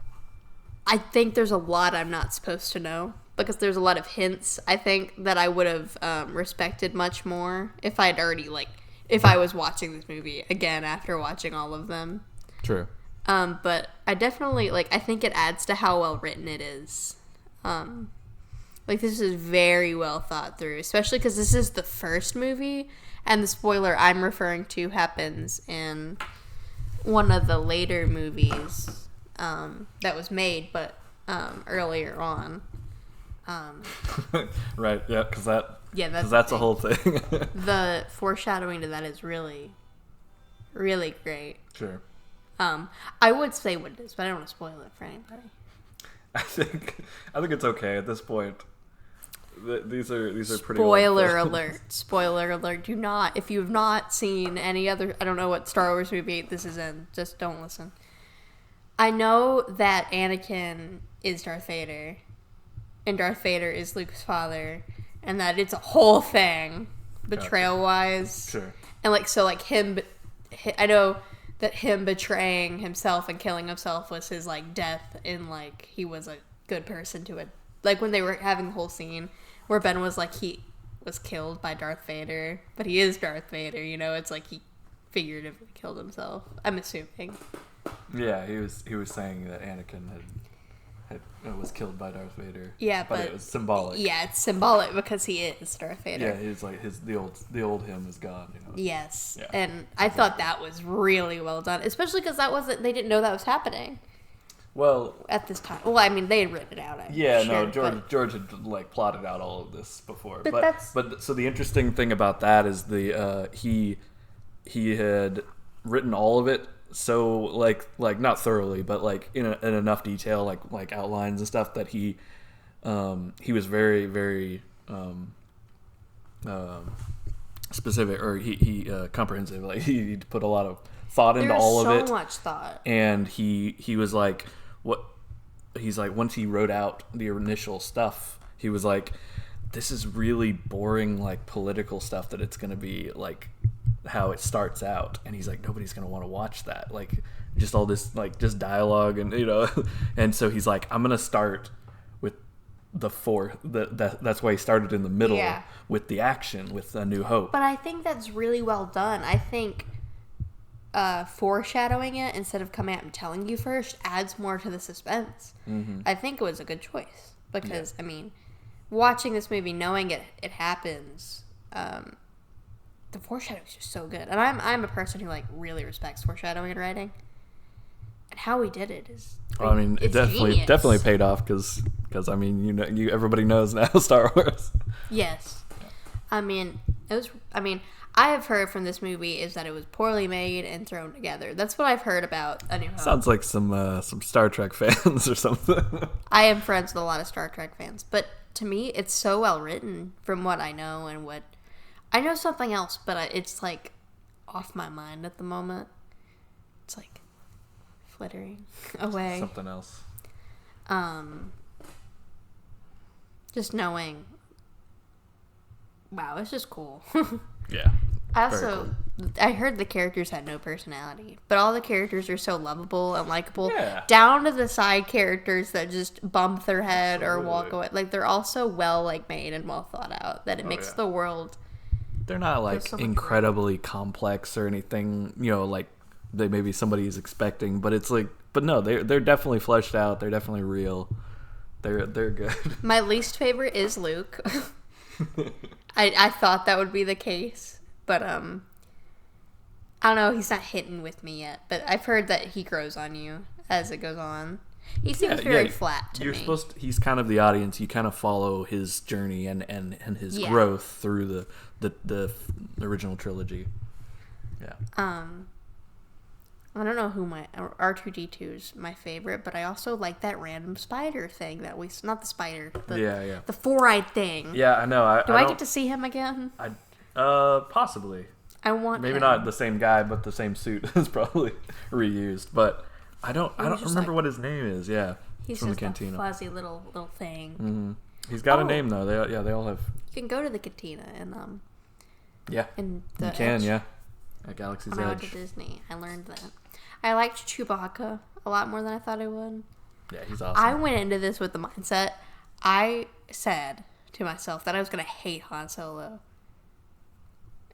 Speaker 2: I think there's a lot I'm not supposed to know. because there's a lot of hints, I think, that I would have respected much more if I'd already, like, if I was watching this movie again after watching all of them.
Speaker 1: True.
Speaker 2: But I definitely, like, I think it adds to how well written it is. Like, this is very well thought through, especially because this is the first movie, and the spoiler I'm referring to happens in one of the later movies that was made, but earlier on.
Speaker 1: Right, yeah, because that's
Speaker 2: the
Speaker 1: a whole thing.
Speaker 2: The foreshadowing to that is really, really great.
Speaker 1: Sure.
Speaker 2: I would say what it is, but I don't want to spoil it for anybody.
Speaker 1: I think it's okay at this point. These are pretty.
Speaker 2: Spoiler alert! Spoiler alert! Do not, if you have not seen any other, I don't know what Star Wars movie this is in. Just don't listen. I know that Anakin is Darth Vader, and Darth Vader is Luke's father, and that it's a whole thing, betrayal-wise.
Speaker 1: Sure.
Speaker 2: And him, I know that him betraying himself and killing himself was his, like, death, and, like, he was a good person to it. Like, when they were having the whole scene where Ben was like, he was killed by Darth Vader, but he is Darth Vader, you know? It's like he figuratively killed himself, I'm assuming.
Speaker 1: Yeah, he was saying that Anakin was killed by Darth Vader.
Speaker 2: Yeah,
Speaker 1: but it was symbolic.
Speaker 2: Yeah, it's symbolic because he is Darth Vader.
Speaker 1: Yeah, he's like the old him is gone. You know?
Speaker 2: Yes,
Speaker 1: yeah.
Speaker 2: And I thought that was really well done, especially because they didn't know that was happening.
Speaker 1: Well,
Speaker 2: at this time, well, I mean, they had written it out.
Speaker 1: George had like plotted out all of this before.
Speaker 2: But
Speaker 1: so the interesting thing about that is he had written all of it. So like not thoroughly, but like in enough detail, like outlines and stuff that he was very, very specific, or he comprehensive. Like he put a lot of thought into all of it.
Speaker 2: So much thought.
Speaker 1: And he was like, once he wrote out the initial stuff, he was like, this is really boring, like political stuff that it's gonna be like how it starts out, and he's like, nobody's gonna want to watch that, like just all this like just dialogue, and you know. And so he's like, I'm gonna start with that's why he started in the middle.
Speaker 2: Yeah.
Speaker 1: With the action, with A New Hope.
Speaker 2: But I think that's really well done. I think foreshadowing it instead of coming out and telling you first adds more to the suspense.
Speaker 1: Mm-hmm.
Speaker 2: I think it was a good choice because, I mean, watching this movie, knowing it happens, the foreshadowing is just so good. And I'm a person who like really respects foreshadowing in writing, and how he did it is.
Speaker 1: I mean, it definitely paid off because I mean, everybody knows now Star Wars.
Speaker 2: Yes, I mean I have heard from this movie is that it was poorly made and thrown together. That's what I've heard about A New Hope.
Speaker 1: Sounds like some Star Trek fans or something.
Speaker 2: I am friends with a lot of Star Trek fans, but to me, it's so well written from what I know and what I know. Something else, but it's like off my mind at the moment. It's like flittering away.
Speaker 1: Something else.
Speaker 2: Just knowing. Wow, it's just cool.
Speaker 1: Yeah.
Speaker 2: I heard the characters had no personality, but all the characters are so lovable and likable.
Speaker 1: Yeah.
Speaker 2: Down to the side characters that just bump their head or walk away. Like, they're all so well made and well thought out that it makes the world.
Speaker 1: They're not like incredibly complex or anything, like maybe somebody is expecting, but it's like, but no, they're definitely fleshed out. They're definitely real. They're good.
Speaker 2: My least favorite is Luke. I thought that would be the case, but I don't know, he's not hitting with me yet, but I've heard that he grows on you as it goes on. He seems very flat to me.
Speaker 1: He's kind of the audience. You kind of follow his journey and his growth through the original trilogy. Yeah.
Speaker 2: I don't know who my R2-D2 is my favorite, but I also like that random spider thing that not the spider, the four-eyed thing.
Speaker 1: Yeah, I know.
Speaker 2: Do I get to see him again?
Speaker 1: Possibly.
Speaker 2: I want
Speaker 1: maybe
Speaker 2: him.
Speaker 1: Not the same guy, but the same suit is probably reused. But I don't remember what his name is. Yeah,
Speaker 2: he's
Speaker 1: from
Speaker 2: just
Speaker 1: the cantina.
Speaker 2: A fuzzy little thing.
Speaker 1: Mm-hmm. He's got a name though. They all have.
Speaker 2: You can go to the cantina and
Speaker 1: Yeah.
Speaker 2: In
Speaker 1: you can
Speaker 2: Edge.
Speaker 1: Yeah. At Galaxy's Edge.
Speaker 2: When I went to Disney, I learned that. I liked Chewbacca a lot more than I thought I would.
Speaker 1: Yeah, he's awesome.
Speaker 2: I went into this with the mindset I said to myself that I was going to hate Han Solo.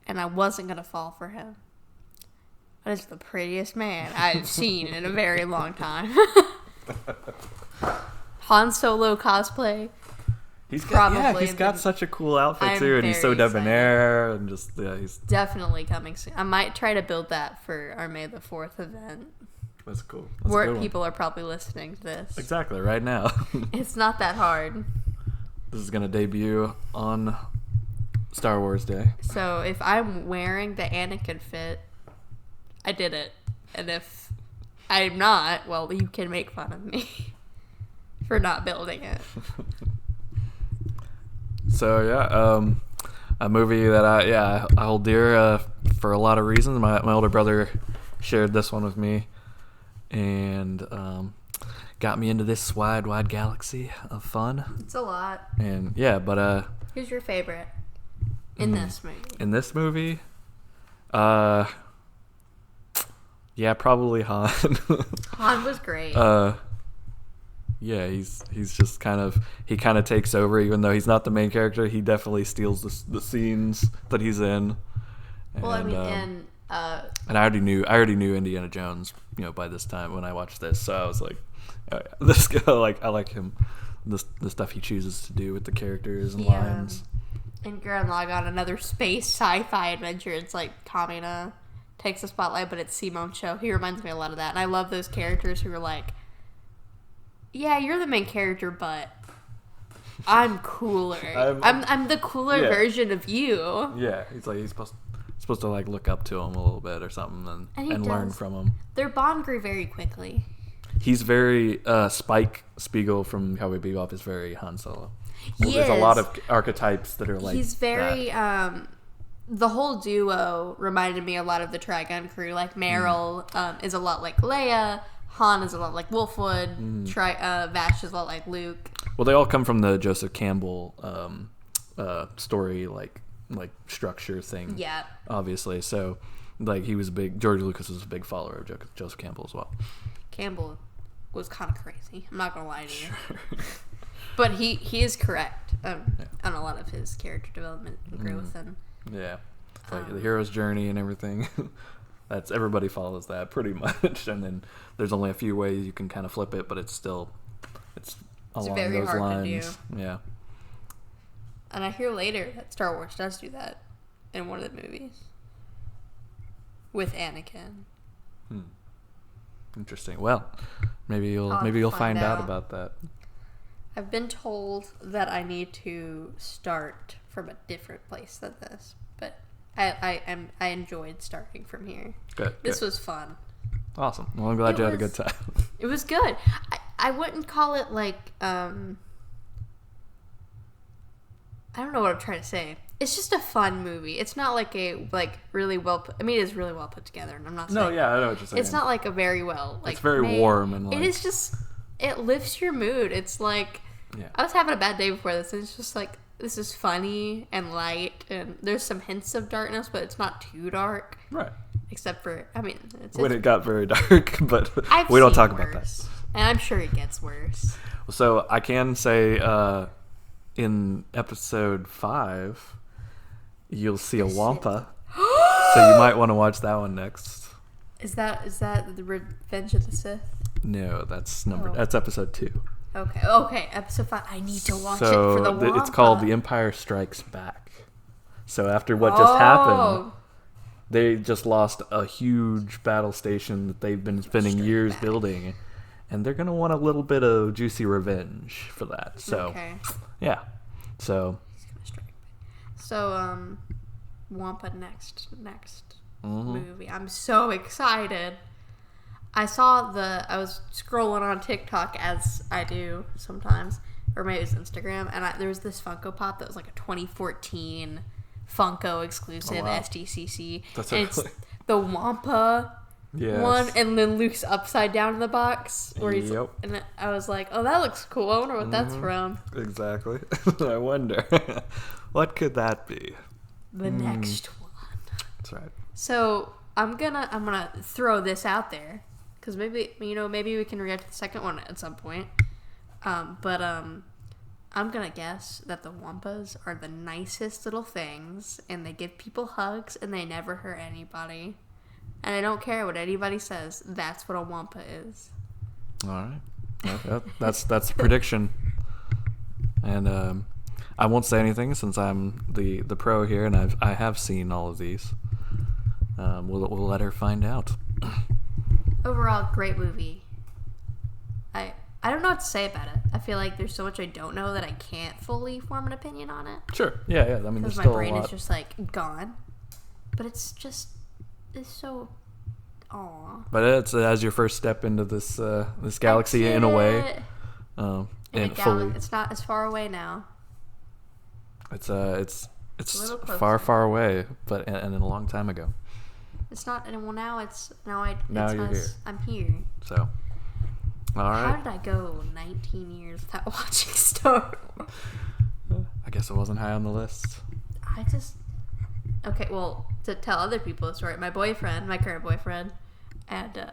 Speaker 2: And I wasn't going to fall for him. That is the prettiest man I've seen in a very long time. Han Solo cosplay.
Speaker 1: He's got such a cool outfit too, and he's so debonair, and just he's
Speaker 2: definitely coming soon. I might try to build that for our May the 4th event.
Speaker 1: That's cool.
Speaker 2: Where people are probably listening to this.
Speaker 1: Exactly, right now.
Speaker 2: It's not that hard.
Speaker 1: This is gonna debut on Star Wars Day.
Speaker 2: So if I'm wearing the Anakin fit, I did it. And if I'm not, well, you can make fun of me for not building it.
Speaker 1: So yeah, a movie that I hold dear for a lot of reasons. My older brother shared this one with me, and got me into this wide galaxy of fun.
Speaker 2: It's a lot.
Speaker 1: And yeah, but
Speaker 2: who's your favorite in this movie?
Speaker 1: In this movie, yeah, probably Han.
Speaker 2: Han was great.
Speaker 1: Yeah, he's just kind of takes over, even though he's not the main character. He definitely steals the scenes that he's in. And,
Speaker 2: well, I mean,
Speaker 1: and I already knew Indiana Jones, by this time when I watched this. So I was like, oh, yeah, this guy, I like him, the stuff he chooses to do with the characters and lines.
Speaker 2: In Gurren Lagann, another space sci-fi adventure. It's like Kamina takes the spotlight, but it's Simon Cho. He reminds me a lot of that, and I love those characters who are like, yeah, you're the main character, but I'm cooler. I'm the cooler version of you.
Speaker 1: Yeah, he's supposed to like look up to him a little bit or something and learn from him.
Speaker 2: Their bond grew very quickly.
Speaker 1: He's very Spike Spiegel from Cowboy Bebop is very Han Solo.
Speaker 2: There's
Speaker 1: a lot of archetypes that are like
Speaker 2: he's very
Speaker 1: that.
Speaker 2: The whole duo reminded me a lot of the Trigun crew. Like Meryl is a lot like Leia. Han is a lot like Wolfwood. Vash is a lot like Luke.
Speaker 1: Well, they all come from the Joseph Campbell story, like structure thing.
Speaker 2: Yeah.
Speaker 1: Obviously, so like George Lucas was a big follower of Joseph Campbell as well.
Speaker 2: Campbell was kind of crazy. I'm not gonna lie to you. But he is correct on a lot of his character development and growth and
Speaker 1: it's like the hero's journey and everything. That's everybody follows that pretty much, and then there's only a few ways you can kind of flip it, but it's along
Speaker 2: very
Speaker 1: those
Speaker 2: hard
Speaker 1: lines.
Speaker 2: to do.
Speaker 1: Yeah.
Speaker 2: And I hear later that Star Wars does do that in one of the movies with Anakin.
Speaker 1: Interesting. Well, maybe you'll find out about that.
Speaker 2: I've been told that I need to start from a different place than this, but I enjoyed starting from here.
Speaker 1: Good.
Speaker 2: This was fun.
Speaker 1: Awesome. Well, I'm glad you had a good time.
Speaker 2: It was good. I wouldn't call it like I don't know what I'm trying to say. It's just a fun movie. It's not like really well put. I mean, it is really well put together, and I'm not saying.
Speaker 1: No, yeah, I know what you're saying.
Speaker 2: It's not like a very well
Speaker 1: it's very warm and
Speaker 2: it is just it lifts your mood. It's like I was having a bad day before this, and it's just like this is funny and light, and there's some hints of darkness, but it's not too dark.
Speaker 1: Right.
Speaker 2: Except for,
Speaker 1: when it got very dark, but we don't talk about that.
Speaker 2: And I'm sure it gets worse.
Speaker 1: So I can say, in episode 5, you'll see a Wampa. So you might want to watch that one next.
Speaker 2: Is that the Revenge of the Sith?
Speaker 1: No, that's episode 2.
Speaker 2: Okay, episode 5. I need to watch it for the Wampa.
Speaker 1: It's called The Empire Strikes Back. So after what just happened, they just lost a huge battle station that they've been spending years building, and they're gonna want a little bit of juicy revenge for that. So, yeah. So,
Speaker 2: Wampa next movie. I'm so excited. I was scrolling on TikTok, as I do sometimes, or maybe it's Instagram, and there was this Funko Pop that was like a 2014 Funko exclusive SDCC.
Speaker 1: That's
Speaker 2: and it's the Wampa one, and then Luke's upside down in the box. Where he's, and I was like, oh, that looks cool. I wonder what that's from.
Speaker 1: Exactly. I wonder. What could that be?
Speaker 2: The next one.
Speaker 1: That's right.
Speaker 2: So I'm gonna throw this out there, because maybe we can react to the second one at some point. But I'm gonna guess that the Wampas are the nicest little things, and they give people hugs, and they never hurt anybody. And I don't care what anybody says. That's what a Wampa is.
Speaker 1: All right. Well, that's the prediction. And I won't say anything since I'm the pro here, and I have seen all of these. We'll let her find out.
Speaker 2: Overall, great movie. I don't know what to say about it. I feel like there's so much I don't know that I can't fully form an opinion on it.
Speaker 1: Sure. Yeah. I mean, there's
Speaker 2: because my
Speaker 1: still
Speaker 2: brain
Speaker 1: a lot.
Speaker 2: is just like gone. But it's so, aw.
Speaker 1: But it's as your first step into this galaxy in a way. And fully.
Speaker 2: It's not as far away now.
Speaker 1: It's
Speaker 2: little closer.
Speaker 1: far away, but and a long time ago.
Speaker 2: It's not, and well now
Speaker 1: You're here.
Speaker 2: I'm here.
Speaker 1: So, all right.
Speaker 2: How did I go 19 years without watching Star Wars?
Speaker 1: I guess it wasn't high on the list.
Speaker 2: Okay, well, to tell other people the story, my current boyfriend, and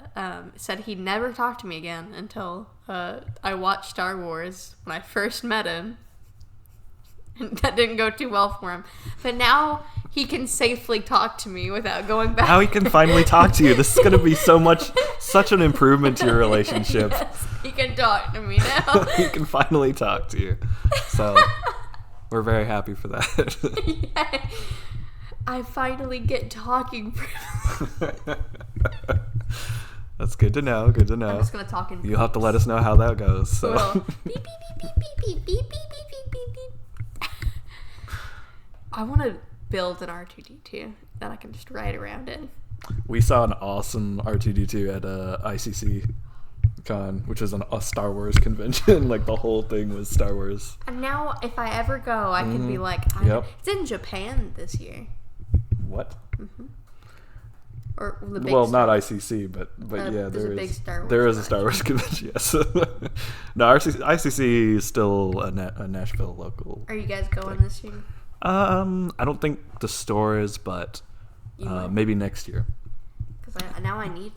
Speaker 2: said he'd never talk to me again until I watched Star Wars when I first met him. And that didn't go too well for him. But now he can safely talk to me without going back.
Speaker 1: Now he can finally talk to you. This is going to be such an improvement to your relationship.
Speaker 2: Yes, he can talk to me now.
Speaker 1: He can finally talk to you. So, we're very happy for that.
Speaker 2: Yeah. I finally get talking.
Speaker 1: That's good to know. Good to know.
Speaker 2: I'm just gonna talk in.
Speaker 1: You'll have to let us know how that goes. So.
Speaker 2: Well, beep beep beep beep beep beep beep beep beep beep beep. I want to build an R2D2 that I can just ride around in.
Speaker 1: We saw an awesome R2D2 at ICC Con, which is a Star Wars convention. Like the whole thing was Star Wars.
Speaker 2: And now, if I ever go, I can be like, it's in Japan this year.
Speaker 1: What?
Speaker 2: Mm-hmm. Or the big
Speaker 1: not ICC, but yeah, there is a Star Wars convention. Yes. No, ICC is still a Nashville local.
Speaker 2: Are you guys going this year?
Speaker 1: I don't think the store is, but maybe next year.
Speaker 2: Because now I need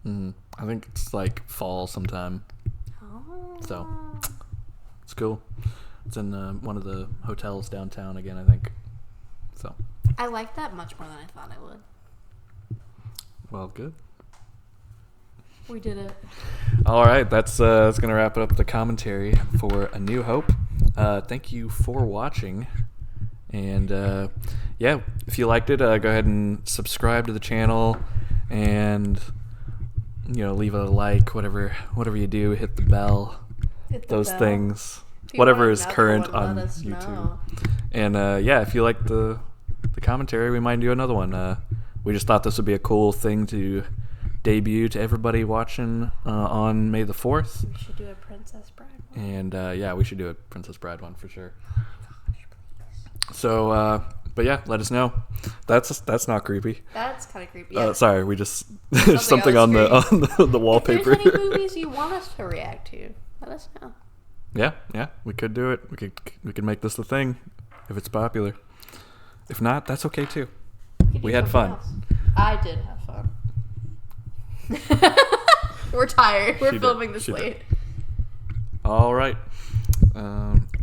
Speaker 2: to.
Speaker 1: I think it's like fall sometime.
Speaker 2: Oh.
Speaker 1: So it's cool. It's in one of the hotels downtown again, I think. So
Speaker 2: I like that much more than I thought I would.
Speaker 1: Well, good.
Speaker 2: We did it.
Speaker 1: All right, that's gonna wrap it up with the commentary for A New Hope. Thank you for watching, and yeah, if you liked it, go ahead and subscribe to the channel, and leave a like, whatever you do, hit the bell, those things, whatever is current on YouTube. Know. And yeah, if you like the commentary, we might do another one. We just thought this would be a cool thing to debut to everybody watching on May the 4th.
Speaker 2: We should do a Princess Bride one.
Speaker 1: And yeah, we should do a Princess Bride one for sure. Oh my gosh, please. So, but yeah, let us know. That's not creepy.
Speaker 2: That's kind of creepy. Yeah.
Speaker 1: Sorry, we just something on the wallpaper.
Speaker 2: If there's any movies you want us to react to, let us know.
Speaker 1: Yeah, we could do it. We could make this the thing if it's popular. If not, that's okay too. We had fun.
Speaker 2: Else. I did have fun. We're tired. We're filming this late.
Speaker 1: All right.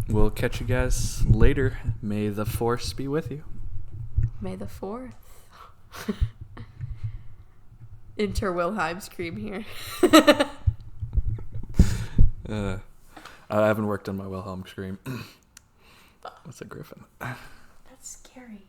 Speaker 1: We'll catch you guys later. May the Force be with you.
Speaker 2: May the 4th. Enter Wilhelm scream here.
Speaker 1: I haven't worked on my Wilhelm scream. What's a griffin?
Speaker 2: That's scary.